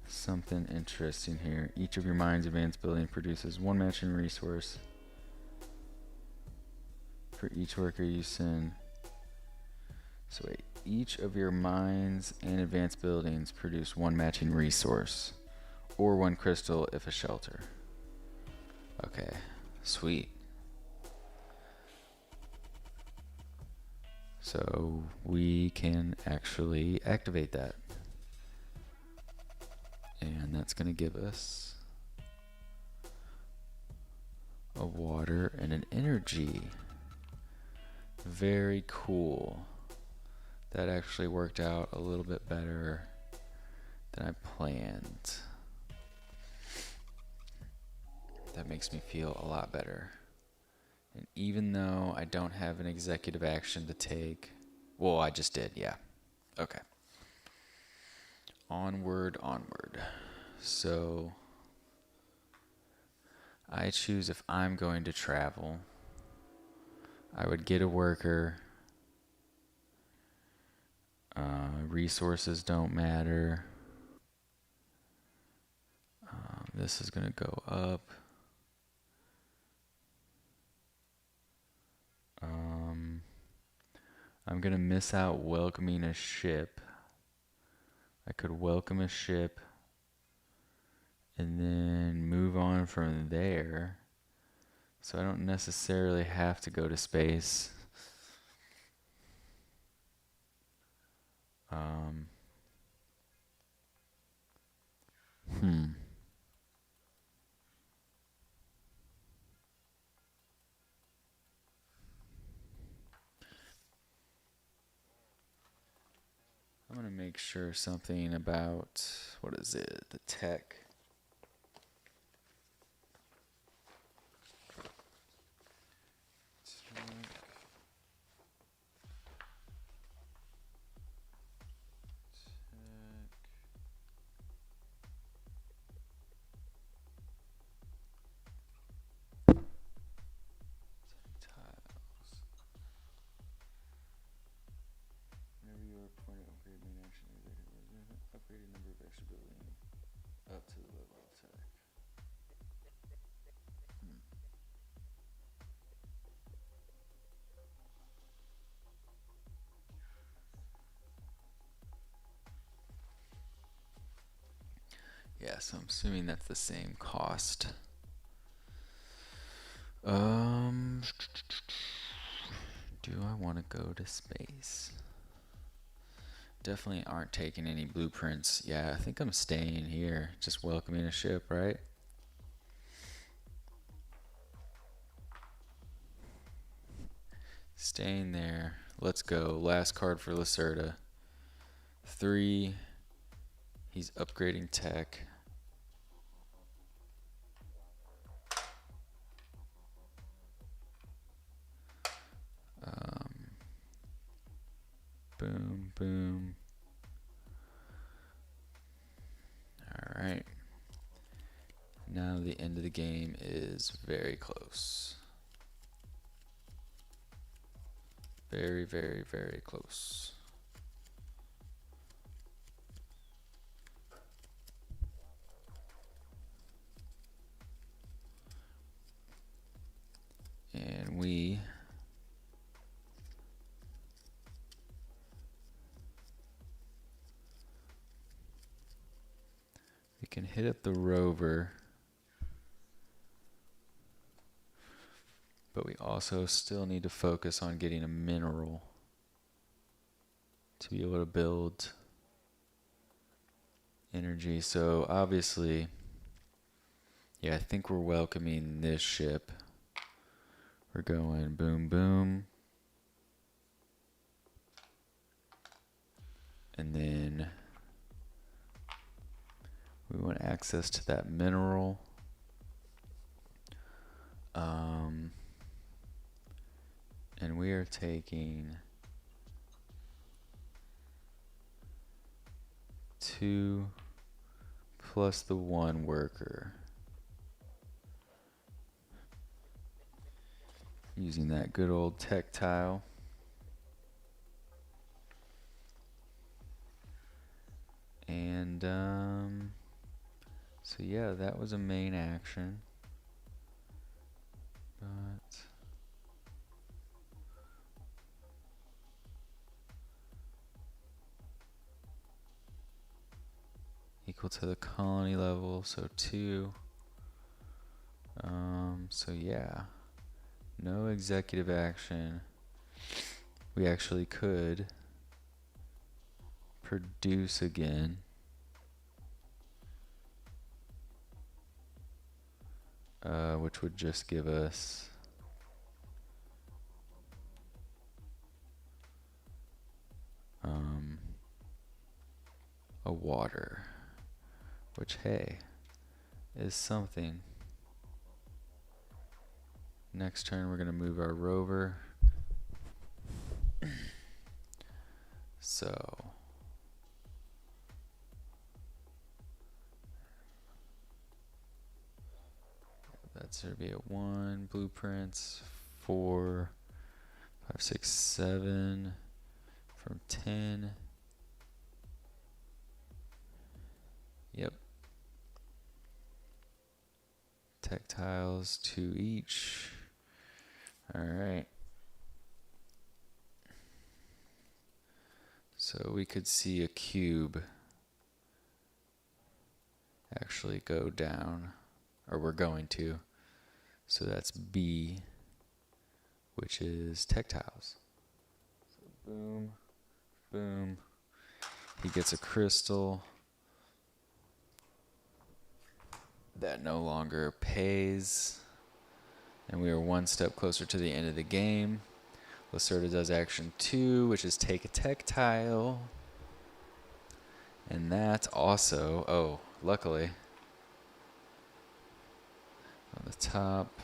something interesting here. Each of your mind's advanced building produces one matching resource for each worker you send. So wait, each of your mines and advanced buildings produce one matching resource, or one crystal if a shelter. Okay, sweet. So we can actually activate that. And that's going to give us a water and an energy. Very cool. That actually worked out a little bit better than I planned. That makes me feel a lot better. And even though I don't have an executive action to take, well, I just did, yeah. Okay. Onward. So I choose if I'm going to travel. I would get a worker. Resources don't matter. This is going to go up. I'm going to miss out welcoming a ship. I could welcome a ship and then move on from there. So I don't necessarily have to go to space. I'm going to make sure something about, what is it, the tech. Upgraded number of extra building up to the level of tech. Yeah, so I'm assuming that's the same cost. Do I want to go to space? Definitely aren't taking any blueprints. Yeah, I think I'm staying here. Just welcoming a ship, right? Staying there. Let's go. Last card for Lacerda. 3. He's upgrading tech. Boom, boom. Alright. Now the end of the game is very close. Very, very, very close. And we can hit up the rover, but we also still need to focus on getting a mineral to be able to build energy. So obviously, yeah, I think we're welcoming this ship. We're going boom, boom. And then we want access to that mineral. And we are taking 2 plus the 1 worker. Using that good old tech tile. And so yeah, that was a main action. But equal to the colony level, so 2. So yeah, no executive action. We actually could produce again. Which would just give us a water, which, hey, is something. Next turn, we're going to move our rover. So that's going to be a 1. Blueprints 4, 5, 6, 7 from 10. Yep. Tactiles 2 each. All right. So we could see a cube actually go down, or we're going to. So that's B, which is tactiles. So boom, boom. He gets a crystal. That no longer pays. And we are 1 step closer to the end of the game. Lacerda does action 2, which is take a tech tile. And that also, oh, luckily, on the top,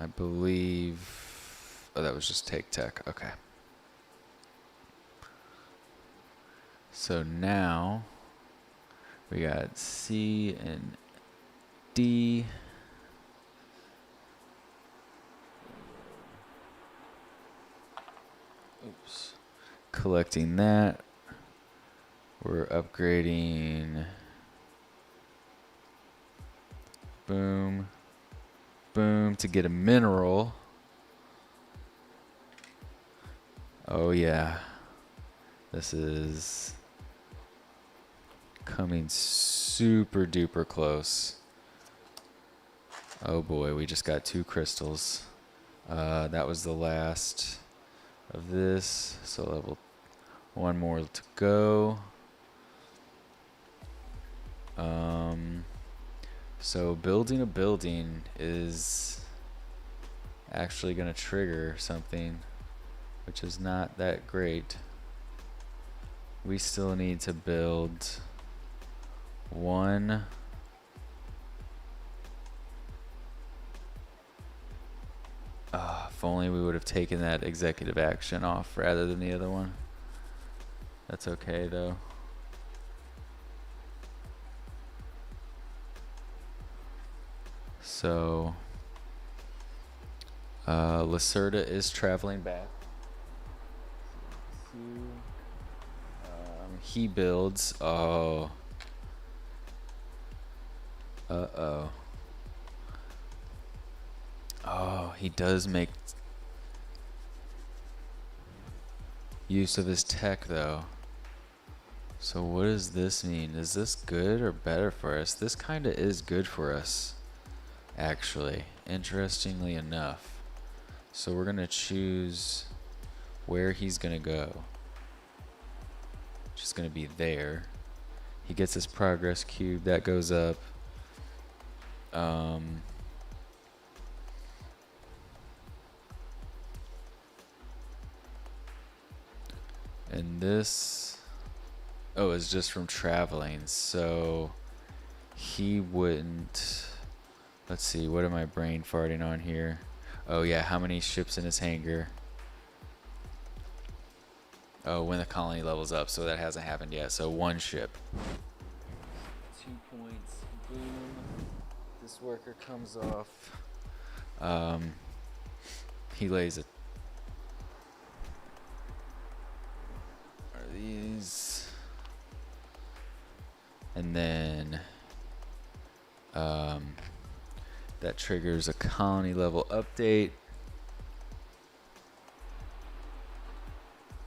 I believe, oh, that was just take tech, okay. So now we got C and D. Oops. Collecting that. We're upgrading. Boom. Boom to get a mineral. Oh yeah. This is coming super duper close. Oh boy, we just got 2 crystals. That was the last of this. So level 1 more to go. So building a building is actually going to trigger something, which is not that great. We still need to build 1 if only we would have taken that executive action off rather than the other one. That's okay though. So Lacerda is traveling back. He builds. Oh. Uh-oh. Oh, he does make use of his tech though. So what does this mean? Is this good or better for us? This kind of is good for us, actually, interestingly enough. So we're gonna choose where he's gonna go. Just gonna be there. He gets his progress cube, that goes up. And this, oh, is just from traveling, so he wouldn't Let's see, what am I brain farting on here? Oh yeah, how many ships in his hangar? Oh, when the colony levels up, so that hasn't happened yet. So 1 ship. 2 points. Boom. This worker comes off. He lays it. Are these? And then that triggers a colony level update.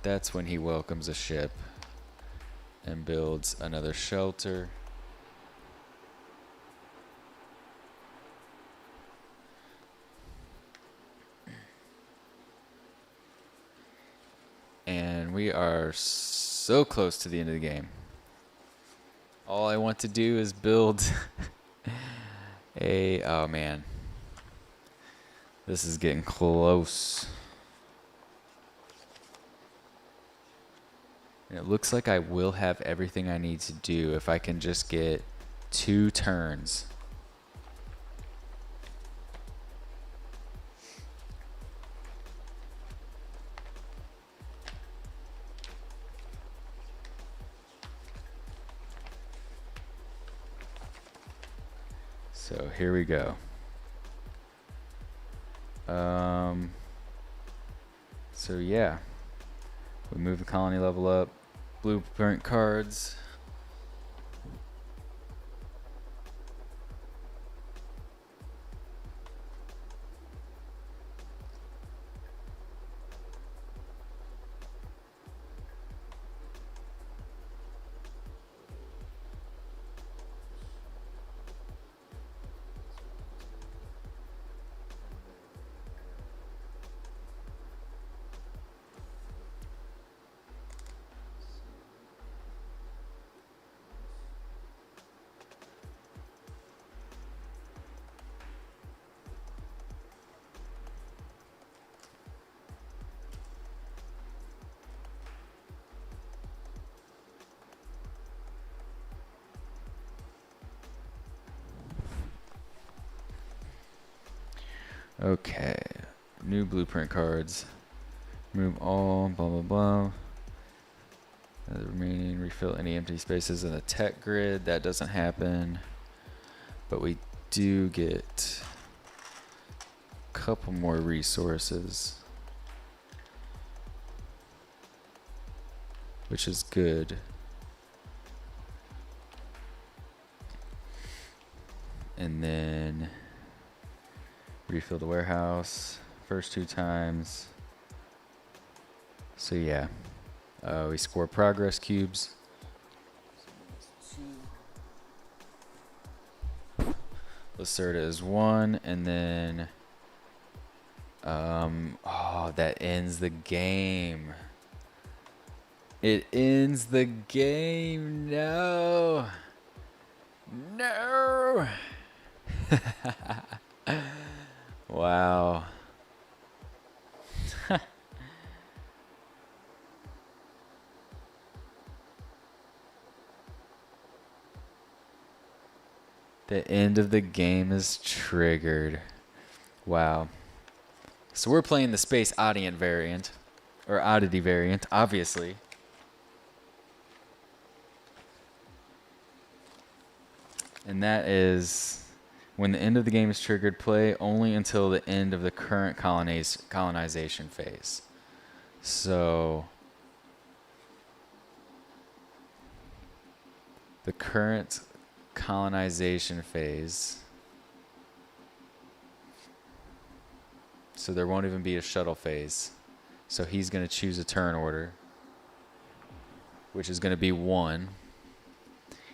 That's when he welcomes a ship and builds another shelter. And we are so close to the end of the game. All I want to do is build oh man. This is getting close. And it looks like I will have everything I need to do if I can just get 2 turns. So here we go. So yeah, we move the colony level up. Blueprint cards. Okay, new blueprint cards. Remove all, blah, blah, blah. The remaining, refill any empty spaces in the tech grid. That doesn't happen. But we do get a couple more resources, which is good. And then refill the warehouse first 2 times. So yeah, we score progress cubes. Lacerda is 1, and then oh, that ends the game. It ends the game. No. No. Wow. The end of the game is triggered. Wow. So we're playing the Space Oddity variant, or Oddity variant, obviously. And that is when the end of the game is triggered, play only until the end of the current colonization phase. So the current colonization phase. So there won't even be a shuttle phase. So he's going to choose a turn order, which is going to be 1.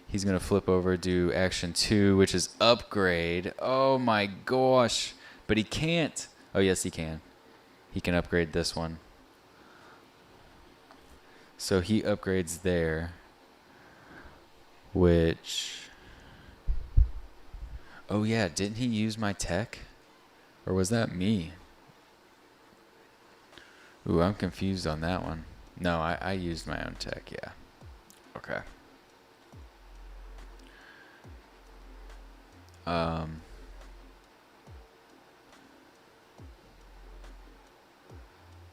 He's going to flip over, do action 2, which is upgrade. Oh my gosh. But he can't. Oh, yes, he can. He can upgrade this one. So he upgrades there, which... Oh, yeah. Didn't he use my tech? Or was that me? Ooh, I'm confused on that one. No, I used my own tech, yeah. Okay.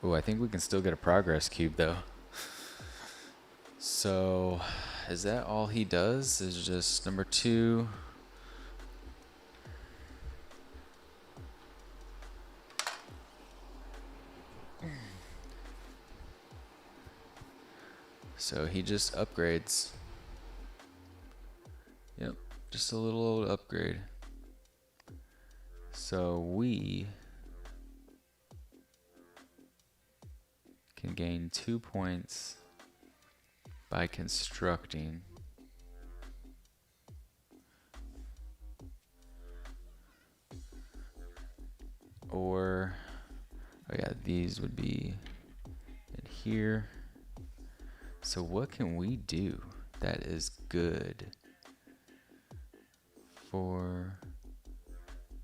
Oh, I think we can still get a progress cube though. So, is that all he does? Is just number 2? So he just upgrades. Yep, just a little old upgrade. So we can gain 2 points by constructing. Or, oh yeah, these would be in here. So what can we do that is good? 4,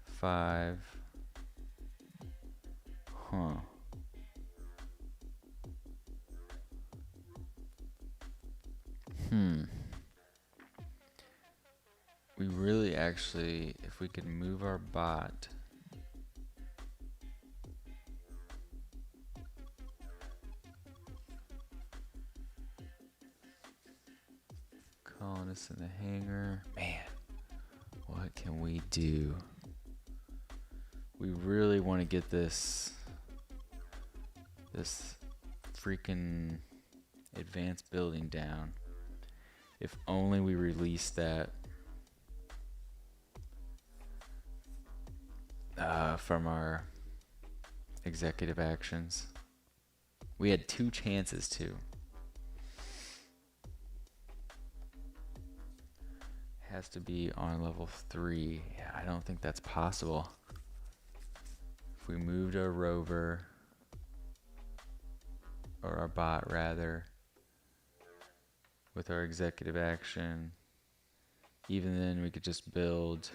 5. Huh. We really actually, if we could move our bot. Colonists in the hangar. Man, what can we do? We really want to get this freaking advanced building down. If only we released that from our executive actions. We had 2 chances to. Has to be on level 3. Yeah, I don't think that's possible. If we moved our rover, or our bot rather, with our executive action, even then we could just build.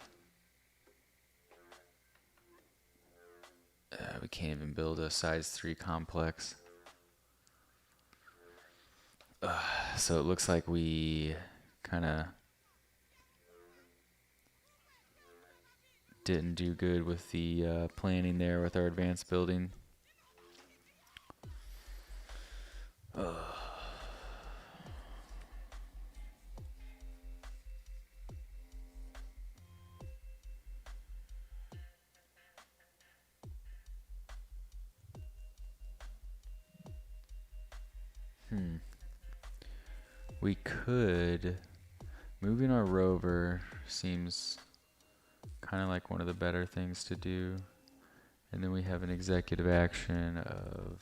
We can't even build a size 3 complex. So it looks like we kind of didn't do good with the planning there with our advanced building. We could, moving our rover seems kind of like one of the better things to do. And then we have an executive action of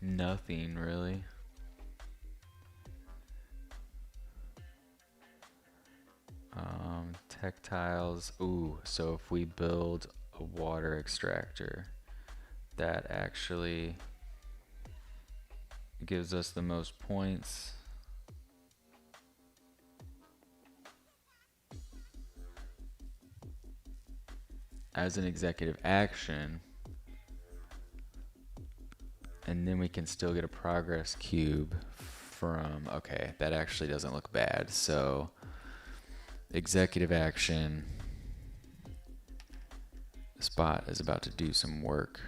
nothing really. Tech tiles. Ooh, so if we build a water extractor, that actually gives us the most points. As an executive action, and then we can still get a progress cube from, okay, that actually doesn't look bad. So executive action, Spot is about to do some work.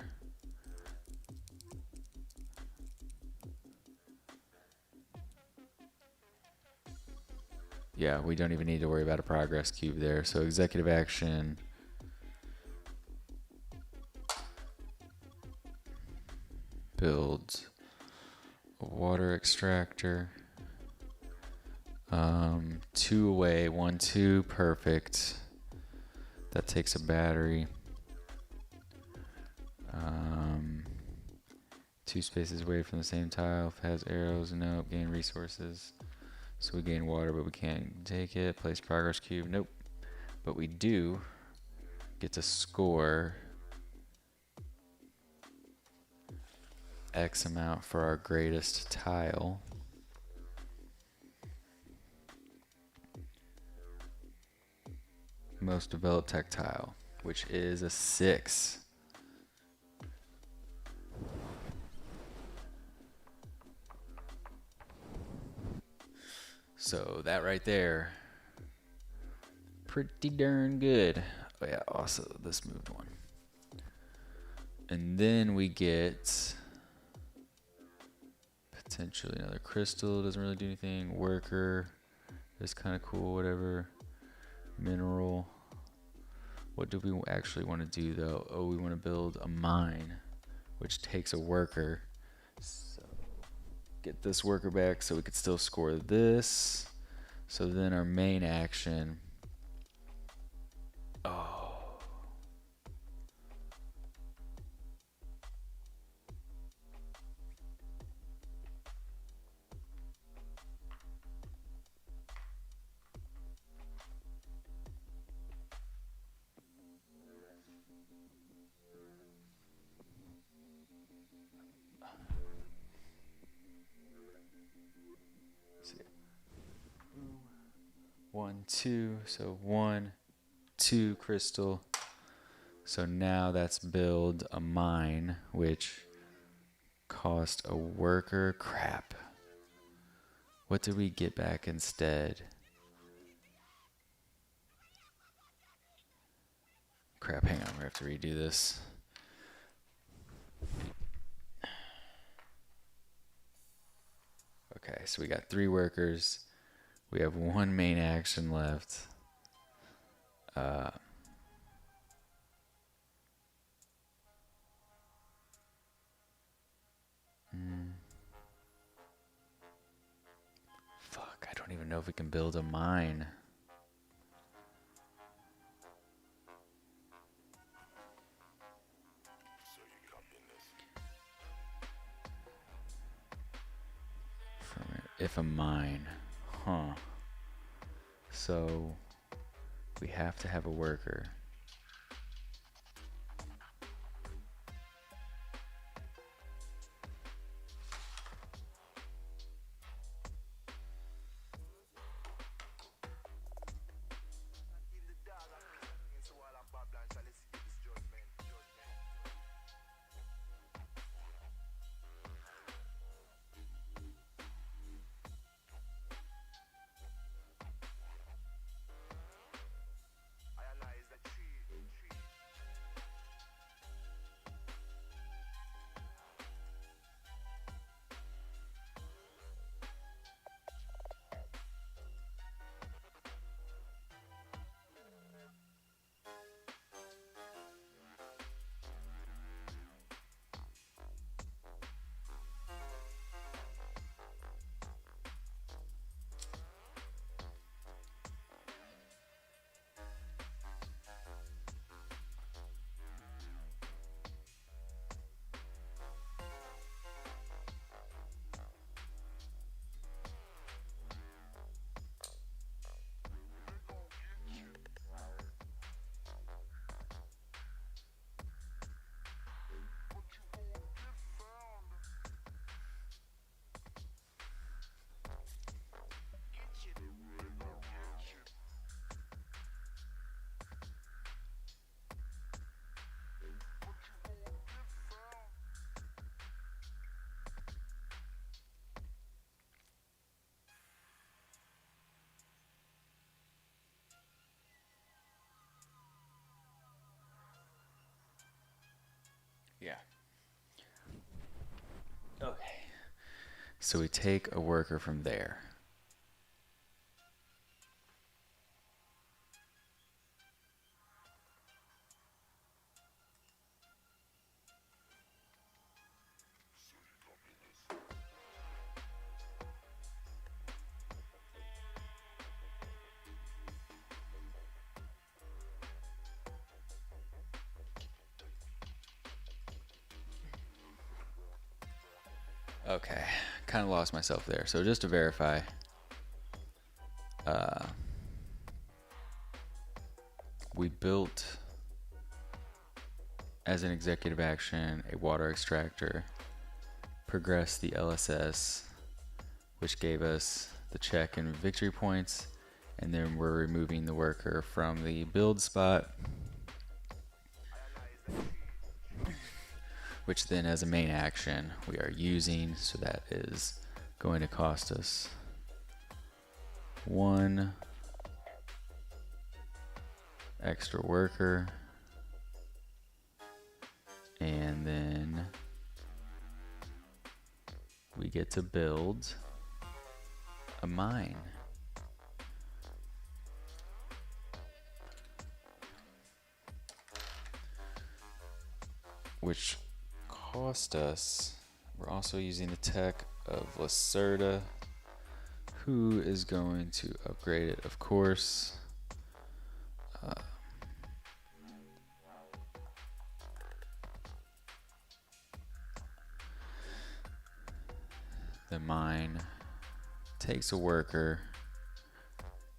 Yeah, we don't even need to worry about a progress cube there. So executive action, builds a water extractor. 2 away, 1, 2, perfect. That takes a battery. 2 spaces away from the same tile. If it has arrows, nope. Gain resources. So we gain water, but we can't take it. Place progress cube, nope. But we do get to score X amount for our greatest tile. Most developed tech tile, which is a 6. So that right there, pretty darn good. Oh yeah, also this moved one. And then we get potentially another crystal. Doesn't really do anything. Worker is kind of cool, whatever. Mineral. What do we actually want to do though? Oh, we want to build a mine, which takes a worker. So get this worker back so we could still score this. So then our main action. Oh. One, two, so 1, 2 crystal. So now that's build a mine, which cost a worker. Crap. What did we get back instead? Crap, hang on, we have to redo this. Okay, so we got 3 workers. We have 1 main action left. Fuck, I don't even know if we can build a mine. If a mine. Huh. So we have to have a worker. Yeah. Okay. So we take a worker from there. Okay, kind of lost myself there. So just to verify, we built, as an executive action, a water extractor, progressed the LSS, which gave us the check and victory points, and then we're removing the worker from the build spot, which then as a main action we are using, so that is going to cost us 1 extra worker, And then we get to build a mine. Which cost us, we're also using the tech of Lacerda, who is going to upgrade it, of course. The mine takes a worker,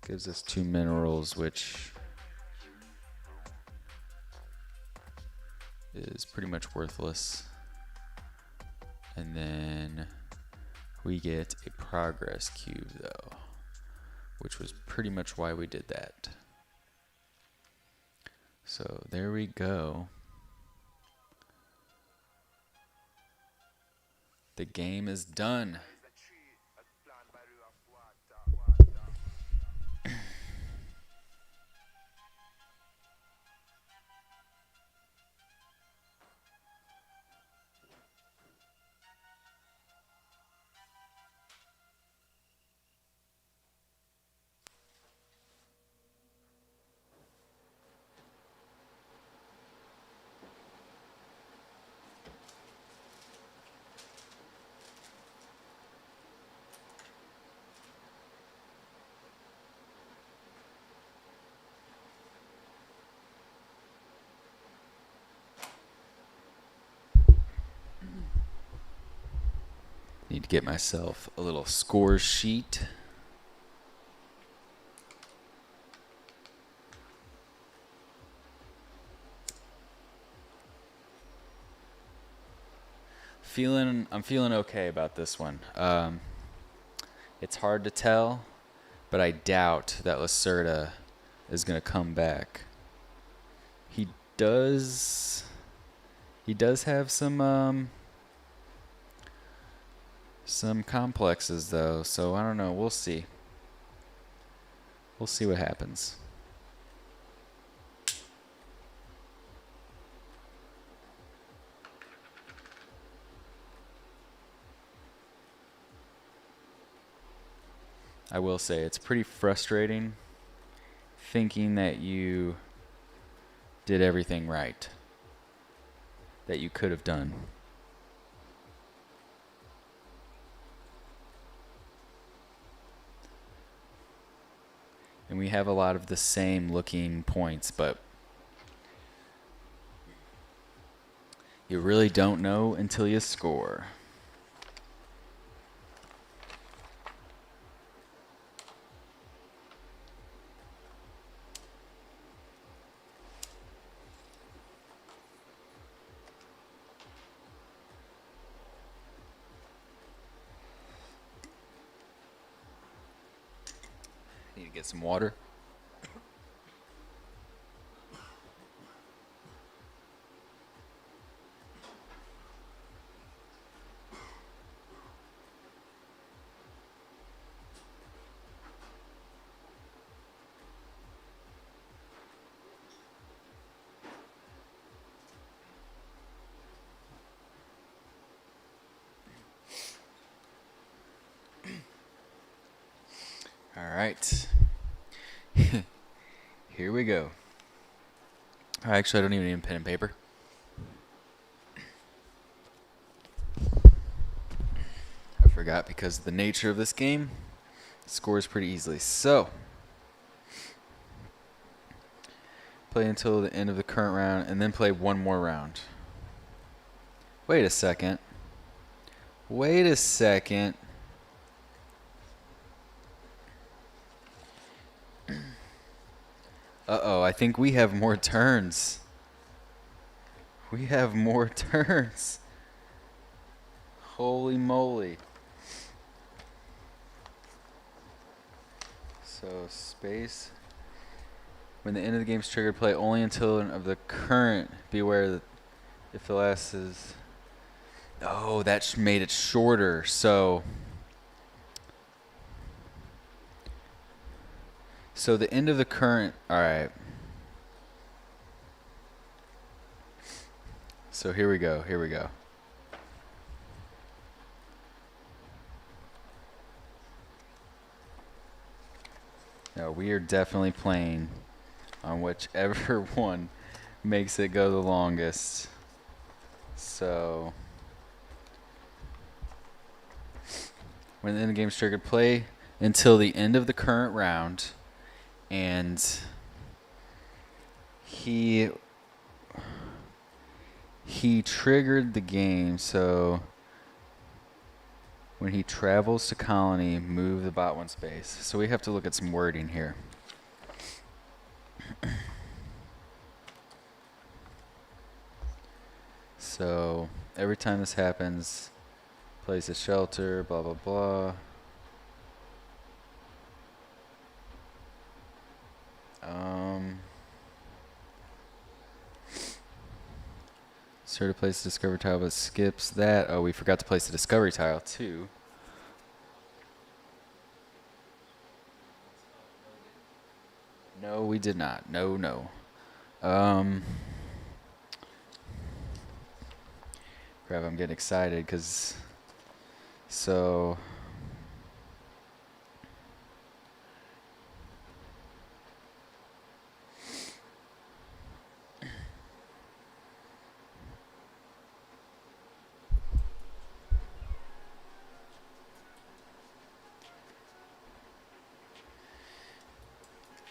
gives us 2 minerals, which is pretty much worthless. And then we get a progress cube though, which was pretty much why we did that. So there we go. The game is done. Need to get myself a little score sheet. I'm feeling okay about this one. It's hard to tell, but I doubt that Lacerda is going to come back. He does have some complexes though, so I don't know. We'll see. We'll see what happens. I will say it's pretty frustrating thinking that you did everything right that you could have done. And we have a lot of the same looking points, but you really don't know until you score. Need to get some water. All right. Here we go. Actually, I don't even need a pen and paper. I forgot because of the nature of this game, it scores pretty easily. So, play until the end of the current round and then play one more round. Wait a second. Wait a second. Uh-oh, I think we have more turns. We have more turns. Holy moly. So, space. When the end of the game is triggered, play only until of the current. Beware that if the last is... Oh, that made it shorter. So the end of the current... Alright. So here we go. Here we go. Now we are definitely playing on whichever one makes it go the longest. So when the end game triggered, play until the end of the current round, and he triggered the game. So when he travels to colony, move the bot one space. So we have to look at some wording here. So every time this happens, place a shelter, blah, blah, blah. Start to place the discovery tile, but skips that. Oh, we forgot to place the discovery tile too. No, we did not. No, no. Crap, I'm getting excited because so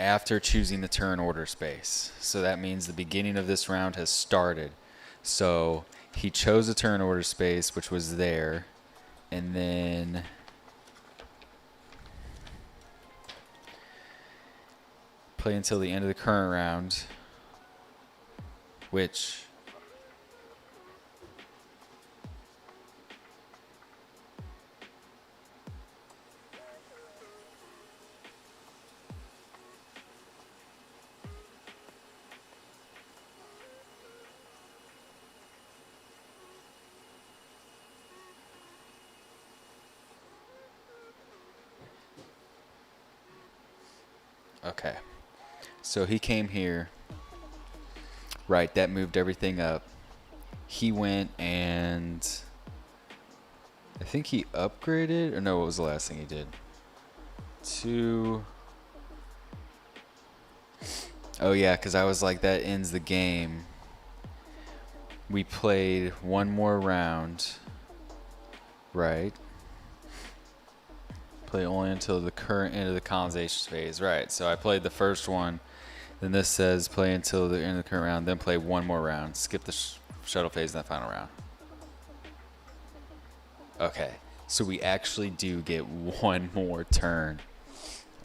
after choosing the turn order space. So that means the beginning of this round has started. So he chose a turn order space, which was there, and then play until the end of the current round, which okay. So he came here. Right, that moved everything up. He went and I think he upgraded, or no, what was the last thing he did? Oh yeah, because I was like, that ends the game. We played one more round. Right. Play only until the current end of the colonization phase. Right, so I played the first one. Then this says play until the end of the current round, then play one more round. Skip the shuttle phase in that final round. Okay, so we actually do get one more turn.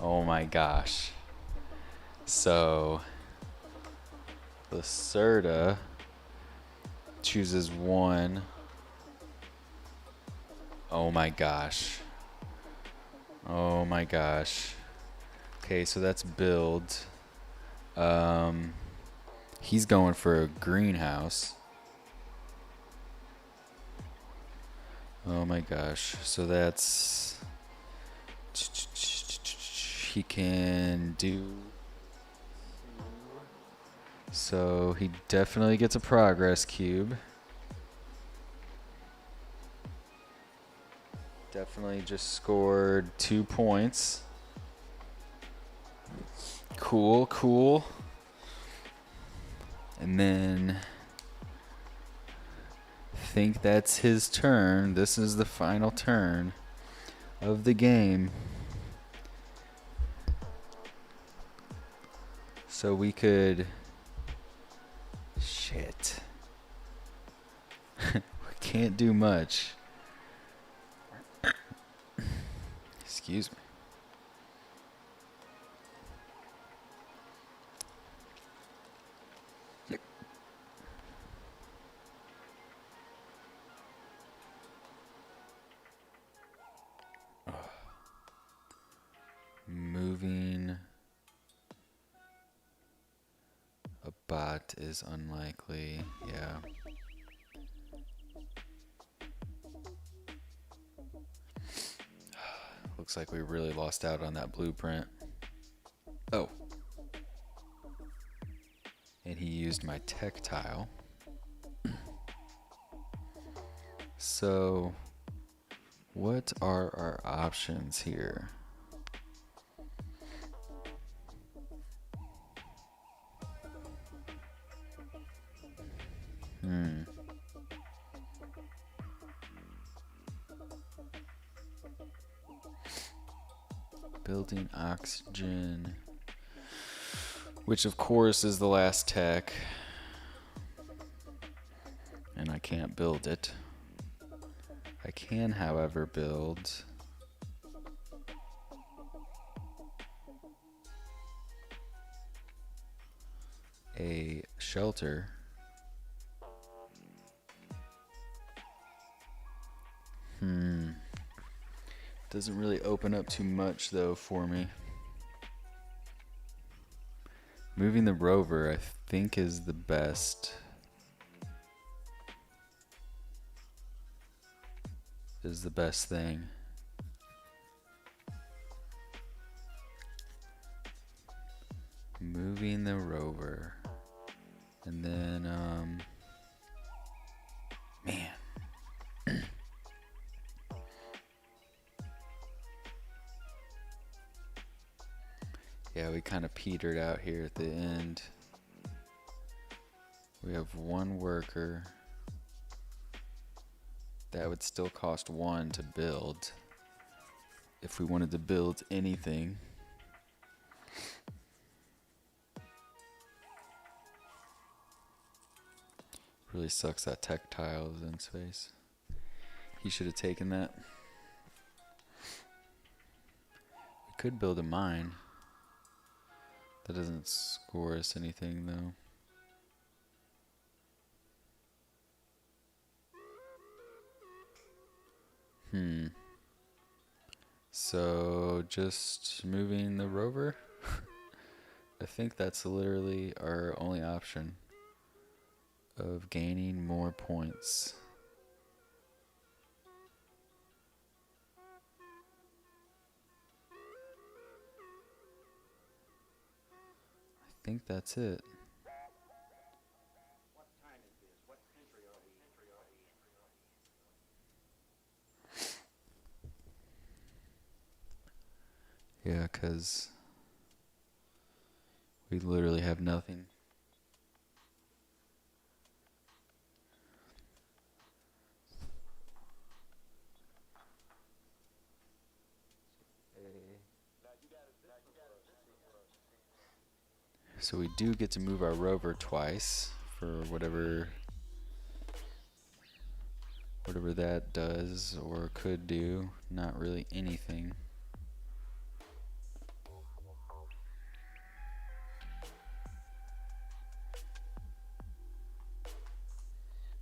Oh my gosh. So Lacerda chooses one. Oh my gosh. Oh my gosh. Okay, so that's build. He's going for a greenhouse. Oh my gosh. So that's... He can do... So he definitely gets a progress cube. Definitely just scored 2 points. Cool, cool. And then I think that's his turn. This is the final turn of the game. So we could... Shit. We can't do much. Excuse me. Moving a bot is unlikely. Yeah. Looks like we really lost out on that blueprint. Oh. And he used my tech tile. So, what are our options here? Building oxygen, which of course is the last tech, and I can't build it. I can, however, build a shelter. Doesn't really open up too much though for me. Moving the rover, I think, is the best. Is the best thing. Moving the rover. And then, man. Yeah, we kind of petered out here at the end. We have one worker. That would still cost one to build if we wanted to build anything. Really sucks that tech tile is in space. He should have taken that. We could build a mine. That doesn't score us anything though. So just moving the rover? I think that's literally our only option of gaining more points. I think that's it. Yeah, because we literally have nothing. So we do get to move our rover twice for whatever that does or could do. Not really anything.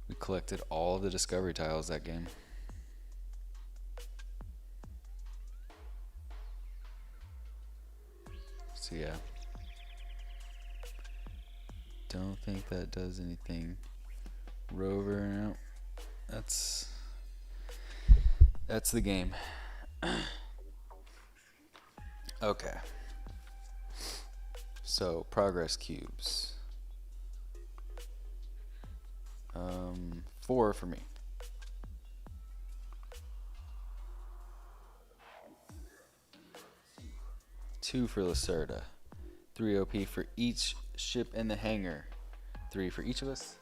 We collected all of the discovery tiles that game. So yeah. Don't think that does anything. Rover, no. That's the game. Okay. So progress cubes. 4 for me. 2 for Lacerda. 3 OP for each ship in the hangar. 3 for each of us.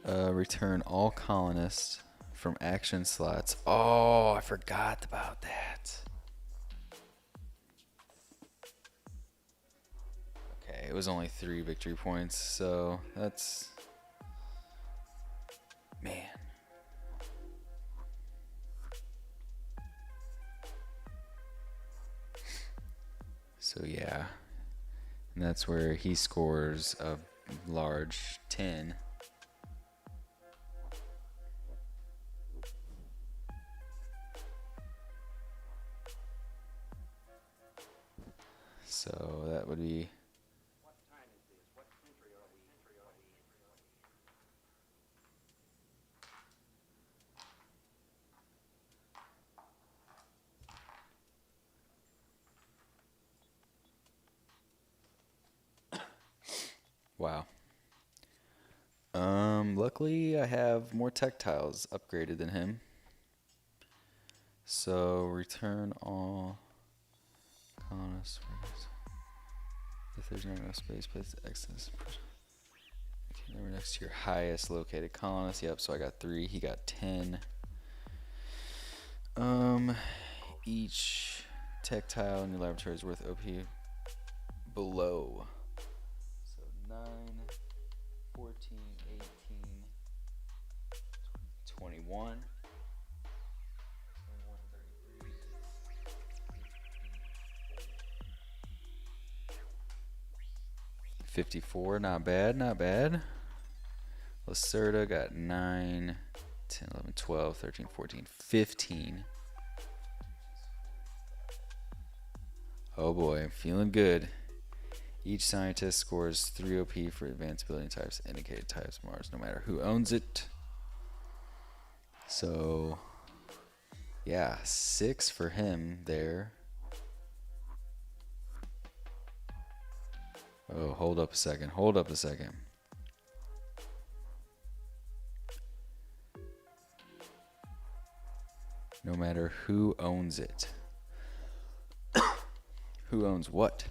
Return all colonists from action slots. Oh, I forgot about that. Okay, it was only 3 victory points, so that's... Man. So yeah, and that's where he scores a large 10. So that would be... Wow. Luckily I have more tactiles upgraded than him. So return all colonists. If there's not enough space, place excess. Okay, number next to your highest located colonist. Yep, so I got 3. He got 10. Each tactile in your laboratory is worth OP below. So 9, 14, 18, 21. 54, not bad, not bad. Lacerda got 9, 10, 11, 12, 13, 14, 15. Oh boy, feeling good. Each scientist scores 3 OP for advanced building types, indicated types Mars, no matter who owns it. So, yeah, 6 for him there. Oh, hold up a second. Hold up a second. No matter who owns it. Who owns what?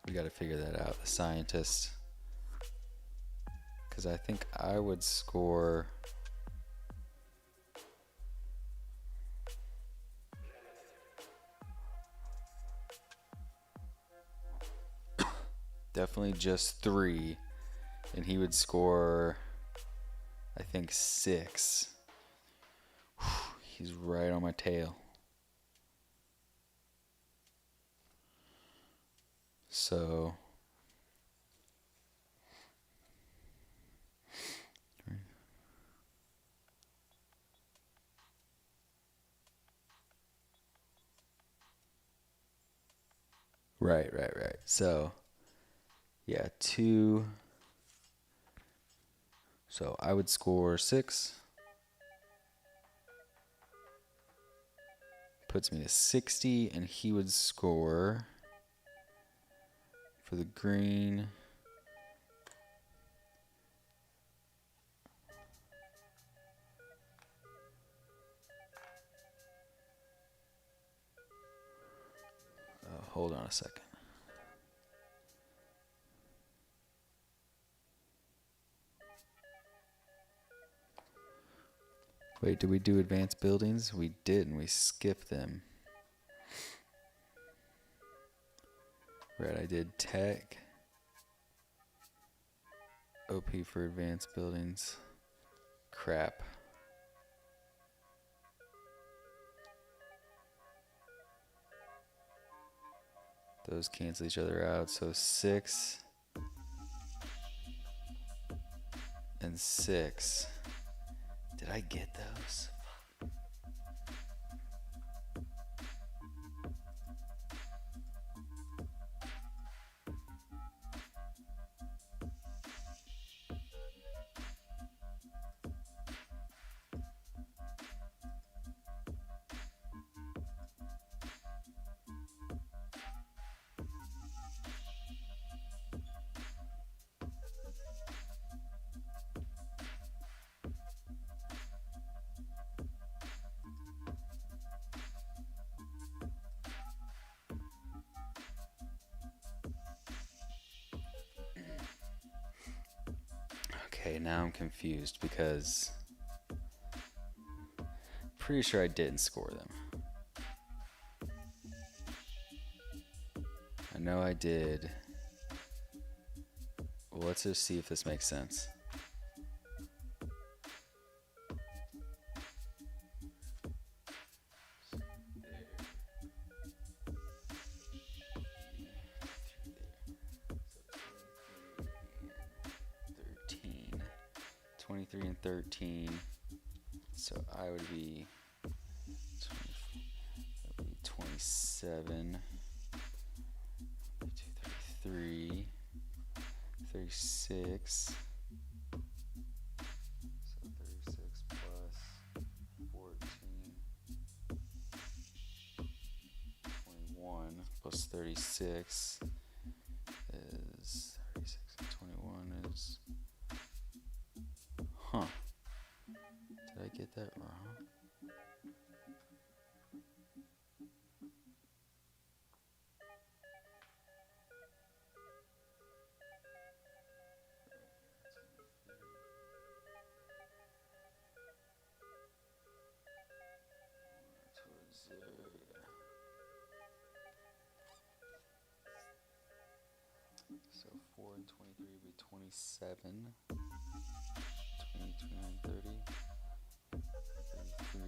We got to figure that out. The scientist. Because I think I would score... definitely just 3. And he would score, I think, 6. Whew, he's right on my tail. So... Right. So, yeah, 2. So I would score 6. Puts me to 60, and he would score for the green. Hold on a second. Wait, did we do advanced buildings? We didn't. We skipped them. Right, I did tech. OP for advanced buildings. Crap. Those cancel each other out. So 6 and 6. Did I get those? Okay, now I'm confused because pretty sure I didn't score them. I know I did. Well, let's just see if this makes sense. There. 23 and 13. So I would be 27, 33, 36. So 36 plus 14. plus 36 is 36 and 21 is, did I get that wrong? So 4 and 23 would be 27. 20, 29, 30. 33.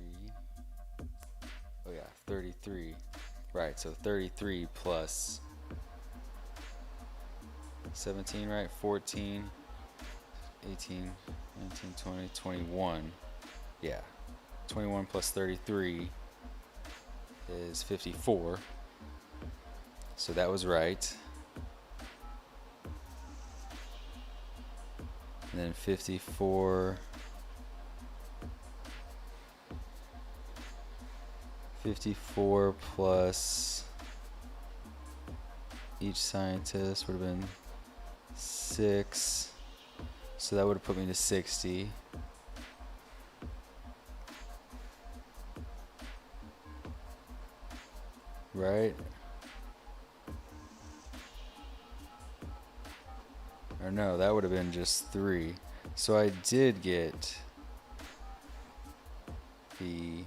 Oh yeah, 33. Right, so 33 plus 17, right? 14, 18, 19, 20, 21. Yeah. 21 plus 33 is 54. So that was right. And then 54 plus each scientist would have been 6. So that would have put me to 60. Right? Or no, that would have been just 3. So I did get the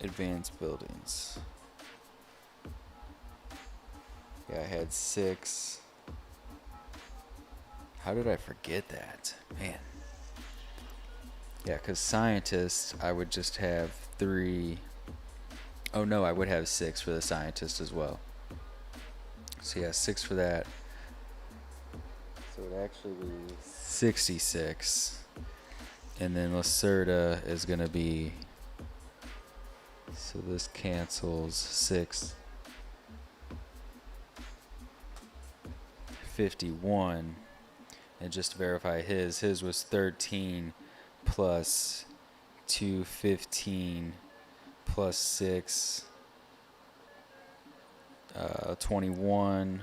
advanced buildings. Yeah, I had 6. How did I forget that? Man. Yeah, because scientists, I would just have 3. Oh no, I would have 6 for the scientist as well. So yeah, 6 for that. So it would actually be 66. And then Lacerda is going to be, so this cancels 6. 51. And just to verify his was 13 plus 215 plus 6, 21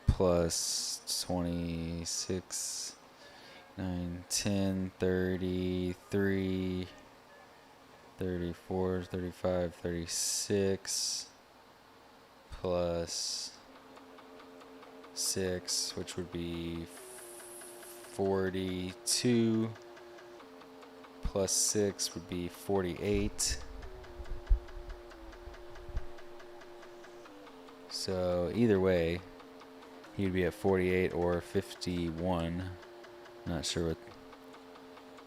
plus 26, 9, 10, 33, 34, 35, 36 plus 6, which would be 42 plus 6 would be 48. So either way, he'd be at 48 or 51. Not sure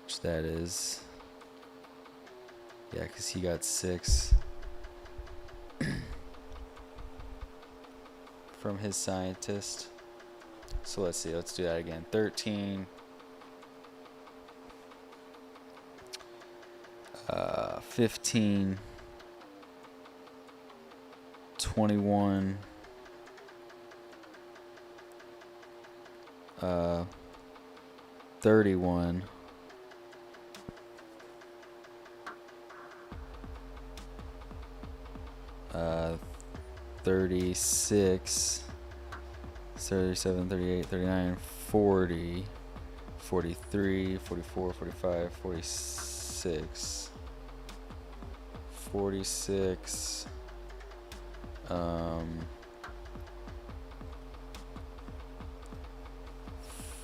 which that is. Yeah, because he got 6 from his scientist. So let's see, let's do that again. 13, 15, 21, 31, 36, 37, 38, 39, 40, 43, 44, 45, 46, 46,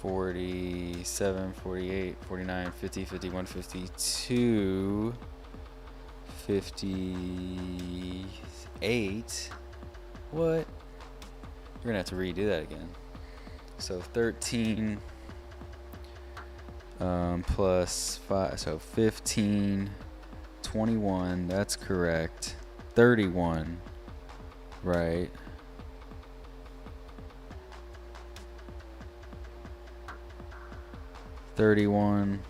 47, 48, 49, 50, 51, 52, 58. What? We're gonna have to redo that again. So 13 plus 5, so 15, 21, that's correct. 31, right? $31,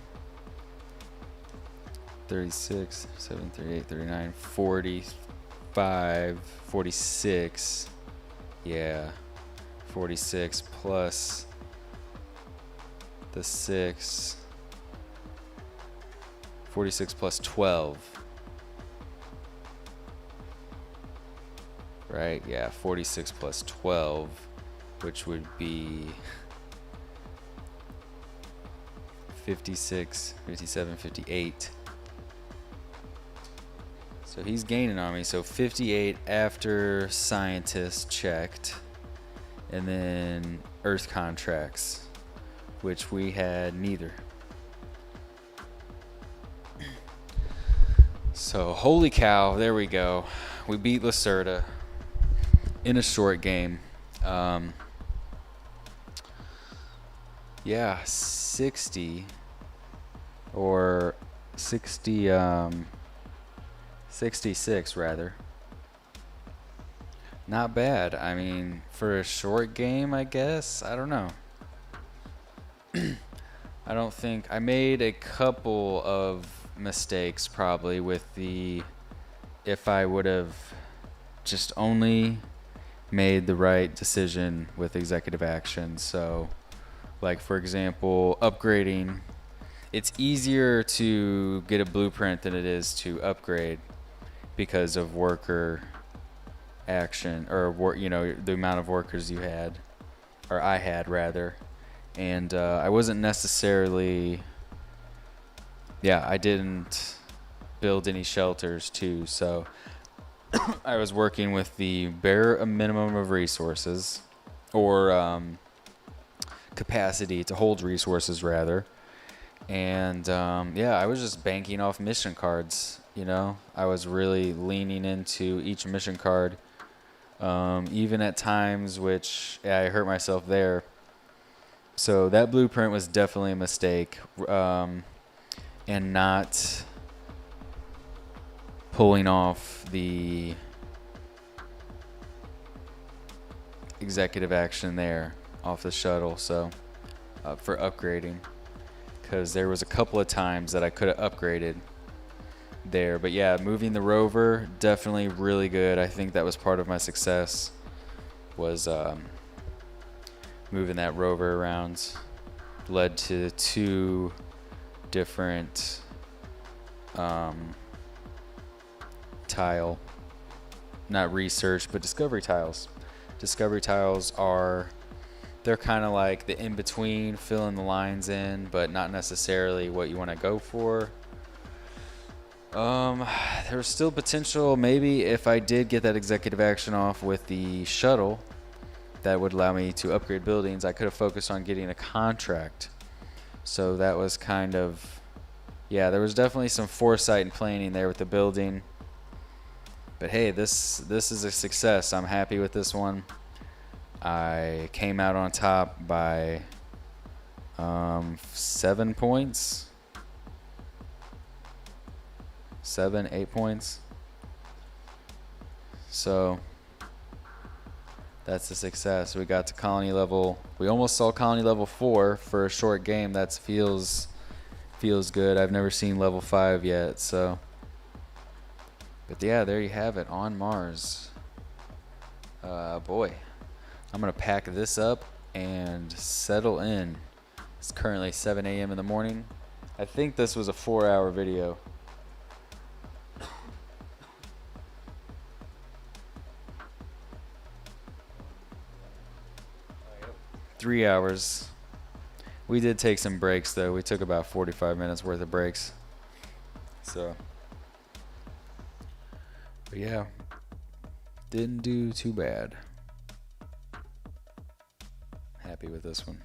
36, 7, 38, 39, 45, 46. Yeah, 46 plus the 6 46 plus 12. Right, yeah, 46 plus 12, which would be 56, 57, 58. So he's gaining on me. So 58 after scientists checked. And then Earth contracts, which we had neither. So holy cow, there we go. We beat Lacerda in a short game. Yeah, 60 or 60, 66 rather. Not bad. I mean, for a short game, I guess. I don't know. I don't think I made a couple of mistakes probably with the, if I would have just only made the right decision with executive action. So like, for example, upgrading, it's easier to get a blueprint than it is to upgrade because of worker action, or the amount of workers you had, or I had rather. And I wasn't necessarily, I didn't build any shelters too, so I was working with the bare minimum of resources, or capacity to hold resources rather. And I was just banking off mission cards. I was really leaning into each mission card, even at times which I hurt myself there. So that blueprint was definitely a mistake, and not pulling off the executive action there off the shuttle. So for upgrading, because there was a couple of times that I could have upgraded there. But yeah, moving the rover, definitely really good. I think that was part of my success, was moving that rover around. Led to 2 different not research, but discovery tiles. Discovery tiles they're kind of like the in-between, filling the lines in, but not necessarily what you want to go for. There's still potential, maybe if I did get that executive action off with the shuttle, that would allow me to upgrade buildings. I could have focused on getting a contract. So that was kind of, there was definitely some foresight and planning there with the building. But hey, this is a success. I'm happy with this one. I came out on top by 7 points. 7, 8 points. So that's a success. We got to colony level. We almost saw colony level 4 for a short game. That feels good. I've never seen level 5 yet. So, but yeah, there you have it, on Mars. Boy, I'm gonna pack this up and settle in. It's currently 7 a.m. in the morning. I think this was a 4-hour video. 3 hours. We did take some breaks though. We took about 45 minutes worth of breaks. So, but yeah, didn't do too bad. Happy with this one.